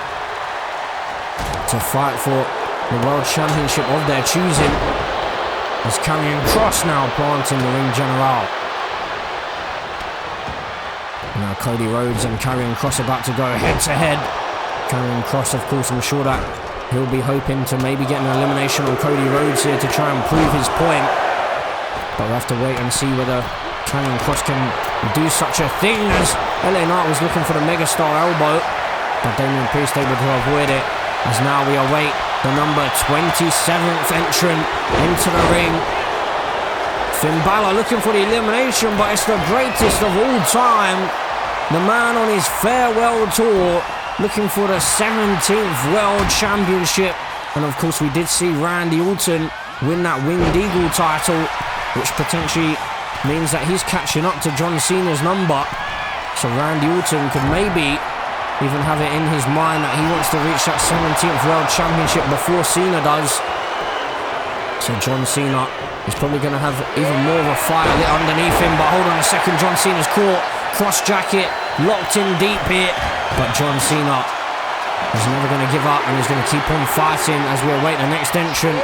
to fight for the World Championship of their choosing. As Karrion Kross now planting the ring general. Now Cody Rhodes and Karrion Kross about to go head to head. Karrion Kross, of course, I'm sure that he'll be hoping to maybe get an elimination on Cody Rhodes here to try and prove his point. But we'll have to wait and see whether Karrion Kross can do such a thing, as LA Knight was looking for the megastar elbow. But Damian Priest able to avoid it, as now we await the number 27th entrant into the ring. Finn Balor looking for the elimination, but it's the greatest of all time. The man on his farewell tour, looking for the 17th World Championship. And of course, we did see Randy Orton win that Winged Eagle title, which potentially means that he's catching up to John Cena's number. So Randy Orton could maybe even have it in his mind that he wants to reach that 17th World Championship before Cena does. So John Cena is probably going to have even more of a fire lit underneath him. But hold on a second, John Cena's caught. Cross jacket, locked in deep here. But John Cena He's never going to give up, and he's going to keep on fighting as we await the next entrant.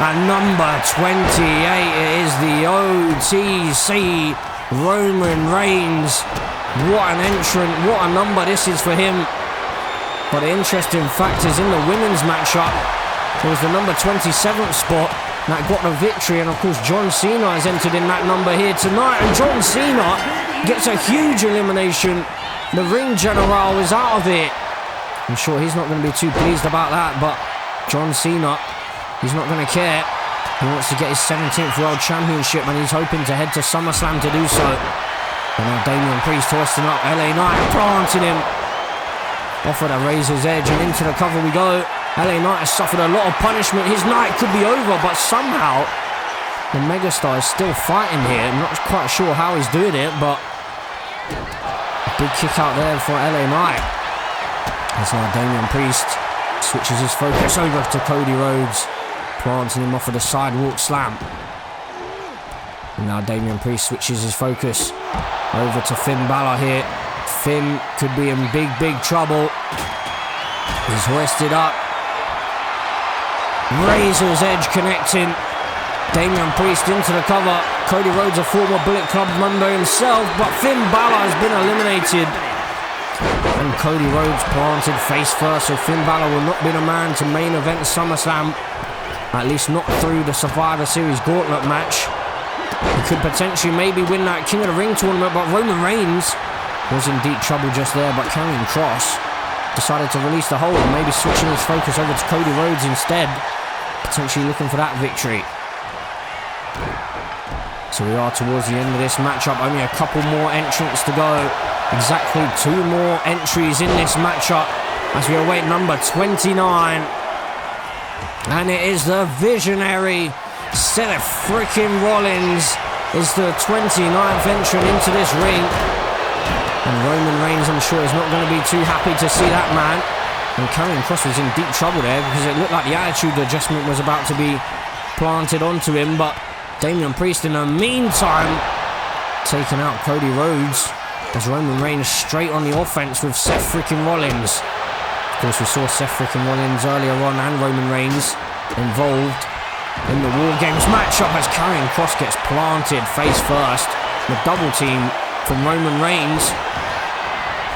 At number 28, it is the OTC Roman Reigns. What an entrant, what a number this is for him. But the interesting fact is, in the women's matchup, it was the number 27th spot that got the victory, and of course John Cena has entered in that number here tonight, and John Cena gets a huge elimination. The ring general is out of it. I'm sure he's not going to be too pleased about that, but John Cena, he's not going to care. He wants to get his 17th World Championship, and he's hoping to head to SummerSlam to do so. And now Damian Priest hoisting up LA Knight, planting him off of the Razor's Edge, and into the cover we go. LA Knight has suffered a lot of punishment. His night could be over, but somehow the megastar is still fighting here. I'm not quite sure how he's doing it, but a big kick out there for LA Knight. As now Damian Priest switches his focus over to Cody Rhodes, planting him off of the sidewalk slam. And now Damian Priest switches his focus over to Finn Balor here. Finn could be in big trouble. He's hoisted up. Razor's Edge connecting. Damian Priest into the cover. Cody Rhodes, a former Bullet Club member himself, but Finn Balor has been eliminated. And Cody Rhodes planted face first, so Finn Balor will not be the man to main event SummerSlam. At least not through the Survivor Series Gauntlet match. He could potentially maybe win that King of the Ring tournament, but Roman Reigns was in deep trouble just there, but Karrion Kross decided to release the hold, maybe switching his focus over to Cody Rhodes instead, potentially looking for that victory. So we are towards the end of this matchup, only a couple more entrants to go. Exactly 2 more entries in this matchup as we await number 29. And it is the visionary Seth freaking Rollins is the 29th entrant into this ring. And Roman Reigns, I'm sure, is not going to be too happy to see that man. And Karrion Kross was in deep trouble there because it looked like the attitude adjustment was about to be planted onto him. But Damian Priest, in the meantime, taking out Cody Rhodes as Roman Reigns straight on the offense with Seth freaking Rollins. Of course, we saw Seth freaking Rollins earlier on and Roman Reigns involved in the War Games matchup as Karrion Kross gets planted face first. The double team from Roman Reigns.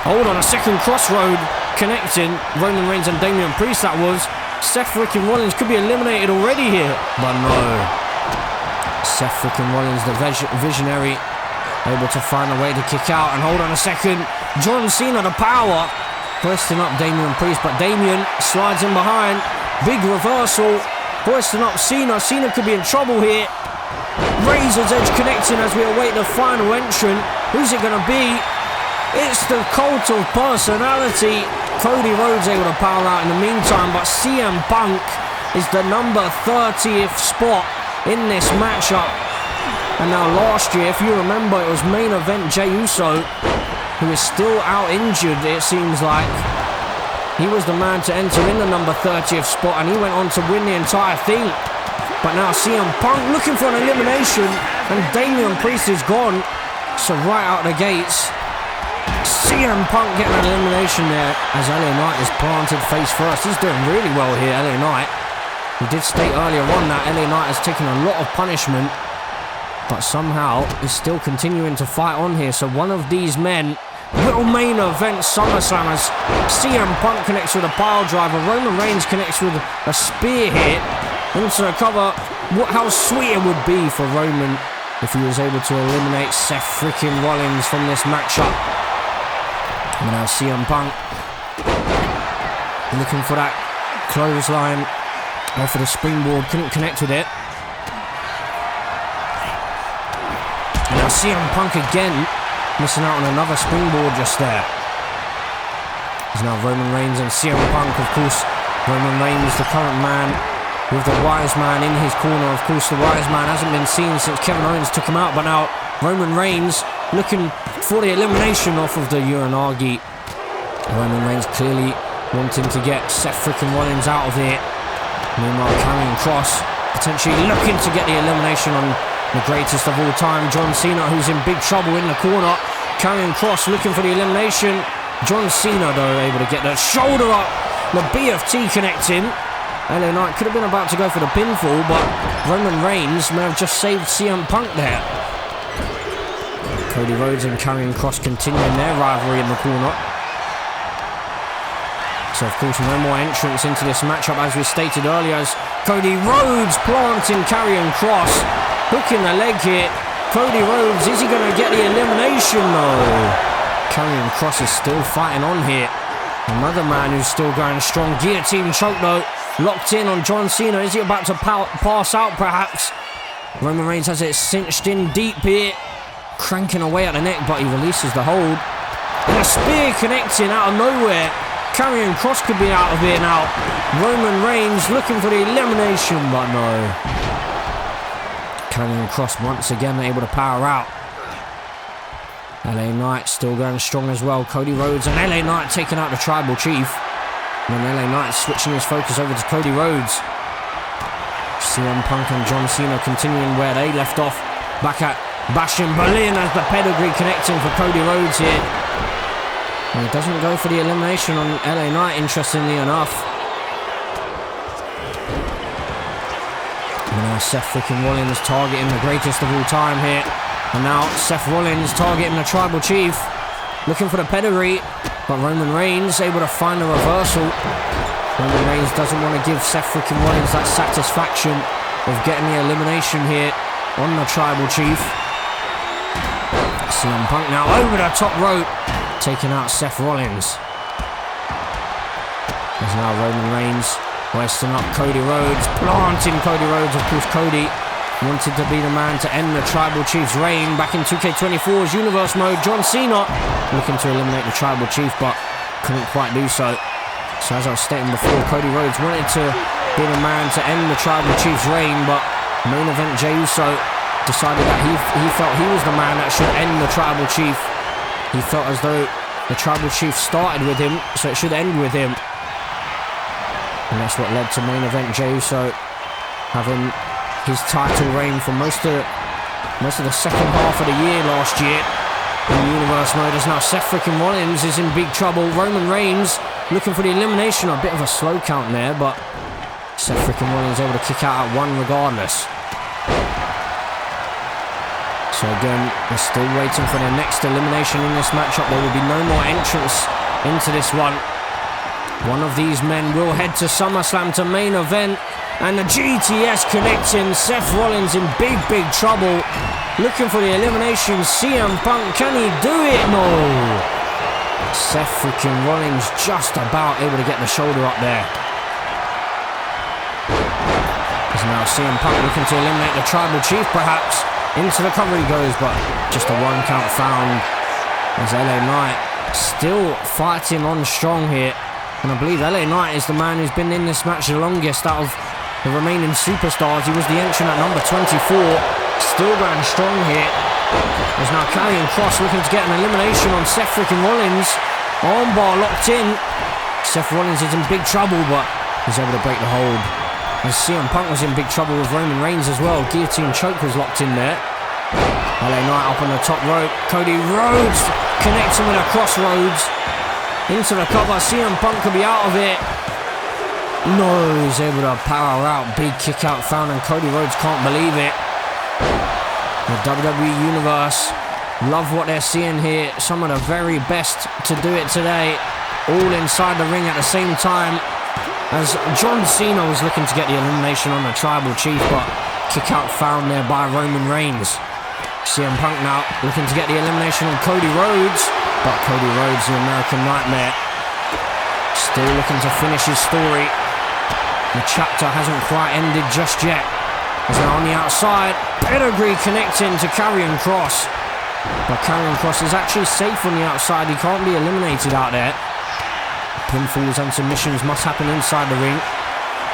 Hold on a second, crossroad connecting Roman Reigns and Damian Priest, that was. Seth freaking Rollins could be eliminated already here, but no. Seth freaking Rollins, the visionary, able to find a way to kick out. And hold on a second, John Cena, the power, hoisting up Damian Priest, but Damian slides in behind. Big reversal, hoisting up Cena. Cena could be in trouble here. Razor's Edge connecting as we await the final entrant. Who's it going to be? It's the Cult of Personality. Cody Rhodes able to power out in the meantime, but CM Punk is the number 30th spot in this matchup. And now last year, if you remember, it was main event Jey Uso, who is still out injured, it seems like. He was the man to enter in the number 30th spot, and he went on to win the entire thing. But now CM Punk looking for an elimination, and Damian Priest is gone. So right out the gates, CM Punk getting an elimination there as LA Knight is planted face first. He's doing really well here, LA Knight. We did state earlier on that LA Knight has taken a lot of punishment, but somehow is still continuing to fight on here. So one of these men will main event SummerSlam as CM Punk connects with a pile driver. Roman Reigns connects with a spear hit into the cover. How sweet it would be for Roman if he was able to eliminate Seth freaking Rollins from this matchup. And now CM Punk looking for that clothesline off of the springboard, couldn't connect with it. And now CM Punk again missing out on another springboard just there. There's now Roman Reigns and CM Punk, of course. Roman Reigns, the current man with the Wise Man in his corner. Of course, the Wise Man hasn't been seen since Kevin Owens took him out, but now Roman Reigns looking for the elimination off of the Uranagi. Roman Reigns clearly wanting to get Seth freaking Rollins out of here. Meanwhile, Karrion Kross potentially looking to get the elimination on the greatest of all time, John Cena, who's in big trouble in the corner. Karrion Kross looking for the elimination. John Cena, though, able to get that shoulder up The BFT connecting. LA Knight could have been about to go for the pinfall, but Roman Reigns may have just saved CM Punk there. Cody Rhodes and Karrion Kross continuing their rivalry in the corner. So of course no more entrance into this matchup as we stated earlier, as Cody Rhodes planting Karrion Kross, hooking the leg hit. Cody Rhodes, is he going to get the elimination? No. Karrion Kross is still fighting on here. Another man who's still going strong. Guillotine choke though. Locked in on John Cena. Is he about to pass out perhaps? Roman Reigns has it cinched in deep here. Cranking away at the neck, but he releases the hold. And a spear connecting out of nowhere. Karrion Kross could be out of here now. Roman Reigns looking for the elimination, but no. Karrion Kross once again able to power out. LA Knight still going strong as well. Cody Rhodes and LA Knight taking out the Tribal Chief. And then LA Knight switching his focus over to Cody Rhodes. CM Punk and John Cena continuing where they left off. Back at Bash in Berlin as the pedigree connecting for Cody Rhodes here. And he doesn't go for the elimination on LA Knight, interestingly enough. And now Seth freaking Rollins targeting the greatest of all time here. And now Seth Rollins targeting the Tribal Chief. Looking for the pedigree, but Roman Reigns able to find a reversal. Roman Reigns doesn't want to give Seth freaking Rollins that satisfaction of getting the elimination here on the Tribal Chief. CM Punk now over the top rope, taking out Seth Rollins. There's now Roman Reigns hoisting up Cody Rhodes, planting Cody Rhodes. Of course, Cody wanted to be the man to end the Tribal Chief's reign back in 2K24's Universe mode. John Cena looking to eliminate the Tribal Chief, but couldn't quite do so. So as I was stating before, Cody Rhodes wanted to be the man to end the Tribal Chief's reign, but main event Jey Uso decided that he felt he was the man that should end the Tribal Chief. He felt as though the Tribal Chief started with him, so it should end with him. And that's what led to main event Jey Uso having his title reign for most of the second half of the year last year in Universe mode. As now Seth freaking Rollins is in big trouble. Roman Reigns looking for the elimination. A bit of a slow count there, but Seth freaking Rollins able to kick out at one regardless. So again, we're still waiting for the next elimination in this matchup. There will be no more entrance into this one. One of these men will head to SummerSlam to main event. And the GTS connecting. Seth Rollins in big trouble. Looking for the elimination. CM Punk, can he do it? No. Seth freaking Rollins just about able to get the shoulder up there. As now CM Punk looking to eliminate the Tribal Chief perhaps. Into the cover he goes, but just a 1 count found. As LA Knight still fighting on strong here. And I believe LA Knight is the man who's been in this match the longest out of the remaining superstars. He was the entrant at number 24. Still going strong here. There's now Karrion Kross looking to get an elimination on Seth freaking Rollins. Armbar locked in. Seth Rollins is in big trouble, but he's able to break the hold. And CM Punk was in big trouble with Roman Reigns as well. Guillotine choke was locked in there. LA Knight up on the top rope. Cody Rhodes connecting with a crossroads. Into the cover. CM Punk could be out of it. No, he's able to power out. Big kick out found, and Cody Rhodes can't believe it. The WWE Universe love what they're seeing here. Some of the very best to do it today. All inside the ring at the same time. As John Cena was looking to get the elimination on the Tribal Chief, but kick out found there by Roman Reigns. CM Punk now looking to get the elimination on Cody Rhodes, but Cody Rhodes, the American Nightmare, still looking to finish his story. The chapter hasn't quite ended just yet. As now on the outside, pedigree connecting to Karrion Kross. But Karrion Kross is actually safe on the outside. He can't be eliminated out there. Pinfalls and submissions must happen inside the ring.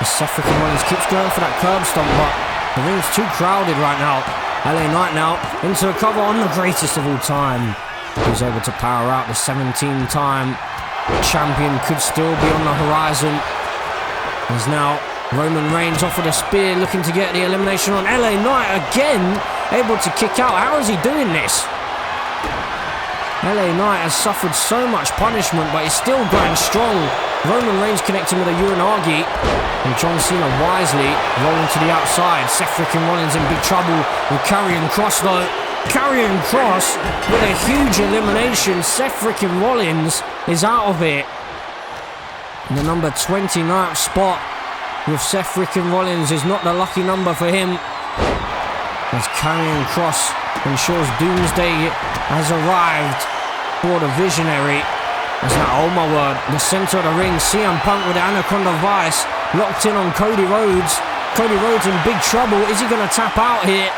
As Seth freaking Rollins keeps going for that curb stomp, but the ring's too crowded right now. LA Knight now into the cover on the greatest of all time. He's able to power out. The 17-time champion could still be on the horizon. There's now Roman Reigns off with a spear, looking to get the elimination on LA Knight again. Able to kick out. How is he doing this? LA Knight has suffered so much punishment, but he's still going strong. Roman Reigns connecting with a Uranagi. And John Cena wisely rolling to the outside. Seth freaking Rollins in big trouble with Karrion Kross though. Karrion Kross with a huge elimination. Seth freaking Rollins is out of it. In the number 29th spot with Seth freaking Rollins is not the lucky number for him. As Karrion Kross ensures Doomsday has arrived for the Visionary. As now, oh my word, the center of the ring, CM Punk with the Anaconda Vice locked in on Cody Rhodes. Cody Rhodes in big trouble. Is he going to tap out here?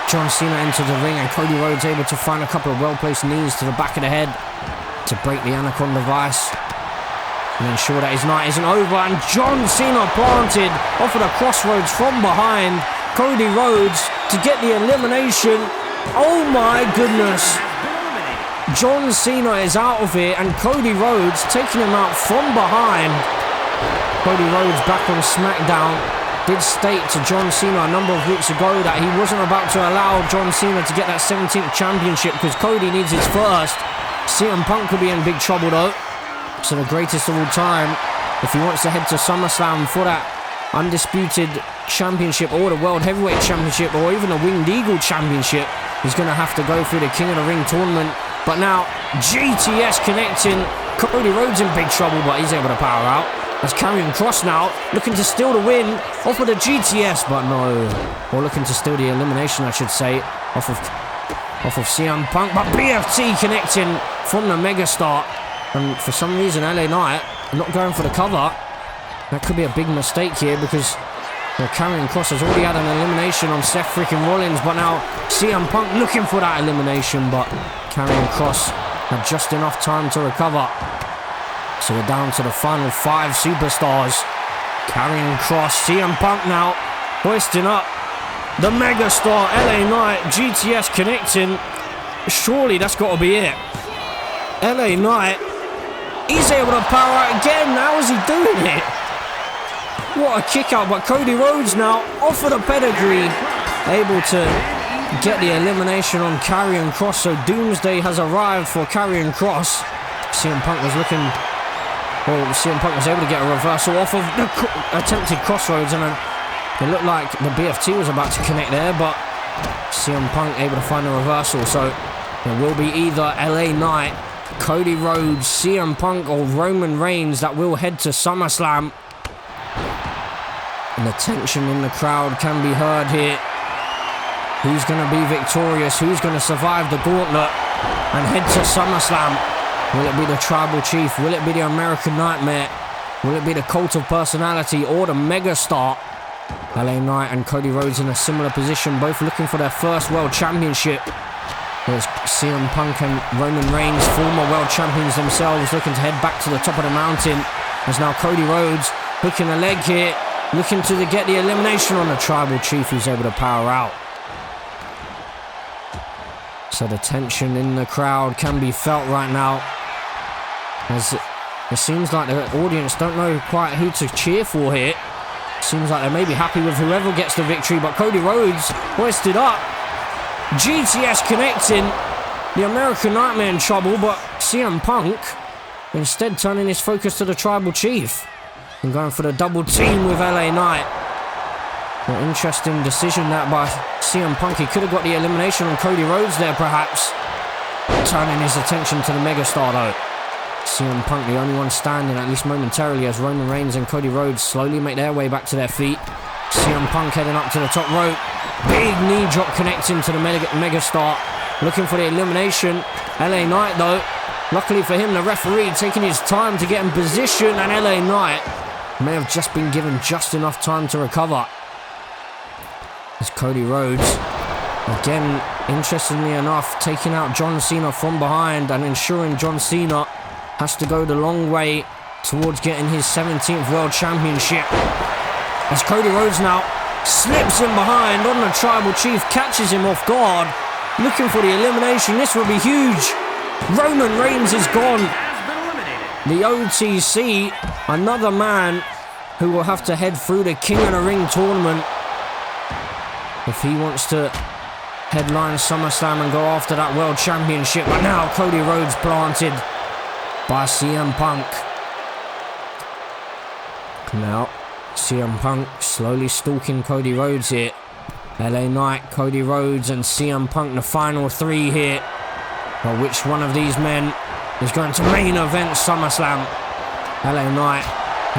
John Cena enters the ring and Cody Rhodes able to find a couple of well-placed knees to the back of the head to break the Anaconda Vice and ensure that his night isn't over. And John Cena planted off of the crossroads from behind Cody Rhodes to get the elimination. Oh my goodness. John Cena is out of here and Cody Rhodes taking him out from behind. Cody Rhodes back on SmackDown did state to John Cena a number of weeks ago that he wasn't about to allow John Cena to get that 17th championship because Cody needs his first. CM Punk could be in big trouble though. So the greatest of all time, if he wants to head to SummerSlam for that undisputed championship or the World Heavyweight Championship or even the Winged Eagle Championship, he's going to have to go through the King of the Ring tournament. But now, GTS connecting. Cody Rhodes in big trouble, but he's able to power out. As Karrion Kross now, looking to steal the win off of the GTS, but no. Or looking to steal the elimination, I should say, off of CM Punk. But BFT connecting from the Megastar. And for some reason, LA Knight not going for the cover. That could be a big mistake here because Karrion Kross has already had an elimination on Seth freaking Rollins, but now CM Punk looking for that elimination, but Karrion Kross had just enough time to recover. So we're down to the final 5 superstars. Karrion Kross, CM Punk now hoisting up the Megastar, LA Knight, GTS connecting. Surely that's got to be it. LA Knight, he's able to power out again. How is he doing it? What a kick out, but Cody Rhodes now off of the pedigree, able to get the elimination on Karrion Kross. So Doomsday has arrived for Karrion Kross. CM Punk was able to get a reversal off of the attempted crossroads, and it looked like the BFT was about to connect there, but CM Punk able to find a reversal. So it will be either LA Knight, Cody Rhodes, CM Punk or Roman Reigns that will head to SummerSlam. And the tension in the crowd can be heard here. Who's going to be victorious? Who's going to survive the gauntlet and head to SummerSlam? Will it be the Tribal Chief? Will it be the American Nightmare? Will it be the Cult of Personality or the Megastar? LA Knight and Cody Rhodes in a similar position, both looking for their first World Championship. There's CM Punk and Roman Reigns, former World Champions themselves, looking to head back to the top of the mountain. There's now Cody Rhodes hooking a leg here, looking to get the elimination on the Tribal Chief, who's able to power out. So the tension in the crowd can be felt right now, as it seems like the audience don't know quite who to cheer for here. Seems like they may be happy with whoever gets the victory, but Cody Rhodes hoisted up. GTS connecting. The American Nightmare in trouble, but CM Punk instead turning his focus to the Tribal Chief and going for the double team with LA Knight. An interesting decision that by CM Punk. He could have got the elimination on Cody Rhodes there perhaps. Turning his attention to the Megastar though. CM Punk the only one standing, at least momentarily, as Roman Reigns and Cody Rhodes slowly make their way back to their feet. CM Punk heading up to the top rope. Big knee drop connecting to the Megastar. Looking for the elimination. LA Knight though, luckily for him, the referee taking his time to get in position, and LA Knight may have just been given just enough time to recover. As Cody Rhodes, again, interestingly enough, taking out John Cena from behind and ensuring John Cena has to go the long way towards getting his 17th World Championship. As Cody Rhodes now slips in behind on the Tribal Chief, catches him off guard, looking for the elimination. This will be huge. Roman Reigns is gone. The OTC, another man who will have to head through the King of the Ring tournament if he wants to headline SummerSlam and go after that World Championship. But now Cody Rhodes planted by CM Punk. Now, CM Punk slowly stalking Cody Rhodes here. LA Knight, Cody Rhodes and CM Punk, the final three here. But which one of these men is going to main event SummerSlam? LA Knight,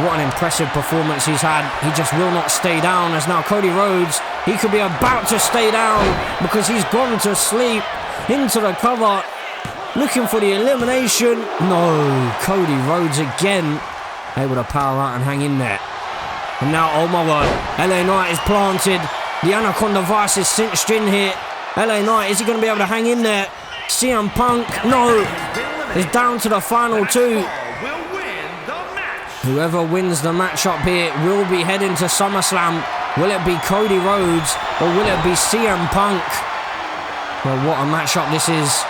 what an impressive performance he's had. He just will not stay down, as now Cody Rhodes, he could be about to stay down because he's gone to sleep into the cover, looking for the elimination. No, Cody Rhodes again, able to power out and hang in there. And now, oh my word, LA Knight is planted. The Anaconda Vice is cinched in here. LA Knight, is he going to be able to hang in there? CM Punk, no, is down to the final two. Whoever wins the matchup here will be heading to SummerSlam. Will it be Cody Rhodes or will it be CM Punk? Well, what a matchup this is.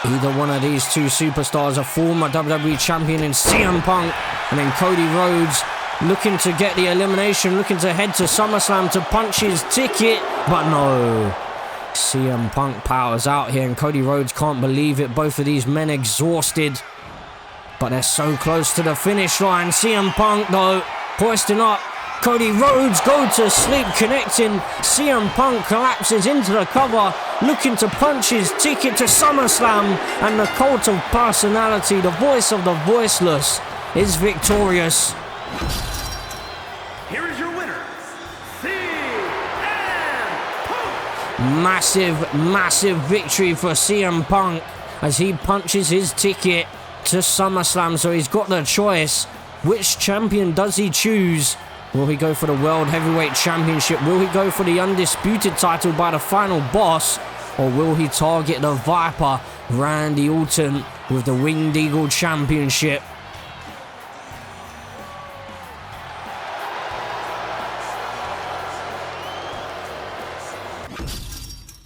Either one of these two superstars, a former WWE champion in CM Punk, and then Cody Rhodes looking to get the elimination, looking to head to SummerSlam to punch his ticket, but no. CM Punk powers out here and Cody Rhodes can't believe it. Both of these men exhausted, but they're so close to the finish line. CM Punk, though, hoisting up. Cody Rhodes go to sleep, connecting. CM Punk collapses into the cover, looking to punch his ticket to SummerSlam. And the cult of personality, the voice of the voiceless, is victorious. Here is your winner, CM Punk. Massive victory for CM Punk as he punches his ticket to SummerSlam. So he's got the choice. Which champion does he choose? Will he go for the World Heavyweight Championship? Will he go for the undisputed title by the final boss? Or will he target the Viper, Randy Orton, with the Winged Eagle Championship?